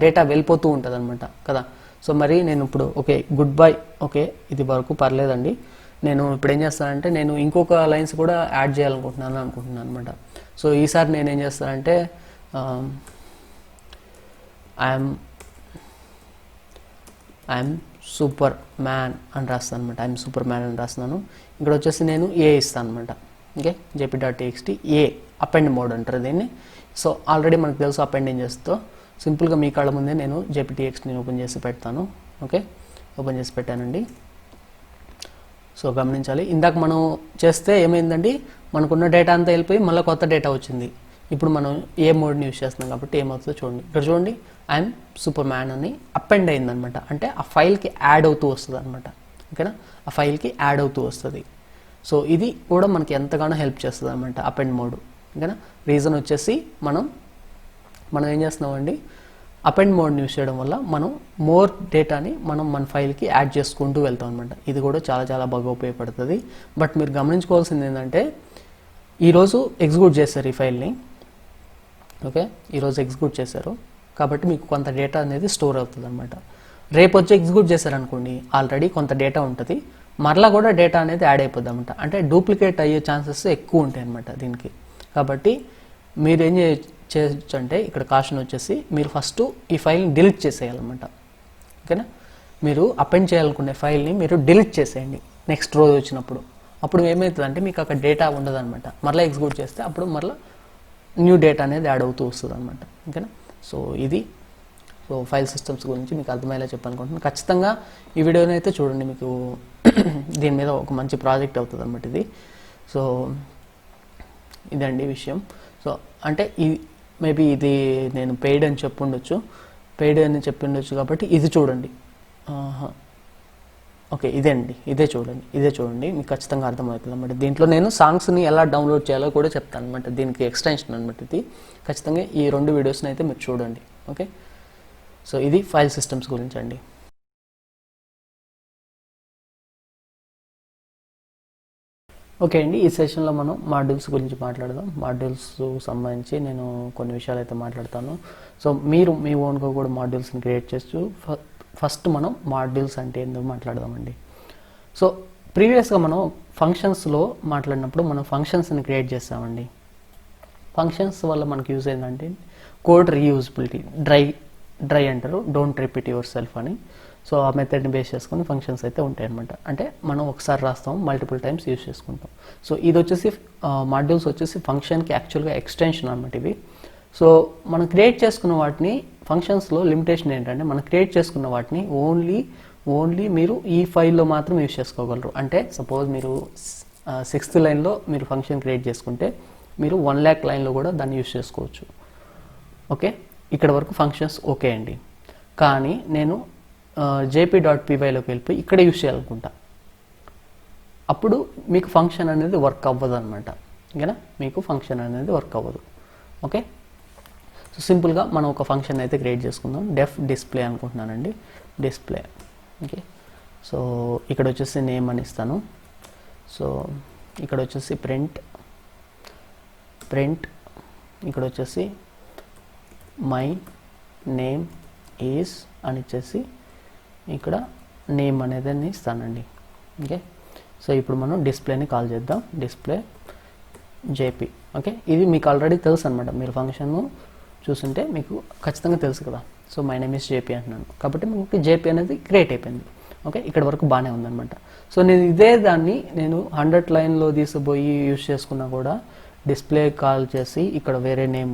డేటా వెళ్ళిపోతూ ఉంటుంది అనమాట కదా. సో మరి నేను ఇప్పుడు ఓకే గుడ్ బై, ఓకే ఇది వరకు పర్లేదండి. నేను ఇప్పుడు ఏం చేస్తానంటే, నేను ఇంకొక లైన్స్ కూడా యాడ్ చేయాలనుకుంటున్నాను అనమాట. సో ఈసారి నేను ఏం చేస్తానంటే ఐఎమ్ సూపర్ మ్యాన్ అని రాస్తాను అనమాట. ఐఎమ్ సూపర్ మ్యాన్ అని రాస్తున్నాను. ఇక్కడ వచ్చేసి నేను ఏ ఇస్తాను అనమాట. Okay, jp.txt A up and mode అంటారు దీన్ని. సో ఆల్రెడీ మనకు తెలుసు అప్ అండ్ ఏం చేస్తుందో. సింపుల్గా మీ కాళ్ళ ముందే నేను jp.txt ఓపెన్ చేసి పెడతాను. ఓకే, ఓపెన్ చేసి పెట్టానండి. సో గమనించాలి, ఇందాక మనం చేస్తే ఏమైందండి, మనకున్న డేటా అంతా వెళ్ళిపోయి మళ్ళీ కొత్త డేటా వచ్చింది. ఇప్పుడు మనం ఏ మోడ్ని యూస్ చేస్తున్నాం కాబట్టి ఏమవుతుందో చూడండి. ఇక్కడ చూడండి, ఐఎమ్ సూపర్ మ్యాన్ అని అప్ అండ్ అయిందనమాట. అంటే ఆ ఫైల్కి యాడ్ అవుతూ వస్తుంది అనమాట. ఓకేనా, ఆ ఫైల్కి యాడ్ అవుతూ వస్తుంది. సో ఇది కూడా మనకి ఎంతగానో హెల్ప్ చేస్తుంది అనమాట అప్ అండ్ మోడ్. ఓకేనా, రీజన్ వచ్చేసి మనం ఏం చేస్తున్నామండి, అప్ అండ్ మోడ్ని యూస్ చేయడం వల్ల మనం మోర్ డేటాని మన ఫైల్కి యాడ్ చేసుకుంటూ వెళ్తాం అనమాట. ఇది కూడా చాలా చాలా బాగా ఉపయోగపడుతుంది. బట్ మీరు గమనించుకోవాల్సింది ఏంటంటే, ఈరోజు ఎగ్జిక్యూట్ చేశారు ఈ ఫైల్ని. ఓకే, ఈరోజు ఎగ్జిక్యూట్ చేశారు కాబట్టి మీకు కొంత డేటా అనేది స్టోర్ అవుతుంది అనమాట. రేపు వచ్చి ఎగ్జిక్యూట్ చేశారనుకోండి, ఆల్రెడీ కొంత డేటా ఉంటుంది, మరలా కూడా డేటా అనేది యాడ్ అయిపోద్ది అనమాట. అంటే డూప్లికేట్ అయ్యే ఛాన్సెస్ ఎక్కువ ఉంటాయి అనమాట దీనికి. కాబట్టి మీరు ఏం చేయొచ్చు అంటే, ఇక్కడ కాషన్ వచ్చేసి మీరు ఫస్ట్ ఈ ఫైల్ని డిలీట్ చేసేయాలన్నమాట. ఓకేనా, మీరు అపెండ్ చేయాలనుకునే ఫైల్ని మీరు డిలీట్ చేసేయండి నెక్స్ట్ రోజు వచ్చినప్పుడు. అప్పుడు ఏమవుతుందంటే మీకు అక్కడ డేటా ఉండదు అనమాట. మరలా ఎగ్జిక్యూట్ చేస్తే అప్పుడు మరలా న్యూ డేటా అనేది యాడ్ అవుతూ వస్తుంది అనమాట. ఓకేనా, సో ఇది ఫైల్ సిస్టమ్స్ గురించి మీకు అర్థమయ్యేలా చెప్పాలనుకుంటున్నాను. ఖచ్చితంగా ఈ వీడియోని అయితే చూడండి, మీకు దీని మీద ఒక మంచి ప్రాజెక్ట్ అవుతుంది అనమాట ఇది. సో ఇదండి విషయం. సో అంటే మేబీ ఇది నేను పెయిడ్ అని చెప్పుండొచ్చు కాబట్టి ఇది చూడండి. ఓకే, ఇదే చూడండి మీకు ఖచ్చితంగా అర్థమవుతుంది అనమాట. దీంట్లో నేను సాంగ్స్ని ఎలా డౌన్లోడ్ చేయాలో కూడా చెప్తాను అనమాట. దీనికి ఎక్స్టెన్షన్ అనమాట ఇది. ఖచ్చితంగా ఈ 2 వీడియోస్ని అయితే మీరు చూడండి. ఓకే, సో ఇది ఫైల్ సిస్టమ్స్ గురించి అండి. ఓకే అండి, ఈ సెషన్లో మనం మాడ్యూల్స్ గురించి మాట్లాడదాం. మాడ్యూల్స్ సంబంధించి నేను కొన్ని విషయాలు అయితే మాట్లాడతాను. సో మీరు మీ ఓన్గా కూడా మాడ్యూల్స్ని క్రియేట్ చేస్తూ ఫస్ట్ మనం మాడ్యూల్స్ అంటే ఏందో మాట్లాడదామండి. సో ప్రీవియస్గా మనం ఫంక్షన్స్లో మాట్లాడినప్పుడు మనం ఫంక్షన్స్ని క్రియేట్ చేస్తామండి. ఫంక్షన్స్ వల్ల మనకు యూజ్ ఏంటంటే కోడ్ రీయూజబిలిటీ, డ్రై అంటారు, డోంట్ రిపీట్ యువర్ సెల్ఫ్ అని. సో ఆ మెథడ్ని బేస్ చేసుకొని ఫంక్షన్స్ అయితే ఉంటాయి అనమాట. అంటే మనం ఒకసారి రాస్తాం, మల్టిపుల్ టైమ్స్ యూజ్ చేసుకుంటాం. సో ఇది వచ్చేసి మాడ్యూల్స్ వచ్చేసి ఫంక్షన్కి యాక్చువల్గా ఎక్స్టెన్షన్ అనమాట ఇవి. సో మనం క్రియేట్ చేసుకున్న వాటిని ఫంక్షన్స్లో లిమిటేషన్ ఏంటంటే మనం క్రియేట్ చేసుకున్న వాటిని ఓన్లీ మీరు ఈ ఫైల్లో మాత్రం యూజ్ చేసుకోగలరు. అంటే సపోజ్ మీరు 6th లైన్లో మీరు ఫంక్షన్ క్రియేట్ చేసుకుంటే మీరు 1,00,000 లైన్లో కూడా దాన్ని యూజ్ చేసుకోవచ్చు. ఓకే, ఇక్కడ వరకు ఫంక్షన్స్ ఓకే అండి. కానీ నేను jp.pyలోకి వెళ్ళిపోయి ఇక్కడ యూజ్ చేయాలనుకుంటా, అప్పుడు మీకు ఫంక్షన్ అనేది వర్క్ అవ్వదు అనమాట. ఓకేనా, మీకు ఫంక్షన్ అనేది వర్క్ అవ్వదు. ఓకే, సో సింపుల్గా మనం ఒక ఫంక్షన్ అయితే క్రియేట్ చేసుకుందాం. డెఫ్ డిస్ప్లే అనుకుంటున్నానండి, డిస్ప్లే. ఓకే, సో ఇక్కడ వచ్చేసి నేమ్ అని ఇస్తాను. సో ఇక్కడ వచ్చేసి ప్రింట్, ఇక్కడ వచ్చేసి మై నేమ్ ఈజ్ అని ఇచ్చేసి ఇక్కడ నేమ్ అనేది ఇస్తానండి. ఓకే, సో ఇప్పుడు మనం డిస్ప్లేని కాల్ చేద్దాం, డిస్ప్లే జేపీ. ఓకే, ఇది మీకు ఆల్రెడీ తెలుసు అనమాట. మీరు ఫంక్షన్ చూస్తుంటే మీకు ఖచ్చితంగా తెలుసు కదా. So my name is JP అంటున్నాను కాబట్టి మీకు జేపీ అనేది క్రియేట్ అయిపోయింది. ఓకే, ఇక్కడ వరకు బాగానే ఉందన్నమాట. సో నేను ఇదే దాన్ని 100 లైన్లో తీసుకుపోయి యూజ్ చేసుకున్నా కూడా డిస్ప్లే కాల్ చేసి ఇక్కడ వేరే నేమ్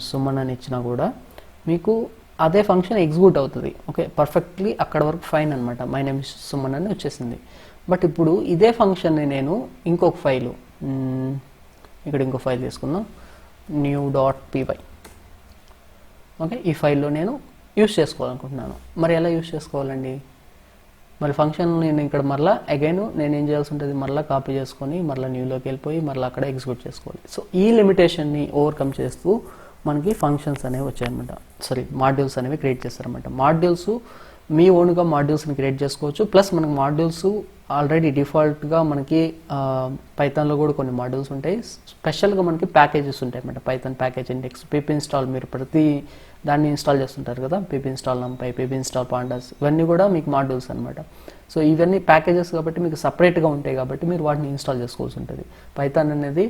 సుమన్ అని ఇచ్చినా కూడా మీకు అదే ఫంక్షన్ ఎగ్జిక్యూట్ అవుతుంది. ఓకే, పర్ఫెక్ట్లీ అక్కడ వరకు ఫైన్ అనమాట. మై నేమ్ ఇస్ సుమన్ అని వచ్చేసింది. బట్ ఇప్పుడు ఇదే ఫంక్షన్ని నేను ఇంకొక ఫైలు, ఇక్కడ ఇంకో ఫైల్ తీసుకుందాం, new.py. ఓకే, ఈ ఫైల్లో నేను యూజ్ చేసుకోవాలనుకుంటున్నాను. మరి ఎలా యూజ్ చేసుకోవాలండి? మరి ఫంక్షన్ నేను ఇక్కడ మళ్ళీ అగైన్ నేను ఏం చేయాల్సి ఉంటుంది, మళ్ళీ కాపీ చేసుకొని మళ్ళీ న్యూలోకి వెళ్ళిపోయి మళ్ళీ అక్కడ ఎగ్జిక్యూట్ చేసుకోవాలి. సో ఈ లిమిటేషన్ని ఓవర్కమ్ చేస్తూ మనకి ఫంక్షన్స్ అనేవి వచ్చాయన్నమాట. మాడ్యూల్స్ అనేవి క్రియేట్ చేస్తారన్నమాట. మాడ్యూల్స్ మీ ఓన్గా మాడ్యూల్స్ని క్రియేట్ చేసుకోవచ్చు. ప్లస్ మనకి మాడ్యూల్స్ ఆల్రెడీ డిఫాల్ట్గా మనకి పైథాన్లో కూడా కొన్ని మాడ్యూల్స్ ఉంటాయి. స్పెషల్గా మనకి ప్యాకేజెస్ ఉంటాయి అన్నమాట. పైథాన్ ప్యాకేజ్ ఇండెక్స్, పిప్ ఇన్స్టాల్, మీరు ప్రతి దాన్ని ఇన్స్టాల్ చేస్తుంటారు కదా, పిప్ ఇన్స్టాల్ నంపై, పిప్ ఇన్స్టాల్ పాండాస్, ఇవన్నీ కూడా మీకు మాడ్యూల్స్ అనమాట. సో ఇవన్నీ ప్యాకేజెస్ కాబట్టి మీకు సపరేట్గా ఉంటాయి కాబట్టి మీరు వాటిని ఇన్స్టాల్ చేసుకోవాల్సి ఉంటుంది. పైథాన్ అనేది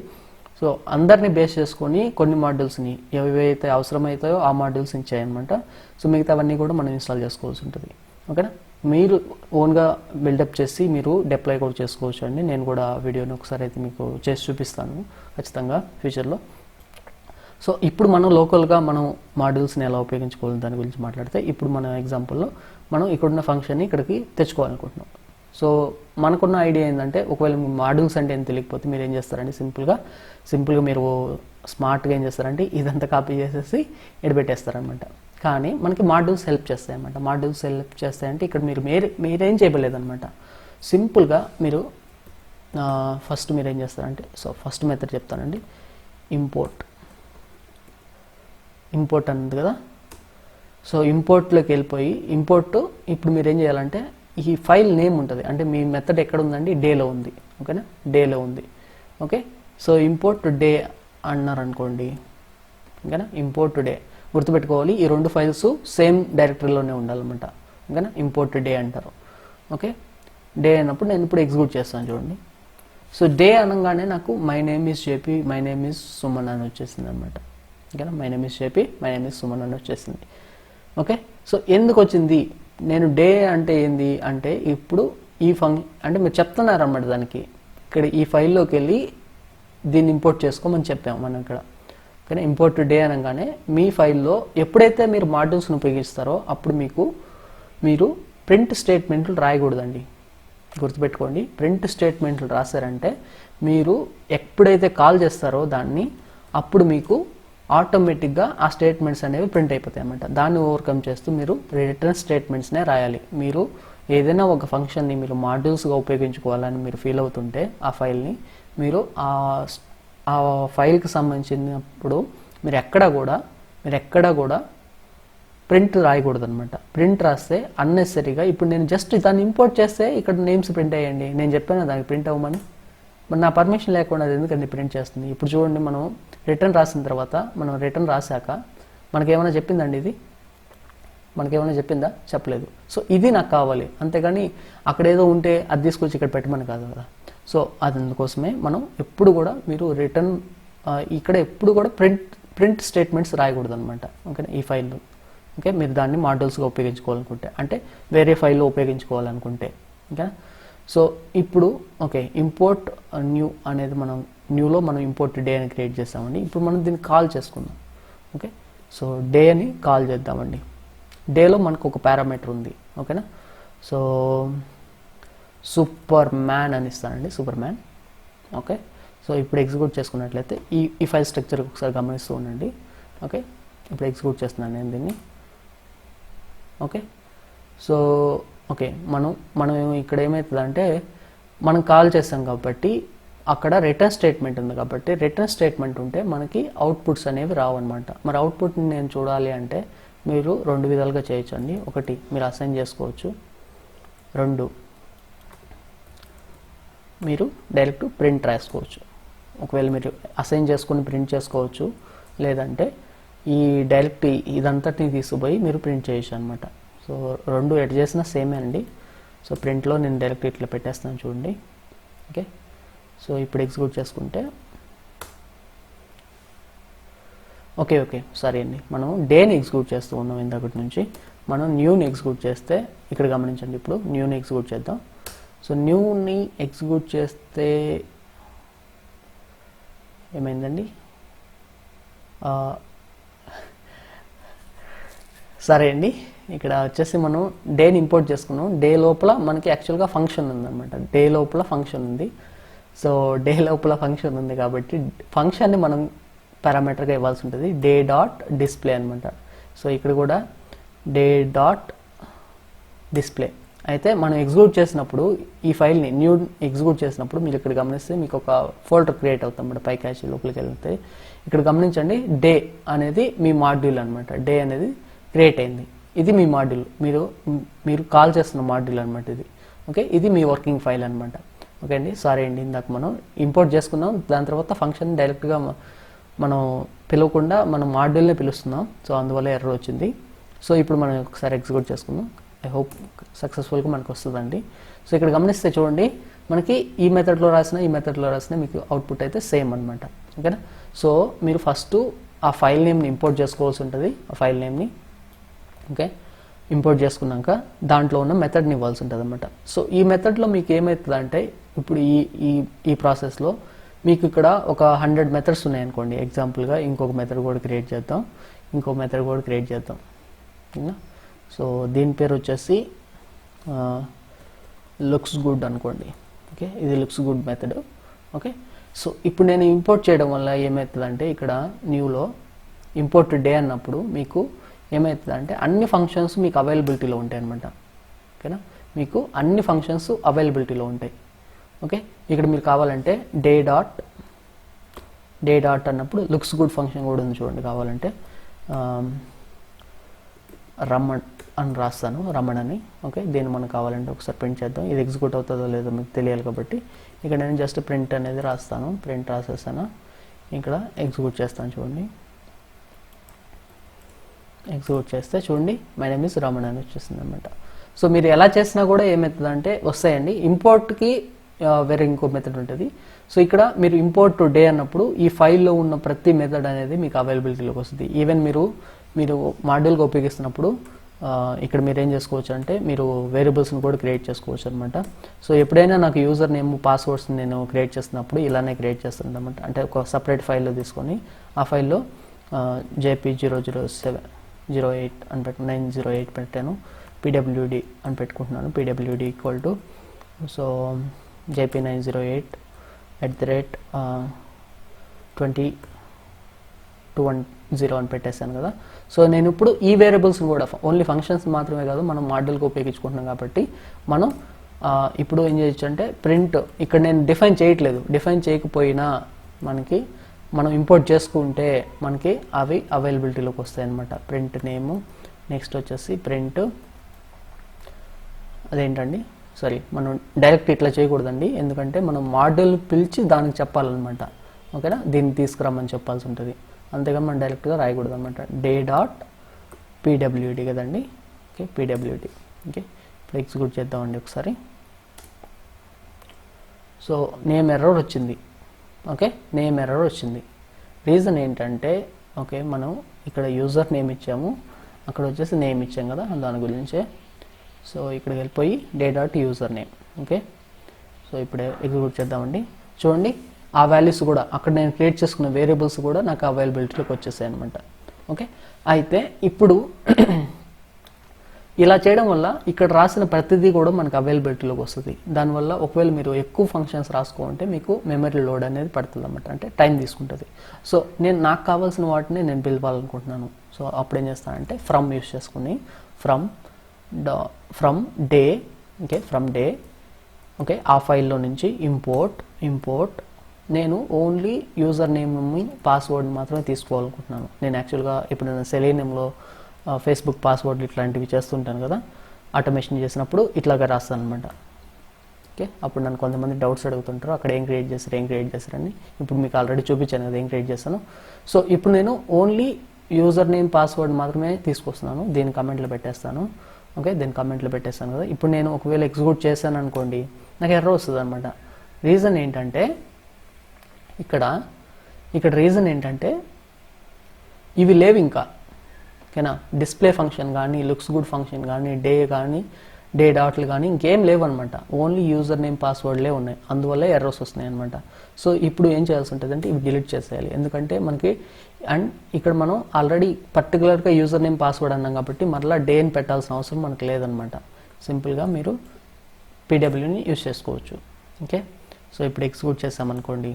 సో అందరినీ బేస్ చేసుకొని కొన్ని మాడ్యూల్స్ని ఏవైతే అవసరమవుతాయో ఆ మాడ్యూల్స్ ఇచ్చాయన్నమాట. సో మిగతావన్నీ కూడా మనం ఇన్స్టాల్ చేసుకోవాల్సి ఉంటుంది. ఓకేనా, మీరు ఓన్గా బిల్డప్ చేసి మీరు డిప్లాయ్ కూడా చేసుకోవచ్చు అండి. నేను కూడా వీడియోని ఒకసారి అయితే మీకు చేసి చూపిస్తాను ఖచ్చితంగా ఫ్యూచర్లో. సో ఇప్పుడు మనం లోకల్గా మనం మాడ్యూల్స్ని ఎలా ఉపయోగించుకోవాలి దాని గురించి మాట్లాడితే, ఇప్పుడు మన ఎగ్జాంపుల్లో మనం ఇక్కడున్న ఫంక్షన్ని ఇక్కడికి తెచ్చుకోవాలనుకుంటున్నాం. సో మనకున్న ఐడియా ఏంటంటే, ఒకవేళ మాడ్యూల్స్ అంటే ఏం తెలియకపోతే మీరు ఏం చేస్తారంటే సింపుల్గా మీరు స్మార్ట్గా ఏం చేస్తారంటే ఇదంతా కాపీ చేసేసి ఎడబెట్టేస్తారనమాట. కానీ మనకి మాడ్యూల్స్ హెల్ప్ చేస్తాయి అన్నమాట. మాడ్యూల్స్ హెల్ప్ చేస్తాయంటే ఇక్కడ మీరేం చేయలేదన్నమాట. సింపుల్గా మీరు ఫస్ట్ మీరు ఏం చేస్తారంటే, సో ఫస్ట్ మెథడ్ చెప్తానండి, ఇంపోర్ట్ అన్నది కదా. సో ఇంపోర్ట్లోకి వెళ్ళిపోయి ఇప్పుడు మీరు ఏం చేయాలంటే ఈ ఫైల్ నేమ్ ఉంటుంది, అంటే మీ మెథడ్ ఎక్కడ ఉందండి, డేలో ఉంది. ఓకేనా, డేలో ఉంది. ఓకే, సో ఇంపోర్ట్ డే అన్నారనుకోండి. ఓకేనా, ఇంపోర్ట్ డే గుర్తుపెట్టుకోవాలి, ఈ రెండు ఫైల్స్ సేమ్ డైరెక్టరీలోనే ఉండాలన్నమాట. ఓకేనా, ఇంపోర్ట్ డే అంటారు. ఓకే, డే అయినప్పుడు నేను ఇప్పుడు ఎగ్జిక్యూట్ చేస్తాను చూడండి. సో డే అనగానే నాకు my name is JP, my name is Suman అని వచ్చేసింది అనమాట. ఓకేనా, my name is JP, my name is Suman అని వచ్చేసింది. ఓకే, సో ఎందుకు వచ్చింది, నేను డే అంటే ఏంది అంటే ఇప్పుడు అంటే మీరు చెప్తున్నారన్నమాట దానికి, ఇక్కడ ఈ ఫైల్లోకి వెళ్ళి దీన్ని ఇంపోర్ట్ చేసుకోమని చెప్పాము మనం ఇక్కడ. ఓకేనా, ఇంపోర్ట్ డే అనగానే మీ ఫైల్లో ఎప్పుడైతే మీరు మాడ్యూల్స్ని ఉపయోగిస్తారో అప్పుడు మీరు ప్రింట్ స్టేట్మెంట్లు రాయకూడదండి. గుర్తుపెట్టుకోండి, ప్రింట్ స్టేట్మెంట్లు రాశారంటే మీరు ఎప్పుడైతే కాల్ చేస్తారో దాన్ని, అప్పుడు మీకు ఆటోమేటిక్గా ఆ స్టేట్మెంట్స్ అనేవి ప్రింట్ అయిపోతాయి అన్నమాట. దాన్ని ఓవర్కమ్ చేస్తూ మీరు రిటర్న్ స్టేట్మెంట్స్నే రాయాలి. మీరు ఏదైనా ఒక ఫంక్షన్ని మీరు మాడ్యూల్స్గా ఉపయోగించుకోవాలని మీరు ఫీల్ అవుతుంటే ఆ ఫైల్ని మీరు ఆ ఫైల్కి సంబంధించినప్పుడు మీరు ఎక్కడా కూడా ప్రింట్ రాయకూడదు అనమాట. ప్రింట్ రాస్తే అన్నెసరీగా ఇప్పుడు నేను జస్ట్ దాన్ని ఇంపోర్ట్ చేస్తే ఇక్కడ నేమ్స్ ప్రింట్ అయ్యండి, నేను చెప్పాను దానికి ప్రింట్ అవ్వమని. మరి నా పర్మిషన్ లేకుండా అది ఎందుకండి ప్రింట్ చేస్తుంది? ఇప్పుడు చూడండి, మనం రిటర్న్ రాసిన తర్వాత, మనం రిటర్న్ రాశాక మనకేమైనా చెప్పిందండి ఇది? మనకేమైనా చెప్పిందా? చెప్పలేదు. సో ఇది నాకు కావాలి, అంతేగాని అక్కడ ఏదో ఉంటే అది తీసుకొచ్చి ఇక్కడ పెట్టమని కాదు కదా. సో అందుకోసమే మనం ఎప్పుడు కూడా మీరు రిటర్న్ ఇక్కడ ఎప్పుడు కూడా ప్రింట్ స్టేట్మెంట్స్ రాయకూడదు అనమాట. ఓకేనా, ఈ ఫైల్లో. ఓకే, మీరు దాన్ని మాడ్యూల్స్గా ఉపయోగించుకోవాలనుకుంటే, అంటే వేరే ఫైల్లో ఉపయోగించుకోవాలనుకుంటే. ఓకే, సో ఇప్పుడు ఓకే, ఇంపోర్ట్ న్యూ అనేది న్యూలో మనం ఇంపోర్ట్ డే అని క్రియేట్ చేస్తామండి. ఇప్పుడు మనం దీన్ని కాల్ చేసుకుందాం. ఓకే, సో డే అని కాల్ చేద్దామండి. డేలో మనకు ఒక పారామీటర్ ఉంది. ఓకేనా, సో సూపర్ మ్యాన్ అని ఇస్తానండి, సూపర్ మ్యాన్. ఓకే, సో ఇప్పుడు ఎగ్జిక్యూట్ చేసుకున్నట్లయితే ఈ ఫైల్ స్ట్రక్చర్ ఒకసారి గమనిస్తూ ఉండండి. ఓకే, ఇప్పుడు ఎగ్జిక్యూట్ చేస్తున్నాను నేను దీన్ని. ఓకే, సో ఓకే, మనం ఇక్కడ ఏమవుతుందంటే మనం కాల్ చేస్తాం కాబట్టి అక్కడ రిటర్న్ స్టేట్మెంట్ ఉంది కాబట్టి రిటర్న్ స్టేట్మెంట్ ఉంటే మనకి అవుట్పుట్స్ అనేవి రావన్నమాట. మరి అవుట్పుట్ని నేను చూడాలి అంటే మీరు 2 విధాలుగా చేయొచ్చండి. ఒకటి, మీరు అసైన్ చేసుకోవచ్చు. 2, మీరు డైరెక్ట్ ప్రింట్ రాసుకోవచ్చు. ఒకవేళ మీరు అసైన్ చేసుకుని ప్రింట్ చేసుకోవచ్చు, లేదంటే ఈ డైరెక్ట్ ఇదంతటిని తీసుకుపోయి మీరు ప్రింట్ చేయొచ్చు అనమాట. సో 2 ఎడ్ చేసినా సేమే అండి. సో ప్రింట్లో నేను డైరెక్ట్ ఇట్లా పెట్టేస్తాను చూడండి. ఓకే, సో ఇప్పుడు ఎగ్జిక్యూట్ చేసుకుంటే ఓకే సారీ అండి, మనం డేని ఎగ్జిక్యూట్ చేస్తూ ఉన్నాం ఇంతకటి నుంచి. మనం న్యూని ఎగ్జిక్యూట్ చేస్తే ఇక్కడ గమనించండి, ఇప్పుడు న్యూని ఎగ్జిక్యూట్ చేద్దాం. సో న్యూని ఎగ్జిక్యూట్ చేస్తే ఏమైందండి? సరే అండి, ఇక్కడ వచ్చేసి మనం డేని ఇంపోర్ట్ చేసుకున్నాం. డే లోపల మనకి యాక్చువల్గా ఫంక్షన్ ఉందన్నమాట. డే లోపల ఫంక్షన్ ఉంది. సో డే లోపల ఫంక్షన్ ఉంది కాబట్టి ఫంక్షన్ని మనం పారామీటర్గా ఇవ్వాల్సి ఉంటుంది. డే డాట్ డిస్ప్లే అనమాట. సో ఇక్కడ కూడా డే డాట్ డిస్ప్లే. అయితే మనం ఎగ్జిక్యూట్ చేసినప్పుడు ఈ ఫైల్ని న్యూ ఎగ్జిక్యూట్ చేసినప్పుడు మీరు ఇక్కడ గమనిస్తే మీకు ఒక ఫోల్డర్ క్రియేట్ అవుతుంది అన్నమాట. పై క్యాచ్ లోపలికి వెళ్తే ఇక్కడ గమనించండి, డే అనేది మీ మాడ్యూల్ అనమాట. డే అనేది క్రియేట్ అయింది. ఇది మీ మాడ్యూల్, మీరు కాల్ చేస్తున్న మాడ్యూల్ అనమాట ఇది. ఓకే, ఇది మీ వర్కింగ్ ఫైల్ అనమాట. ఓకే అండి, సారీ అండి, ఇందాక మనం ఇంపోర్ట్ చేసుకున్నాం, దాని తర్వాత ఫంక్షన్ డైరెక్ట్గా మనం పిలవకుండా మనం మాడ్యూల్నే పిలుస్తున్నాం. సో అందువల్ల ఎర్రర్ వచ్చింది. సో ఇప్పుడు మనం ఒకసారి ఎగ్జిక్యూట్ చేసుకుందాం. ఐ హోప్ సక్సెస్ఫుల్గా మనకు వస్తుందండి. సో ఇక్కడ గమనిస్తే చూడండి, మనకి ఈ మెథడ్లో రాసిన మీకు అవుట్పుట్ అయితే సేమ్ అనమాట. ఓకేనా, సో మీరు ఫస్ట్ ఆ ఫైల్ నేమ్ని ఇంపోర్ట్ చేసుకోవాల్సి ఉంటుంది. ఆ ఫైల్ నేమ్ని ఓకే ఇంపోర్ట్ చేసుకున్నాక దాంట్లో ఉన్న మెథడ్ని ఇవ్వాల్సి ఉంటుంది అనమాట. సో ఈ మెథడ్లో మీకు ఏమవుతుందంటే ఇప్పుడు ఈ ప్రాసెస్లో మీకు ఇక్కడ ఒక 100 మెథడ్స్ ఉన్నాయనుకోండి. ఎగ్జాంపుల్గా ఇంకొక మెథడ్ కూడా క్రియేట్ చేద్దాం. సో దీని పేరు వచ్చేసి లుక్స్ గుడ్ అనుకోండి. ఓకే, ఇది looks good method. Okay, so ఇప్పుడు నేను ఇంపోర్ట్ చేయడం వల్ల ఏమవుతుందంటే ఇక్కడ న్యూలో ఇంపోర్ట్ డే అన్నప్పుడు మీకు ఏమవుతుందంటే అన్ని ఫంక్షన్స్ మీకు అవైలబిలిటీలో ఉంటాయి అనమాట. ఓకేనా, మీకు అన్ని ఫంక్షన్స్ అవైలబిలిటీలో ఉంటాయి. ఓకే, ఇక్కడ మీరు కావాలంటే డే డాట్ అన్నప్పుడు లుక్స్ గుడ్ ఫంక్షన్ కూడా ఉంది చూడండి. కావాలంటే రమ్మన్ అని రాస్తాను, రమ్మన్ అని. ఓకే, దీన్ని మనకు కావాలంటే ఒకసారి ప్రింట్ చేద్దాం. ఇది ఎగ్జిక్యూట్ అవుతుందో లేదో మీకు తెలియాలి కాబట్టి ఇక్కడ నేను జస్ట్ ప్రింట్ అనేది రాస్తాను. ప్రింట్ రాసేస్తాను, ఇక్కడ ఎగ్జిక్యూట్ చేస్తాను చూడండి. ఎగ్జిక్యూట్ చేస్తే చూడండి, మై నేమ్ ఇస్ రమణ అని వచ్చేసింది అనమాట. సో మీరు ఎలా చేసినా కూడా ఏమవుతుందంటే వస్తాయండి. ఇంపోర్ట్కి వేరే ఇంకో మెథడ్ ఉంటుంది. సో ఇక్కడ మీరు ఇంపోర్ట్ డే అన్నప్పుడు ఈ ఫైల్లో ఉన్న ప్రతి మెథడ్ అనేది మీకు అవైలబిలిటీలోకి వస్తుంది. ఈవెన్ మీరు మాడ్యూల్గా ఉపయోగిస్తున్నప్పుడు ఇక్కడ మీరు ఏం చేసుకోవచ్చు అంటే మీరు వేరియబుల్స్ని కూడా క్రియేట్ చేసుకోవచ్చు అనమాట. సో ఎప్పుడైనా నాకు యూజర్ నేమ్ పాస్వర్డ్స్ నేను క్రియేట్ చేస్తున్నప్పుడు ఇలానే క్రియేట్ చేస్తాను అనమాట. అంటే ఒక సపరేట్ ఫైల్లో తీసుకొని ఆ ఫైల్లో JP00708 అని 908 పెట్టాను. PWD అని పెట్టుకుంటున్నాను. PWD equal to so JP908@2010 అని పెట్టేశాను కదా. సో నేను ఇప్పుడు ఈ వేరియబుల్స్ని కూడా ఓన్లీ ఫంక్షన్స్ మాత్రమే కాదు మనం మాడ్యూల్గా ఉపయోగించుకుంటున్నాం కాబట్టి మనం ఇప్పుడు ఏం చేయొచ్చు అంటే ప్రింట్ ఇక్కడ నేను డిఫైన్ చేయట్లేదు. డిఫైన్ చేయకపోయినా మనం ఇంపోర్ట్ చేసుకుంటే మనకి అవి అవైలబిలిటీలోకి వస్తాయి అన్నమాట. ప్రింట్ నేము నెక్స్ట్ వచ్చేసి ప్రింట్ అదేంటండి సారీ మనం డైరెక్ట్ ఇట్లా చేయకూడదండి, ఎందుకంటే మనం మాడ్యూల్ పిలిచి దానికి చెప్పాలన్నమాట. ఓకేనా, దీన్ని తీసుకురమ్మని చెప్పాల్సి ఉంటుంది, అంతేగాని మనం డైరెక్ట్గా రాయకూడదు అనమాట. డే డాట్ పీడబ్ల్యూడి కదండి. Okay, PWD. ఓకే, ఇప్పుడు ఎగ్జిక్యూట్ చేద్దామండి ఒకసారి. సో నేమ్ ఎర్రర్ వచ్చింది. ఓకే, నేమ్ ఎర్రర్ వచ్చింది. రీజన్ ఏంటంటే ఓకే మనం ఇక్కడ యూజర్ నేమ్ ఇచ్చాము, అక్కడ వచ్చేసి నేమ్ ఇచ్చాం కదా దాని గురించే. సో ఇక్కడికి వెళ్ళిపోయి day dot user name. Okay, so ఇప్పుడే ఎగ్జిక్యూట్ చేద్దామండి. చూడండి ఆ వాల్యూస్ కూడా అక్కడ నేను క్రియేట్ చేసుకున్న వేరియబుల్స్ కూడా నాకు అవైలబిలిటీలోకి వచ్చేసాయి అనమాట. ఓకే, అయితే ఇప్పుడు ఇలా చేయడం వల్ల ఇక్కడ రాసిన ప్రతిదీ కూడా మనకు అవైలబిలిటీలోకి వస్తుంది. దానివల్ల ఒకవేళ మీరు ఎక్కువ ఫంక్షన్స్ రాసుకోవాలంటే మీకు మెమరీ లోడ్ అనేది పడుతుంది అనమాట, అంటే టైం తీసుకుంటుంది. సో నాకు కావాల్సిన వాటిని నేను పిలవాలనుకుంటున్నాను. సో అప్పుడు ఏం చేస్తానంటే ఫ్రమ్ యూస్ చేసుకుని from day. Okay, from day. Okay, ఆ ఫైల్లో నుంచి ఇంపోర్ట్ నేను ఓన్లీ యూజర్ నేమ్ పాస్వర్డ్ మాత్రమే తీసుకోవాలనుకుంటున్నాను. నేను యాక్చువల్గా ఇప్పుడు నేను సెలీనియంలో ఫేస్బుక్ పాస్వర్డ్ ఇట్లాంటివి చేస్తుంటాను కదా, ఆటోమేషన్ చేసినప్పుడు ఇట్లాగా రాస్తాను అనమాట. ఓకే, అప్పుడు నన్ను కొంతమంది డౌట్స్ అడుగుతుంటారు అక్కడ ఏం క్రియేట్ చేశారని. ఇప్పుడు మీకు ఆల్రెడీ చూపించాను కదా ఏం క్రియేట్ చేస్తాను. సో ఇప్పుడు నేను ఓన్లీ యూజర్ నేమ్ పాస్వర్డ్ మాత్రమే తీసుకొస్తున్నాను, దీని కమెంట్లో పెట్టేస్తాను. ఓకే, దీని కమెంట్లో పెట్టేస్తాను కదా. ఇప్పుడు నేను ఒకవేళ ఎగ్జిక్యూట్ చేశాను అనుకోండి, నాకు ఎర్రర్ వస్తుంది అనమాట. రీజన్ ఏంటంటే ఇక్కడ రీజన్ ఏంటంటే ఇవి లేవు ఇంకా. ఓకేనా, డిస్ప్లే ఫంక్షన్ కానీ లుక్స్ గుడ్ ఫంక్షన్ కానీ డే డాట్లు కానీ ఇంకేం లేవు అనమాట. ఓన్లీ యూజర్ నేమ్ పాస్వర్డ్లే ఉన్నాయి, అందువల్ల ఎర్రర్స్ వస్తున్నాయి అనమాట. సో ఇప్పుడు ఏం చేయాల్సి ఉంటుంది అంటే ఇవి డిలీట్ చేసేయాలి, ఎందుకంటే మనకి అండ్ ఇక్కడ మనం ఆల్రెడీ పర్టికులర్గా యూజర్ నేమ్ పాస్వర్డ్ అన్నాం కాబట్టి మరలా డే అని పెట్టాల్సిన అవసరం మనకు లేదనమాట. సింపుల్గా మీరు పీడబ్ల్యూని యూజ్ చేసుకోవచ్చు. ఓకే, సో ఇప్పుడు ఎగ్జిక్యూట్ చేసామనుకోండి,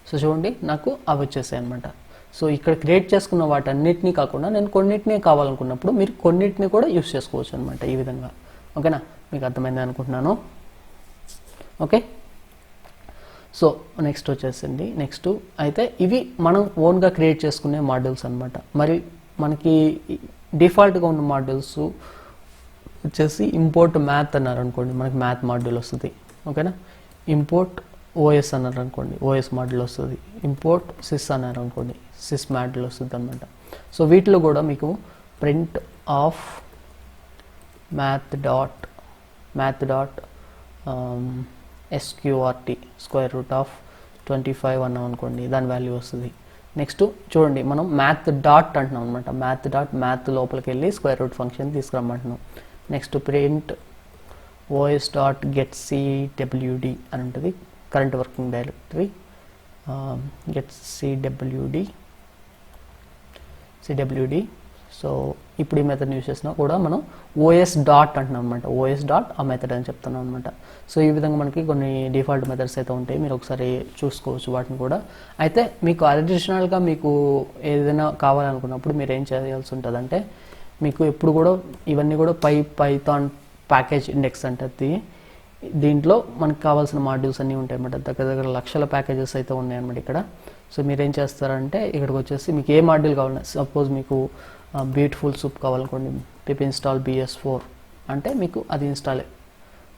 సో చూడండి నాకు అవి వచ్చేసాయి అనమాట. సో ఇక్కడ క్రియేట్ చేసుకున్న వాటన్నిటినీ కాకుండా నేను కొన్నిటినే కావాలనుకున్నప్పుడు మీరు కొన్నిటిని కూడా యూజ్ చేసుకోవచ్చు అనమాట ఈ విధంగా. ఓకేనా, మీకు అర్థమైంది అనుకుంటున్నాను. ఓకే, సో నెక్స్ట్ వచ్చేసింది. నెక్స్ట్ అయితే ఇవి మనం ఓన్గా క్రియేట్ చేసుకునే మాడ్యూల్స్ అనమాట. మరి మనకి డిఫాల్ట్గా ఉన్న మాడ్యూల్స్ వచ్చేసి ఇంపోర్ట్ మ్యాథ్ అన్నారు అనుకోండి, మనకి మ్యాథ్ మాడ్యూల్ వస్తుంది. ఓకేనా, ఇంపోర్ట్ ఓఎస్ అన్నారు అనుకోండి, ఓఎస్ మాడ్యూల్ వస్తుంది. ఇంపోర్ట్ సిస్ అన్నారు అనుకోండి, సిస్ మాడ్యూల్ వస్తుంది అనమాట. సో వీటిలో కూడా మీకు print of math dot SQRT square root of 25 అన్నాం అనుకోండి, దాని వాల్యూ వస్తుంది. నెక్స్ట్ చూడండి మనం మ్యాథ్ డాట్ అంటున్నాం అనమాట. మ్యాథ్ లోపలికి వెళ్ళి స్క్వేర్ రూట్ ఫంక్షన్ తీసుకురమ్మంటున్నాం. Next print OS dot get CWD అని ఉంటుంది, current working directory. Get CWD. So ఇప్పుడు ఈ మెథడ్ని యూజ్ చేసినా కూడా మనం ఓఎస్ డాట్ అంటున్నాం అనమాట. ఓఎస్ డాట్ ఆ మెథడ్ అని చెప్తున్నాం అనమాట. సో ఈ విధంగా మనకి కొన్ని డిఫాల్ట్ మెథడ్స్ అయితే ఉంటాయి, మీరు ఒకసారి చూసుకోవచ్చు వాటిని కూడా. అయితే మీకు అడిషనల్గా మీకు ఏదైనా కావాలనుకున్నప్పుడు మీరు ఏం చేయాల్సి ఉంటుంది అంటే మీకు ఎప్పుడు కూడా ఇవన్నీ కూడా పైథాన్ ప్యాకేజ్ ఇండెక్స్ అంటే దీంట్లో మనకు కావాల్సిన మాడ్యూల్స్ అన్నీ ఉంటాయి అన్నమాట. దగ్గర లక్షల ప్యాకేజెస్ అయితే ఉన్నాయన్నమాట ఇక్కడ. సో మీరు ఏం చేస్తారంటే ఇక్కడికి వచ్చేసి మీకు ఏ మాడ్యూల్ కావాలన్నా, సపోజ్ మీకు బ్యూటిఫుల్ సూప్ కావాలనుకోండి, పిప్ ఇన్స్టాల్ BS4 అంటే మీకు అది ఇన్స్టాలే.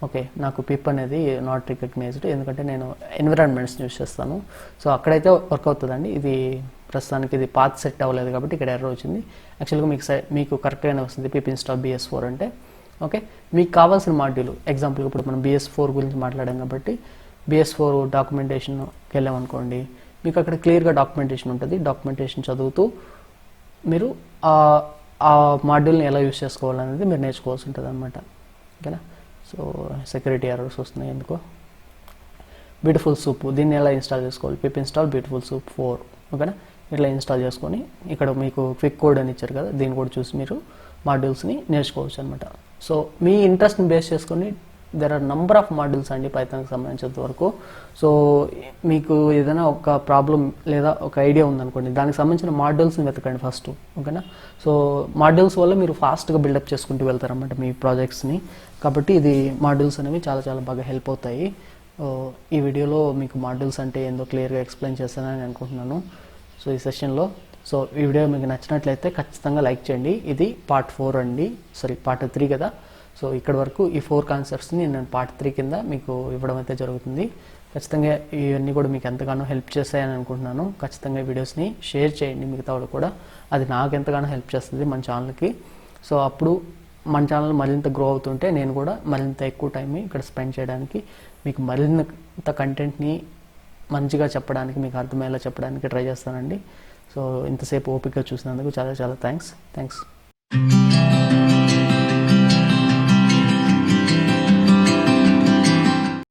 ఓకే, నాకు పిప్ అనేది నాట్ రికగ్నైజ్డ్, ఎందుకంటే నేను ఎన్విరాన్మెంట్స్ యూస్ చేస్తాను. సో అక్కడైతే వర్క్ అవుతుందండి. ఇది ప్రస్తుతానికి ఇది పాత్ సెట్ అవ్వలేదు కాబట్టి ఇక్కడ ఎర్రర్ వచ్చింది. యాక్చువల్గా మీకు కరెక్ట్గానే వస్తుంది పిప్ ఇన్స్టాల్ BS4 అంటే. ఓకే, మీకు కావాల్సిన మాడ్యూల్ ఎగ్జాంపుల్ ఇప్పుడు మనం BS4 గురించి మాట్లాడాం కాబట్టి BS4 డాక్యుమెంటేషన్కి వెళ్ళామనుకోండి, మీకు అక్కడ క్లియర్గా డాక్యుమెంటేషన్ ఉంటుంది. డాక్యుమెంటేషన్ చదువుతూ మీరు ఆ మాడ్యూల్ని ఎలా యూస్ చేసుకోవాలనేది మీరు నేర్చుకోవాల్సి ఉంటుంది అనమాట. ఓకేనా, సో సెక్యూరిటీ ఎర్రర్స్ వస్తున్నాయి ఎందుకో. బ్యూటిఫుల్ సూప్ దీన్ని ఎలా ఇన్స్టాల్ చేసుకోవాలి, పిప్ ఇన్స్టాల్ బ్యూటిఫుల్ సూప్ 4. ఓకేనా, ఇట్లా ఇన్స్టాల్ చేసుకొని ఇక్కడ మీకు క్విక్ కోడ్ అని ఇచ్చారు కదా, దీన్ని కూడా చూసి మీరు మాడ్యూల్స్ని నేర్చుకోవచ్చు అనమాట. సో మీ ఇంట్రెస్ట్ని బేస్ చేసుకొని there are number of modules అండి పైథాన్కి సంబంధించినంత వరకు. సో మీకు ఏదైనా ఒక ప్రాబ్లం లేదా ఒక ఐడియా ఉందనుకోండి, దానికి సంబంధించిన మాడ్యూల్స్ని వెతకండి ఫస్ట్. ఓకేనా, సో మాడ్యూల్స్ వల్ల మీరు ఫాస్ట్గా బిల్డప్ చేసుకుంటూ వెళ్తారన్నమాట మీ ప్రాజెక్ట్స్ని. కాబట్టి ఇది మాడ్యూల్స్ అనేవి చాలా చాలా బాగా హెల్ప్ అవుతాయి. ఈ వీడియోలో మీకు మాడ్యూల్స్ అంటే ఏందో క్లియర్గా ఎక్స్ప్లెయిన్ చేస్తానని అనుకుంటున్నాను సో ఈ సెషన్లో. సో ఈ వీడియో మీకు నచ్చినట్లయితే ఖచ్చితంగా లైక్ చేయండి. ఇది పార్ట్ 4 అండి, పార్ట్ 3 కదా. సో ఇక్కడ వరకు ఈ 4 కాన్సెప్ట్స్ని నేను పార్ట్ 3 కింద మీకు ఇవ్వడం అయితే జరుగుతుంది. ఖచ్చితంగా ఇవన్నీ కూడా మీకు ఎంతగానో హెల్ప్ చేస్తాయని అనుకుంటున్నాను. ఖచ్చితంగా ఈ వీడియోస్ని షేర్ చేయండి మిగతా వాళ్ళు కూడా, అది నాకు ఎంతగానో హెల్ప్ చేస్తుంది మన ఛానల్కి. సో అప్పుడు మన ఛానల్ మరింత గ్రో అవుతుంటే నేను కూడా మరింత ఎక్కువ టైం ఇక్కడ స్పెండ్ చేయడానికి, మీకు మరింత కంటెంట్ని మంచిగా చెప్పడానికి, మీకు అర్థమయ్యేలా చెప్పడానికి ట్రై చేస్తానండి. సో ఇంతసేపు ఓపికగా చూసినందుకు చాలా చాలా థ్యాంక్స్.